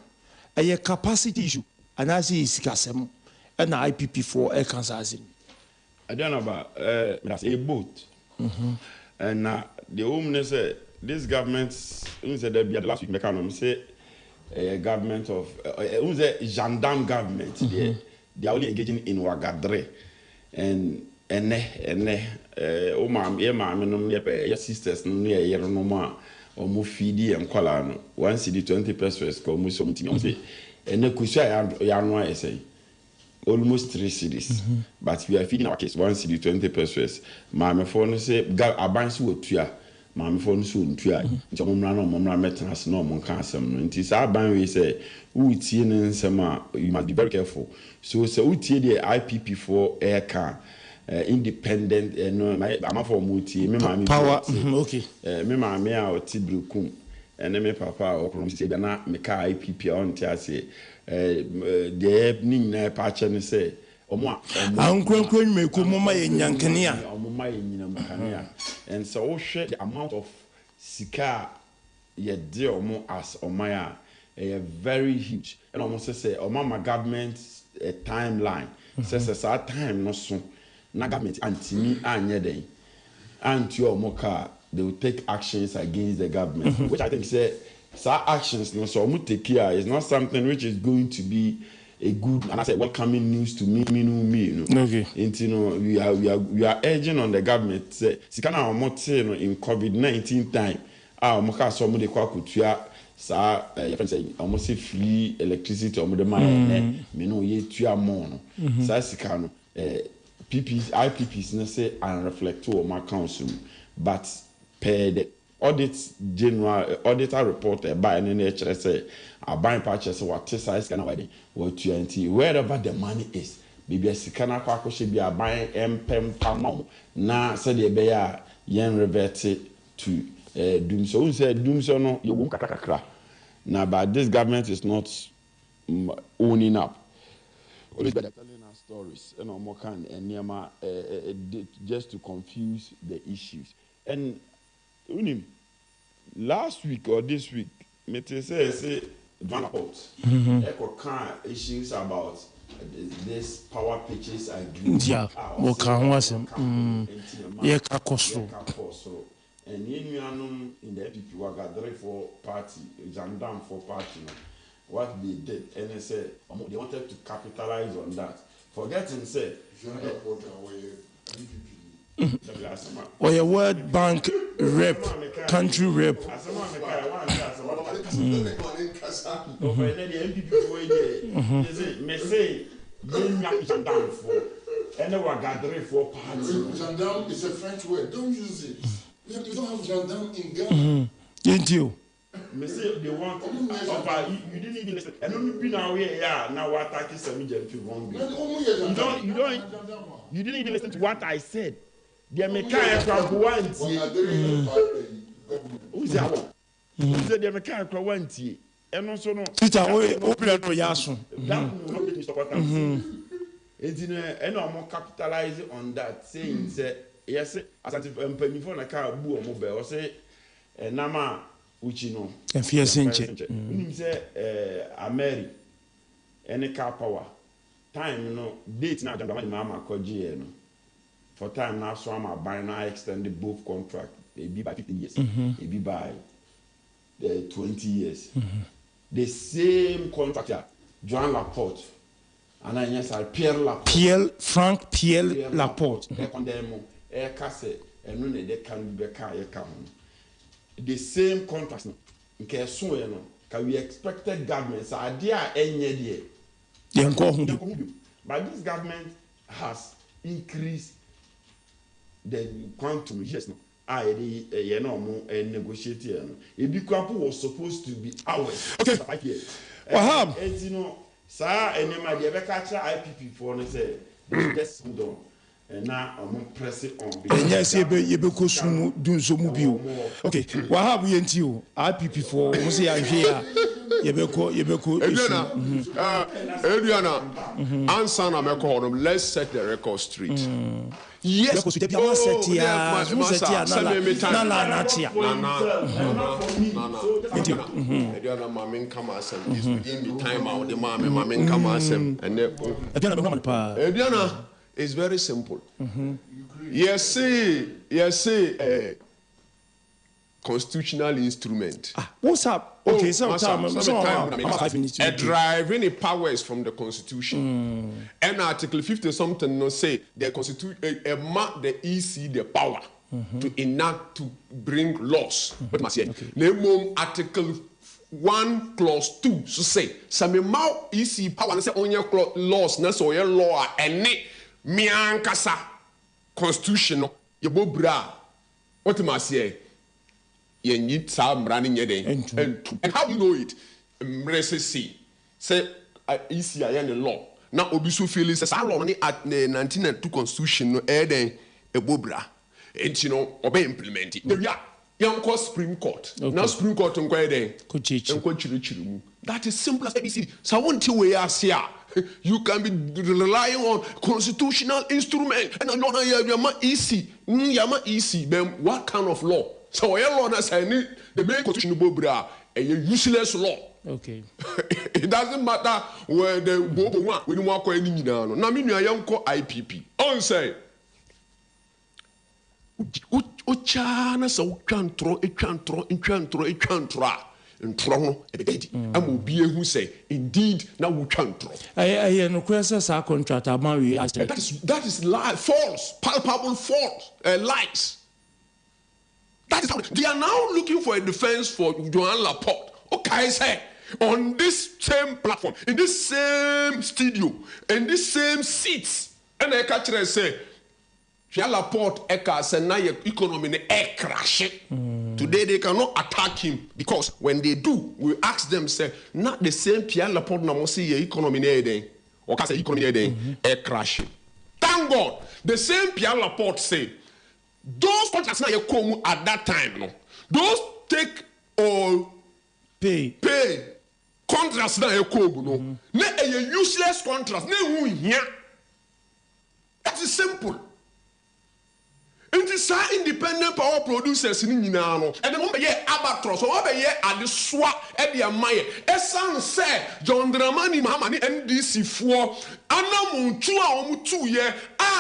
A capacity issue, and I see Sikasem and IPP4 Air Kansas. I don't know about a boat. And the woman said, this government, said there be the last week, mechanism say a government of a gendarme government. They are only engaging in Ouagadre. And your sisters, no more. Or feedy and collar, 1 city 20 pesos, come something. And the Kusha Yanwa say almost 3 cities. But we are feeding our case 1 city 20 pesos. My phone say, Abansu would tria, my phone soon tria. Jamano, Mamma Metras, no one can some. It is our ban we say, Utin and Sama, you must be very careful. So, Uti the IPP4 air car. Independent and I'm for multi power. Okay. Me mammy or Tibrukum and me papa or from Sidana, me car IPP on Tiasi. The evening patch and say, Uncle me Kumoma in Yankania, or Mumma in Yankania. And so, share the amount of Sika yet dear or more as or Maya, very huge. And almost say, oh, Mama government's timeline says our time not soon. Na government anti-me anyede anti-omoka, they will take actions against the government, which I think say actions no so take care is not something which is going to be a good and I say welcoming news to me. Okay. And we are urging on the government say sikana omote in COVID-19 time omoka so mo de kwa kutua saa yɛfrɛ sɛ ɔmo se free electricity ɔmo de ma yɛ me no yɛ tua mo no saa sika no IPPs no say unreflect wɔ ɔmo accounts mu but per the auditor report ɛba ɛne ne ɛkyerɛ sɛ aban pa kyerɛ sɛ wate saa sika na wɔtua nti wherever the money is biribi sika no akɔ akɔhyɛ bi aban ɛmpɛm pama na sɛdeɛ ɛbɛyɛ a yɛn revert to doom so we say doom so no you won't kakra now but this government is not owning up always better telling us stories and more can and just to confuse the issues and last week or this week me say John Laporte echo can issues about this power pitches agreement yeah what can was yeah kakoso and in the EPP were gathering for party, Jandam for party. What they did, and they said they wanted to capitalize on that. Forgetting said, or a World Bank rep, country rep. And they were gathering for party. Jandam is a French word. Don't use it. You don't have gendarme in Ghana. Didn't you? Me say they want you didn't even listen. And only be now here, now what attack is some gentle wrong. You didn't even listen to what I said. The mechanic from one who's that one? Who said the mechanic from one tea? And also no. Tita, open to Yasun. That will not be stop it's in a more capitalize on that, saying, say, yes, as I penny for a car, boo or mobile, say, Nama, which you know, and fierce inch. Say, a Mary, any car power. Time, no, date now, my mamma called GN. For time now, so I'm buying, I extended both contract, maybe by 50 years, maybe by 20 years. The same contractor, John Laporte. And I yes, I Pierre Laporte. The same contract. Can we expected governments idea any but this government has increased the quantum. Yes, no. Negotiating. It was supposed to be ours. Okay. And you know. Sir, and you might ever catch IPP for and say, just hold on. And now I'm pressing on. And yes, you be soon do so mobile. Okay, what have we into you? IPP for what's the idea? Adriana, answer na meko let's set the record straight. Yes, because we are set here. Adriana, mamin come asem. This within the time out the mamin come asem. And Adriana is very simple. Yes, constitutional instrument. What's up? Okay, driving the powers from the constitution. And Article 50 something no say the constitution mark the EC the power to enact to bring laws. But must name Article 1 clause 2 so say some mau EC power say on your laws na so your law any miankasa constitution your bobra. What must say? And how do you know it? Say easy I the law. Now Obisu feelings says how long at 1992 constitution no a bobra. And you know obey implement it. Yeah, young call Supreme Court. Now Supreme Court on that is simple as ABC. So I want to we are here. You can be relying on constitutional instrument and not yama easy. Yama easy. Then what kind of law? So I law that say the main constitution bobra a useless law. Okay. It doesn't matter where the bobo one we don't want any down. Now me I am call IPP. On say Uchana so chantro and Toronto, I'm be who say, indeed, now we can't draw. I no questions our contract. That is lie, false, palpable false, lies. That is how they are now looking for a defense for Joan Laporte Okay, say on this same platform, in this same studio, in this same seats, and I catch it say, Laporte Eka say na economy ne crash. Today they cannot attack him because when they do, we ask them say, not the same Pierre Laporte na mo see economy ne den, or ka say economy ne den crash. Thank God, the same Pierre Laporte say, those contracts na come at that time, no, those take or pay contracts na come no, na a useless contract, na who here. That is simple. It is independent power producers in Ninano, and the moment ye Albatross, or over ye at the swap at the Amaya. Esan say John Dramani Mamani NDC for Anamu 2 year.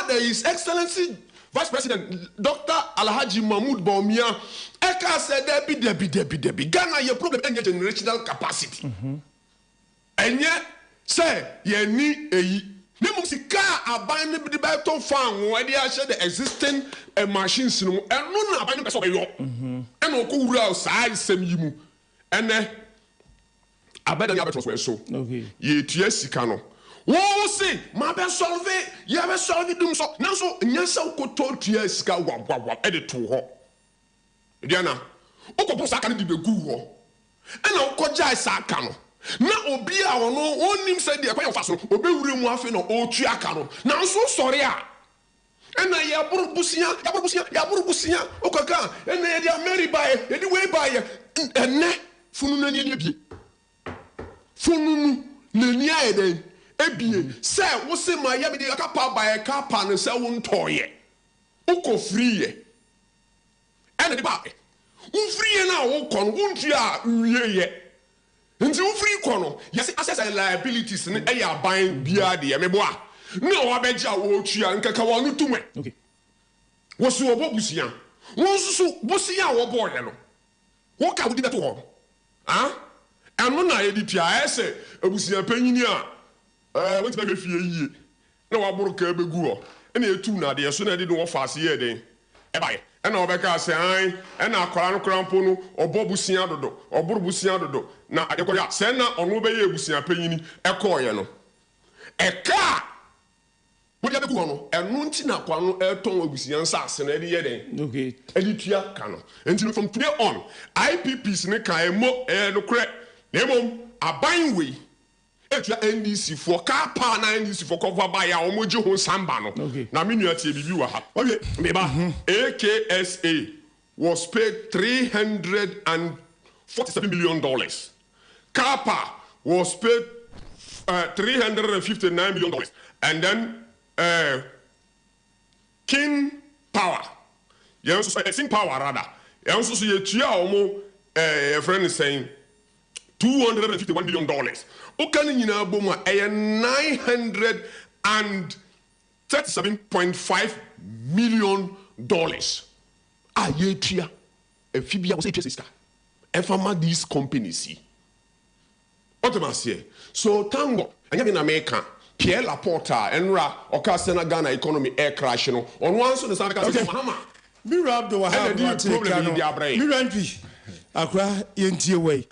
There is Excellency Vice President Dr. Alhaji Mahmoud Baumia. Eka said Debbie. Ghana your problem and your generational capacity. And yet say ye need a Nemu sika aban ne bi beto fan wo de a the existing machines no eno na aban be so be yo eno ko wura sai sem yi mu ene abeda ya beto so okay ye tua sika no wo se ma be solve ye be solve dum so na so nyasa ko to tua sika wa e de to ho diana o ko posa kan di be gu ho ena ko jai saka no na obi a ono onim say de akwa faso obewure mu afi no otu aka no na so sori a ena ya burubusia okaka ena ya de Mary bae ye de we bae enne funu na ni bie funu na ni aiden ebie say wo se ma ya be de aka pa bae ka pa no say wo ntoye uko free ye ena de bae wo free na wo kon wo ntu a wie ye nti wo free kono yes access and liabilities ne e ya ban bia de me boa na wo abegya wo tua nkaka wo no tumwe okay wo so obobusia wo susu bosia wo boye no wo ka wo di beto ho eno na ye di tua ese abusia panyini a wo ti ba fie yie na wo aboro ka begu ho na etu na de so na de no fa ase ye den e bae ena obeka se an ena akwara no krampo no obobusia dodo oborobusia dodo na adekoya se na ono be ye ebusia panyini ekoye no eka wo dia be ku no enu nti na kwa no eton ebusia nsa ase na de ye den okay editua ka no enti from today on IPPs ne kan mo no kre na mom aban we etua NDC for car pa na NDC for cover by ya omoji ho samba no na menua tie bibi wa ha okay meba AKSA was paid $347 million. Kapa was paid $359 million. And then King Power, Sing Power rather, also see a tia omo a friend is saying $251 million. Okani yina boma $937.5 million. Ayetia a fibia was a sister. Efama these companies see. What am I saying? So tango, and in America, Pierre Laporte, Enra, Okasena Ghana economy air crash, on one so the South Africa Mahama. Mirab do have the problem in their brain. Miranpi, Accra, Yentie way.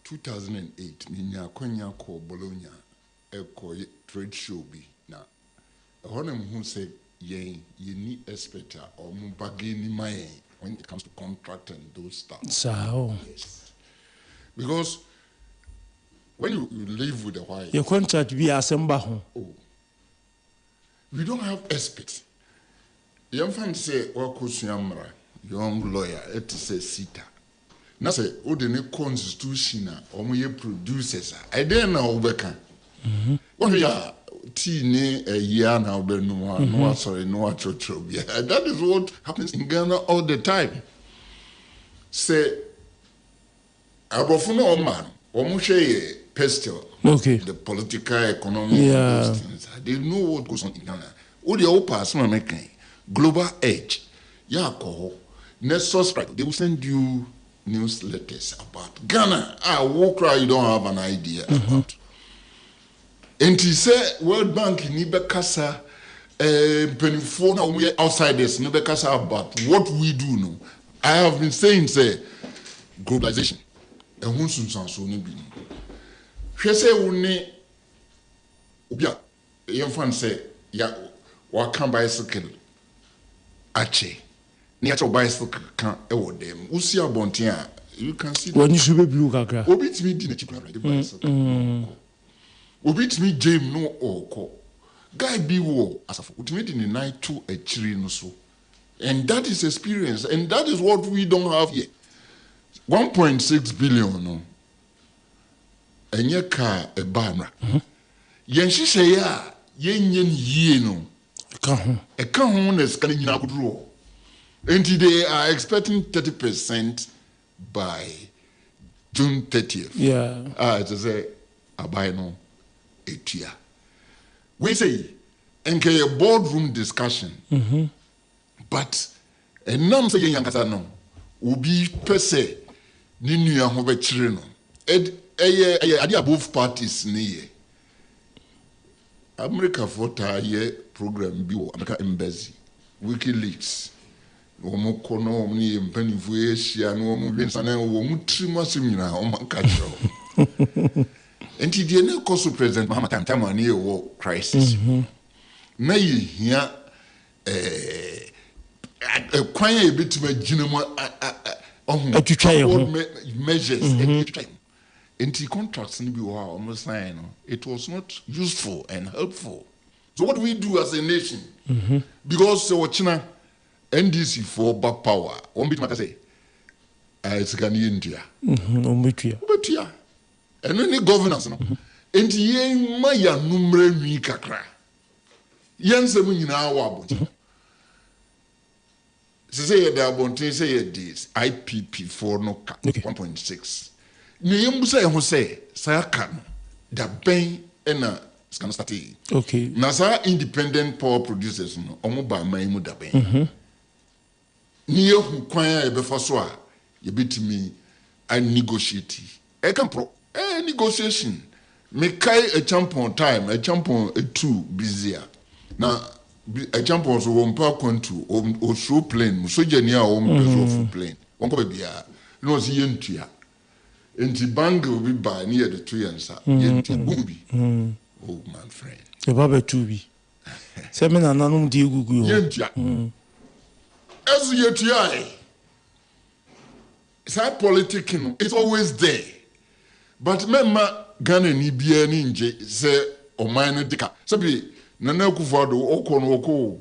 2008, Minya Konya ko Bologna, trade show be now. Honor who said, ye need expert or bargaining my when it comes to contract and those stuff. So, yes. Because when you live with a wife, your contract be assembled. Oh, we don't have experts. Young fan say, Wakusiamra, young lawyer, it is a sita. Now say, oh, the constitution or my producers. I don't know Becca. What we are. Tini a year now, no, sorry, no, that is what happens in Ghana all the time. Say, Abofuno man, Omushe pestle, okay, the political, economic, those things. They know what goes on in Ghana. All the old person making global edge, Yako, Nessus, they will send you newsletters about Ghana. Walk right, you don't have an idea about. And he said, World Bank ni bekasa penifo na we outsiders no be kasa about what we do no. I have been saying say globalization. Ehun sunsanso no bi. Hwe say wo ne obia yemfan say ya wa kan bicycle ache. Ni ache bicycle kan e wo dem. Usi abonten a you can see when you be blue kakra. Obi timi di na chikura the bicycle. Obi timi jam no oko. Guy be wo asafo. Utimi di ni night to a chiri no so. And that is experience and that is what we don't have here. 1.6 billion no. Enye ka e banra. Yen hihye ya yenye yie no. E ka ho na ska nyina koduro. And they are expecting 30% by June 30th. Yeah. It's a abai no etia. We say enke a boardroom discussion. But enam say yen kasa no. Obi pese ni nua ho be kire no. Ade above parties ni ye. America for ta ye program bi wo America Embassy, WikiLeaks. Omo kono ni mpanifo Asia no omo bensana omo trimu asem nyina omo ka jero. Enti die na koso president Mahama Tantama ni wo crisis. Na ye hia kwan ya betima gina mu atwitwa ye ho measures enti contracts ni bi wo almost sign no it was not useful and helpful. So what do we do as a nation? Because China NDC for back power one bit matter say it's Ghana India obetua and any governance no enti ye ma ya numre nwi kakra yensem nyina wa abon say the abontin say this IPP4 no ka 1.6 ni yembu say ho say ka no da ben na scan start. Okay. Na sa independent power producers no omo ba man mu da ben. Ni yehu kwan a be fa so a ye betimi a negotiate. E kan pro negotiation. Me kai a champion time, a champion a two busier. Na a champion so won pa kwantu o show plane, so jani a o full plane. Won ko be bia. No si yentua. Enti bangle bi ba near the 2 years yentua bumbi. Oh my friend. The baba tubi. Semina nanum di gugu. Yentua. As yetua. That politicking it's always there. But remember Ghana ni bia ni nje say o man no dika. Sabi Nana Akufo-Addo oko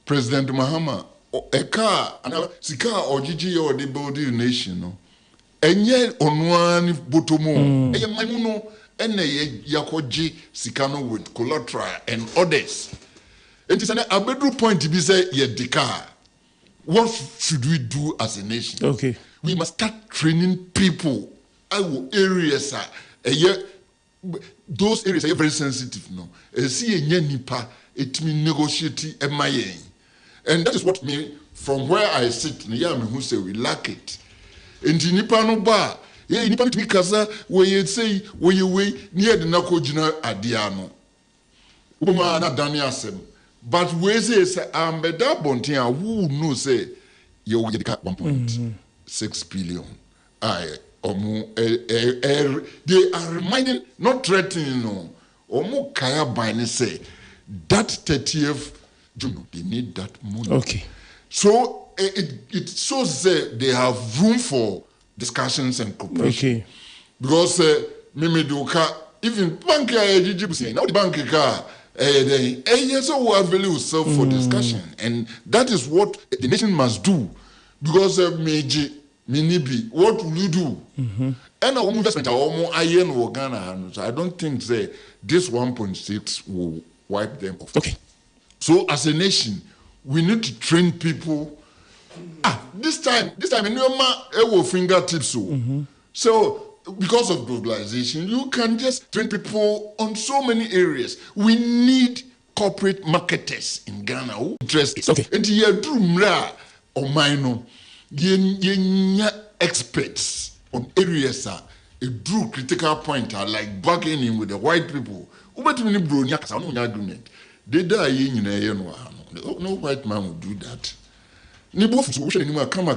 President Mahama eka ana sika ojiji o de building nation no. Enye onoani botomo. Eye manu no ene yakoji sika no with collateral and others. It is an abedu point be say ye dika. What should we do as a nation? Okay. We must start training people. Our areas are those areas are very sensitive now. See a nipa it mean negotiate MIA. And that is what me from where I sit, who say we lack it. And nipa no ba, yeah, nipa to kasa where you say where you way near the nako jina adiano. Uma na daniasem. But we say I'm better bontia who know say you get 1.6 billion. They are reminding, not threatening, no. Omo kaya bani say that 30th June they need that money. Okay. So it shows that they have room for discussions and cooperation. Okay. Because Mimi Duka, even bank now the bank car. So we are value self for discussion, and that is what the nation must do. Because Meiji, Minibi, what will you do? And our investment are almost iron or Ghana. So I don't think this 1.6 will wipe them off. Okay. So as a nation, we need to train people. This time, in your fingertips. So because of globalization, you can just train people on so many areas. We need corporate marketers in Ghana who interest it. Okay. And you do mra or minor, you experts on areas a critical point like bargaining with the white people. Agreement. they die in a no white man would do that. Ni both so anymore come.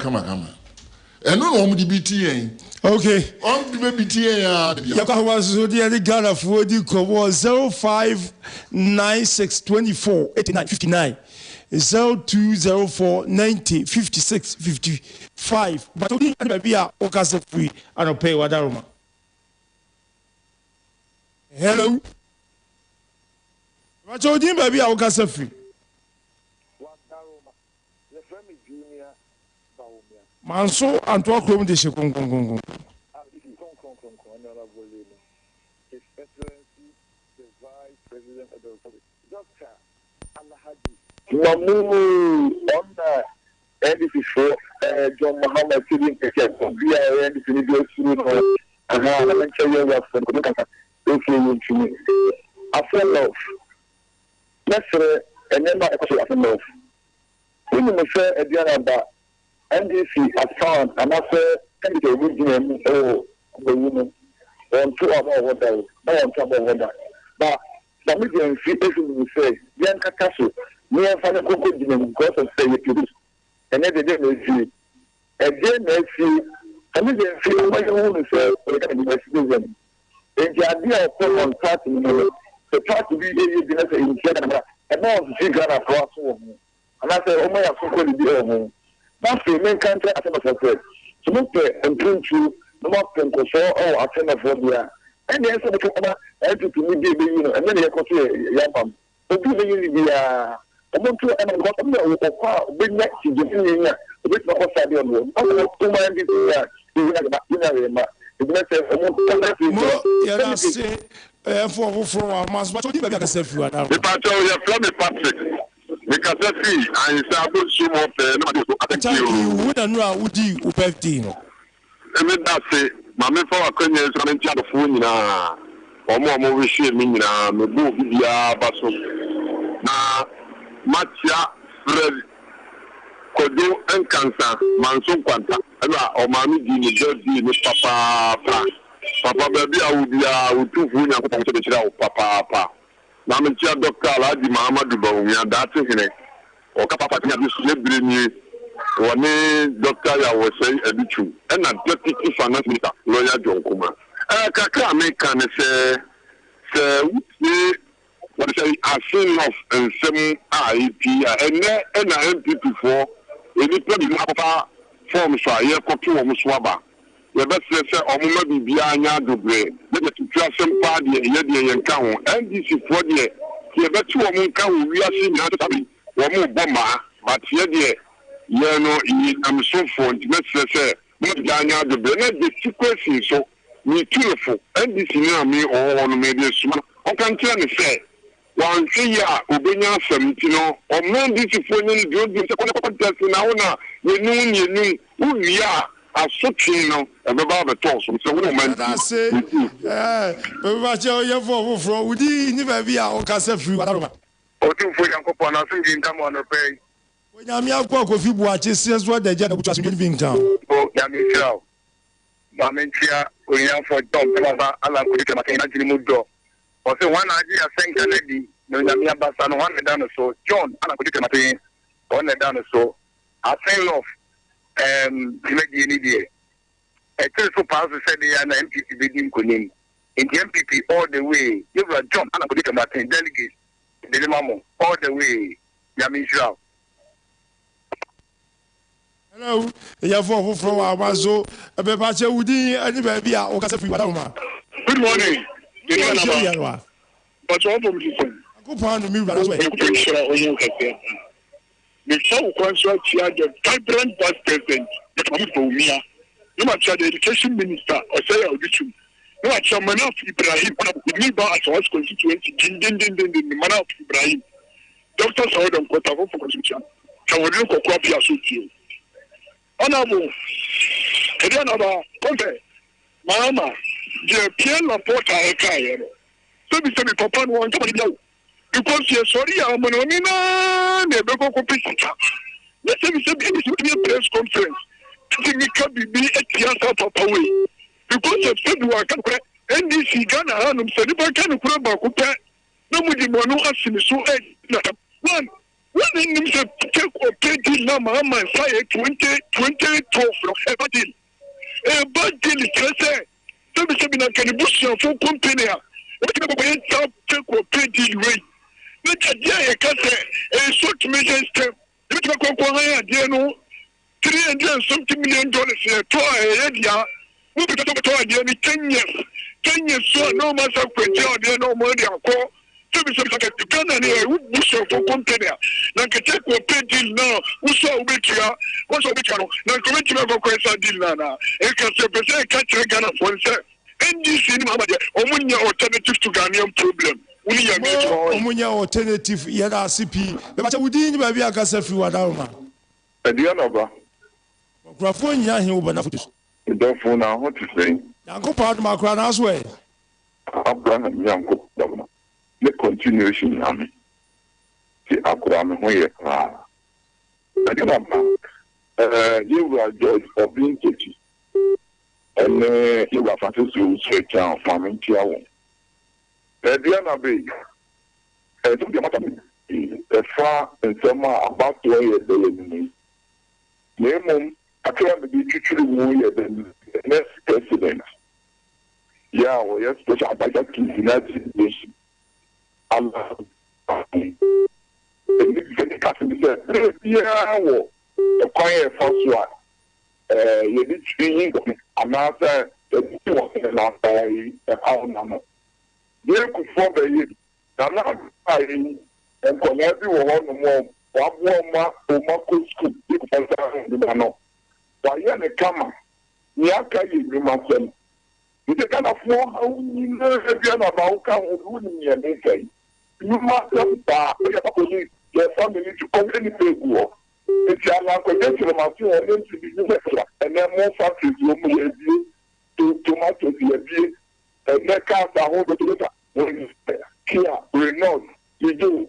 And no one would be TA. Okay. On the baby TA. Yakawas the Ghana for the Kobo 059624 8959 0204 90 56 55. But only be a Okasa free and pay Wadaruma. Hello. But only be a Okasa free. Manso and talk room de Shekong. His Excellency, the Vice President of the Republic, Dr. Alhaji Mamu on the NDC4, John Muhammad Sidin Keke, via NDC Video Studio, and now I'm going to tell you what for the okay to me. I feel love. Let's say, and then my episode of love. When you say a dear about NDC, I found, and I say, NDC original, oh, the woman. On two of our water, no on top of water. But the median fee is to say, Bianca Castle, near Fanaco, because of say it is. And then the day may see. Again, they see, a median fee, what you want to say, we can be citizen. And the idea of common party, the party be in Canada, and now to see Ghana across home. And I say, oh, my, I'm so going to be home. That's the main country, I think, of the so look and print to. No more so I send a phobia. And the answer to me, and then you go to Yapam. So do the India. I want to and got them with next to the with my outside on room. I want to mind this. For mass, but you can say you are now. The party of Patrick. Because I see, I said, thank you. Wouldn't know would you, Upetino. Say, Mamma for a Kenyan coming to the phone or more wish me now, no book, Basso. Now, Matia, Fred, Kodo, and Cancer, Manson Quanta, or Mammy Dini, Jersey, Papa, baby, I would be out to Funya to the child, Papa. Namatia, Doctor Ladi Mamma Dubo, that's it. Or Papa, this bring one doctor ya was saying a bit true, and a deputy finance minister, lawyer John Kuma. Kaka American say, what say, I seen off and some IEP and MPP for any problem of forms for a year copy of Muswaba. The best say, or maybe Bianya Dubre, let the some party and Yedi and Cow, and this is for the year, but 2 women can we are seeing how to be one more bomber, but Yedi. I'm so for say, not Daniel the Bennett, the secrecy, so me too, and this near me or maybe small. I can tell you, say, one year, Ubenya 17, or man, this is when you do this contest now. You know, who we are, as such, you know, about the toss. So, woman, I say, from Woody, never be our Casa Free. Or two for young couple, and I think you come on a pay. When I'm young, if you watch it, says what the general was living town. Oh, Yamisha. Mamentia, we have for Tom Plaza, Alan Kudikamaka, Mudo. Or say 1 idea, Saint Kennedy, Namia Bassan, 1 dinosaur, John, Alan Kudikamaka, 1 dinosaur. I think of Maybe a telephone pastor said they are an MPP bidding Kunim. In the MPP all the way, you were John, Alan Kudikamaka, delegates, the Mamo, all the way, Yamisha. Hello, you have from Amazo, a Bepacha Woody, and maybe our Ocasa. Good morning. But all from go pound me, but before consult the vibrant vice president, for me, no matter the education minister or say audition. No matter Manaf Ibrahim, me by as constituency, the Manaf Ibrahim. Doctors are on quota for consumption. Can we look at copy associate? Honorable, again about okay, Mama, the Pierre Laporte I can. So we say Papa one to know because you're sorry, I'm on never go competition. Let's say we say a press conference. I think it can be a Piazza Papa way because of February can NDC Ghana, and Saniba can put about no money, no asking so One, when in the take or pay deal now, Mama, say 2012 a bad deal. A bad deal is just so we say, can you push your full company? Take or pay deal way. Let a year, can say a short measure step. Let me go, $300 million here, to a year. We be talking about 10 years. 10 years, so no matter what, no money. So we say, Ghana here, we push your full company. Now, can take or pay deal now. We saw which you are. What's a bit now? Come to my question deal now. It can say, catch Ghana for himself. NDC, Omunya alternative to Ghanaian problem. Omunya alternative, Yada CP. But we didn't maybe I can say few Wadama. And the other, Grafonia, he will benefit. Don't phone now, what to say? Uncle Part Macron as well. Abraham, young governor. The continuation, Yami. See, Abraham, where I don't you are judged for being guilty. And you are fantastic to straight down from India. The other big, I took the matter as far and some about 2 years. Name, I can't be truly more than the next president. Yeah, well, yes, special advisor to the United Nations. Allah, and the captain said, yeah, the quiet first one. You did 3 years, and after the 2 was in the hour number. They could form a year. Now, and for everyone more, one more school, you could find the man. Why, the camera, Yaka, you must say, you can afford how you know about how you say. You must have your family to come any big war. It's a lack of extra, and then more factories to tomatoes, and that cars are all the Kia, Renault, you do.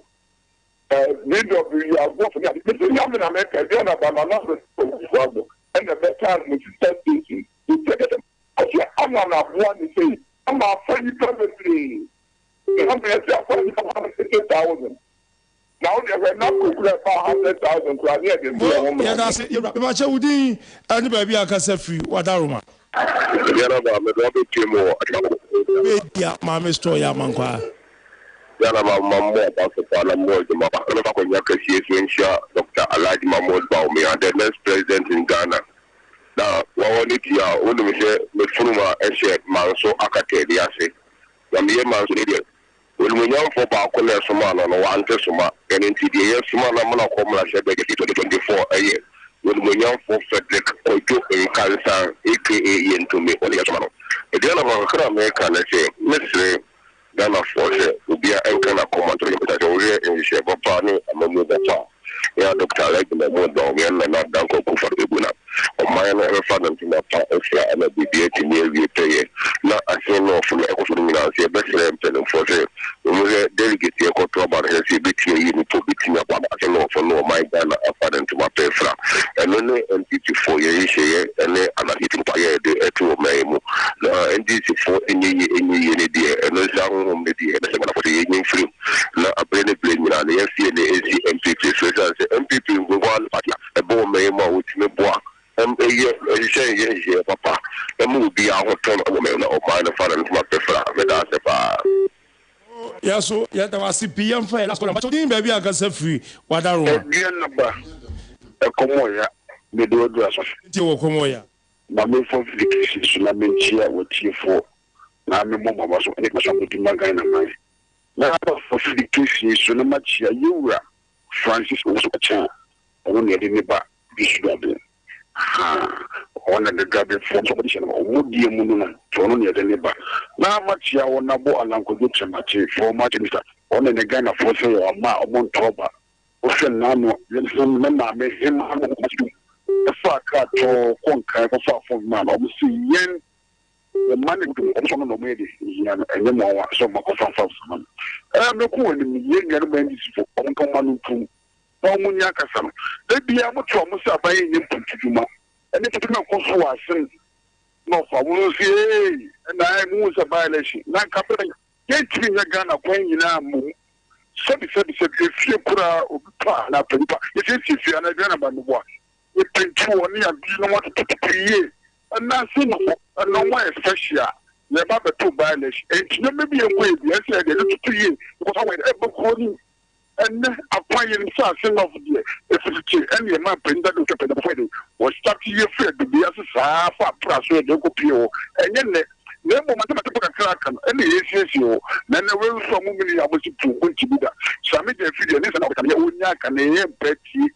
You are going to get the America, then about another and the better which is station. You take it. Okay, I'm not one to say, I'm not funny perfectly. I'm going to say 50,000. Now they were not cooking about 100,000 to a yeah, that's it. You're much of the and baby, I can say free. What are you? Yeah, my Mr. Yamankwa. Yana Mamma, Dr. Alhaji Mahmoud Bawumia, the next president in Ghana. Now, what we need to the Furuma Eshe Manso Akateliase. Yamie Manso, when we young for Bakole Sumana, no one Tesuma, and in TDA Sumana Monacoma, 2024 a year. When we young for Frederick Ojo in Kansas, aka Yentumi, or the Yasmano. At the end of our American, I say, Mr. Ghana Force will be an Enkana command to the in the shape of Pani and Mamuda. Yeah, Dr. Alhaji Mahmoud Bawumia, and not Danko Kufa Ibuna. Or my father to my father, and a BBA near the pay. Not as you know from the Economic, the best representative for the delegate here, Cotoba, and CBT, you need to be clear about as you know for no my Ghana, father to my pefra. And only NTT 4 years, and then I'm hitting fire the 2 Maimu. And this is for any day, and no sound on the day, and the evening free. Now, a brain blame me on the FC and the MPP. So MPP will go on a bomb with me boy. Papa, and will be our turn of women or mine father and my prefer. Yes, so yet I was CPM for last one, but baby, I can say free. What are you? A Comoya, the door dress of Comoya. Mamma for Felix, Sulamin chair with T4. Now, my mama was something Magana. Now, for Felix, Sulamat, you were Francis was a child. Only a neighbor, this goblin. On the grabbing from somebody, would be a moon to only a neighbor. Now, much ya will not go along with the for much on the Ghana for sale or Montoba. Ocean Nano, some men made him the far cut or conquer far from man, or see yen. The money to also no made and then more so much of some. I'm not going to be young men for uncommon to Munyakasam. They be able to almost buying him to Juma. And if you don't go so no for will say, and I move a violation. Not capital, get me a gun of when you now move. sabi if you could have na paper if you are na ba no boa e pentu oni abi no what to create and na say no one special never be too violence and no maybe a way yes they look to you because when ever calling and acquiring something of the if it's any man bring that look at the way was start here for the be as a for price where they go pio and then ne mo mata mata ka kra kan ene yesiesie na na we so mo mini abosi tu kunti bi da sami de video ne sana ka ne onya ka ne ye beti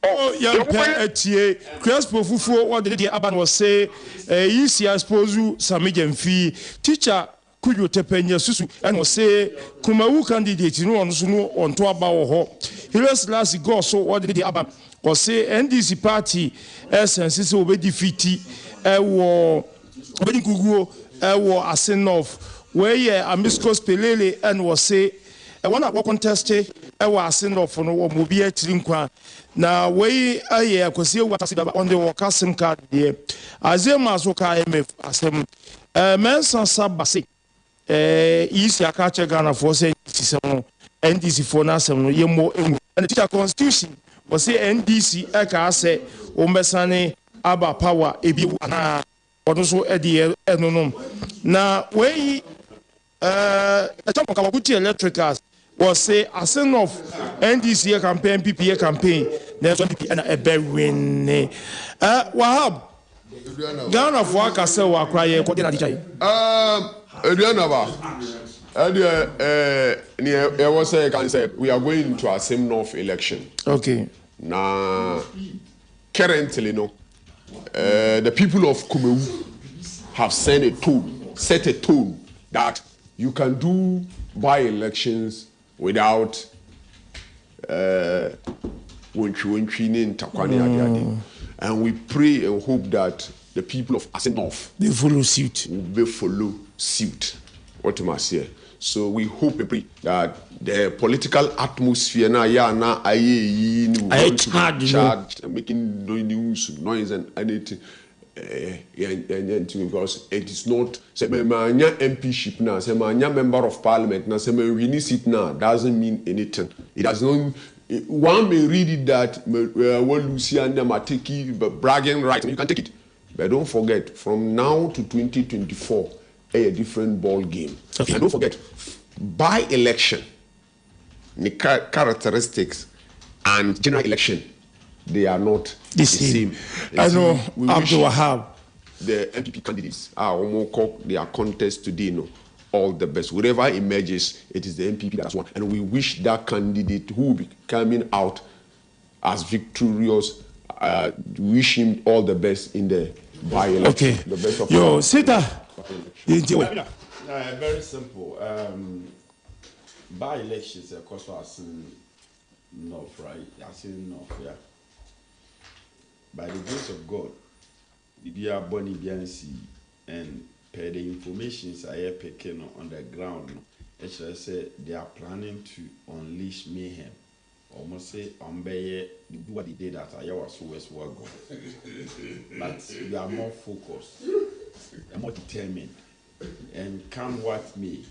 oh ya pe etie Crespo fufuo what did the aban was say yisi aspozu sami gemfi teacher kuyo tepenya susu and was say kumawu candidate no on so no on to aba wo ho here's last go so what did the aban was say NDC party essence so be defeat wo obedi guguo wo Asenof where Amiscos Pelele and was say one of contest wo Asenof no wo mobi atiri nkwa na we aye akosie watasi on the wakasim card there azema so ka IMF asem mensa sabase isi akache Ghana for say NDC for na asem no yemo and the teacher constitution was say NDC aka say o mesane aba power ebi na so edi enonom na we echamo kawakuti electricals was say Asenof NDC campaign PPA campaign na so PPA na ebewin Wahab Ghana for akase wa kraye ko dey na dijai Adriana ba I was say can say we are going into Asenof election. Okay. Now currently no the people of Kumewu have set a tone that you can do by-elections without and we pray and hope that the people of Asenof they follow suit. Will follow suit. What am I saying? So we hope and pray that the political atmosphere now charged making news, noise and anything. Because it is not Semanya MPship now, Semanya member of parliament now, Semanya seat now doesn't mean anything. It does not. One may read it that Lucian Mateki bragging right, you can take it. But don't forget, from now to 2024, a different ball game. Okay. And don't forget, by election, the characteristics and general election, they are not the same. I know, Abdul Wahab. The MPP candidates are their contest today, no, all the best. Whatever emerges, it is the MPP that's won. And we wish that candidate who will be coming out as victorious, wish him all the best in the by-election. Okay. The best of yo, Sita. Very simple. By-elections, of course, are seen north, right? I seen north, yeah. By the grace of God, we are born in BNC, and per the information I have taken on the ground, actually say they are planning to unleash mayhem. Almost say do what they did that I was West Wago. But we are more focused, we are more determined, and come what may,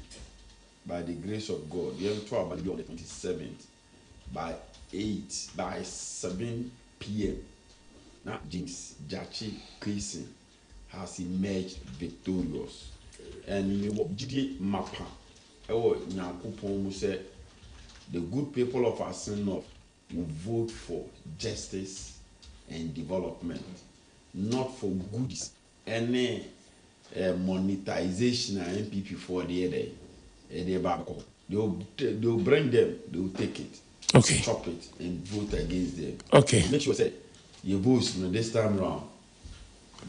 by the grace of God, we have to about on the 27th by 7 p.m. Now, Jinx Jachi Kwesin has emerged victorious. And in the Mapa, say the good people of Asenof will vote for justice and development, not for goodies. Any monetization and MPP for the day. They'll bring them, they'll take it, okay, chop it, and vote against them. Okay. Make sure say your votes this time round.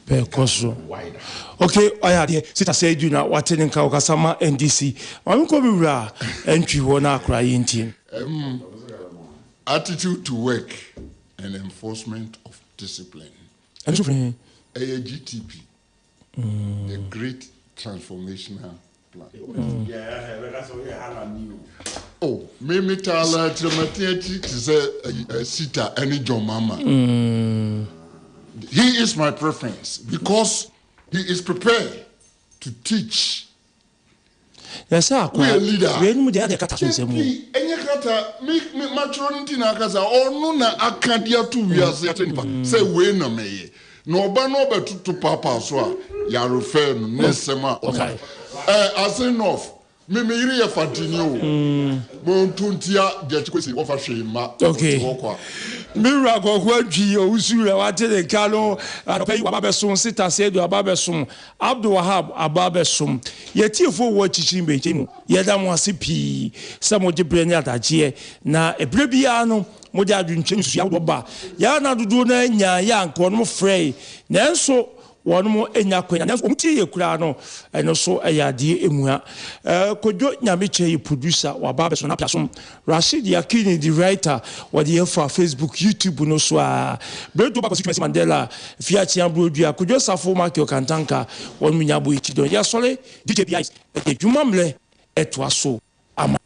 Wider. Okay, I had here. Sit said you now what in Kaukasama NDC. I'm coming ra entry one crying team. Attitude to work and enforcement of discipline. AGTP. The great transformational plan. Oh, Mimi Tala Tramatiati is a Sita any John Mama. He is my preference because he is prepared to teach. Yes, sir. We are leader. We are Dr. me matronity na kasa onu na akadia tu wiase atenipa say we na meye no oba no betutu papa so a ya refer no nesema okay as enough me yiri ya fatini o mo tuntia de chikwesi ofa hwema okay mira go adwi o usura wate de kalo apai ababesom sita se do ababesom Abdul Wahab ababesom yetiefo wo chichirin beje mu yeda mo ase pi samo de brene ataje na ebre bia no mo de adwuntwe nsu ya wo ba ya na dodo na nya ya nko no frey nanso wonmo enya kwanya nanso omtie yekura no eno so eyade emua kodwo nyameche producer wa babeso na piasom Rashid Yakini the writer wa the for Facebook YouTube no so a bredo ba constituency Mandela fiachi ambrodua kodwo safo makio kantanka wonmu nyabo ichido ya sole DJBI edwumamle etwa so ama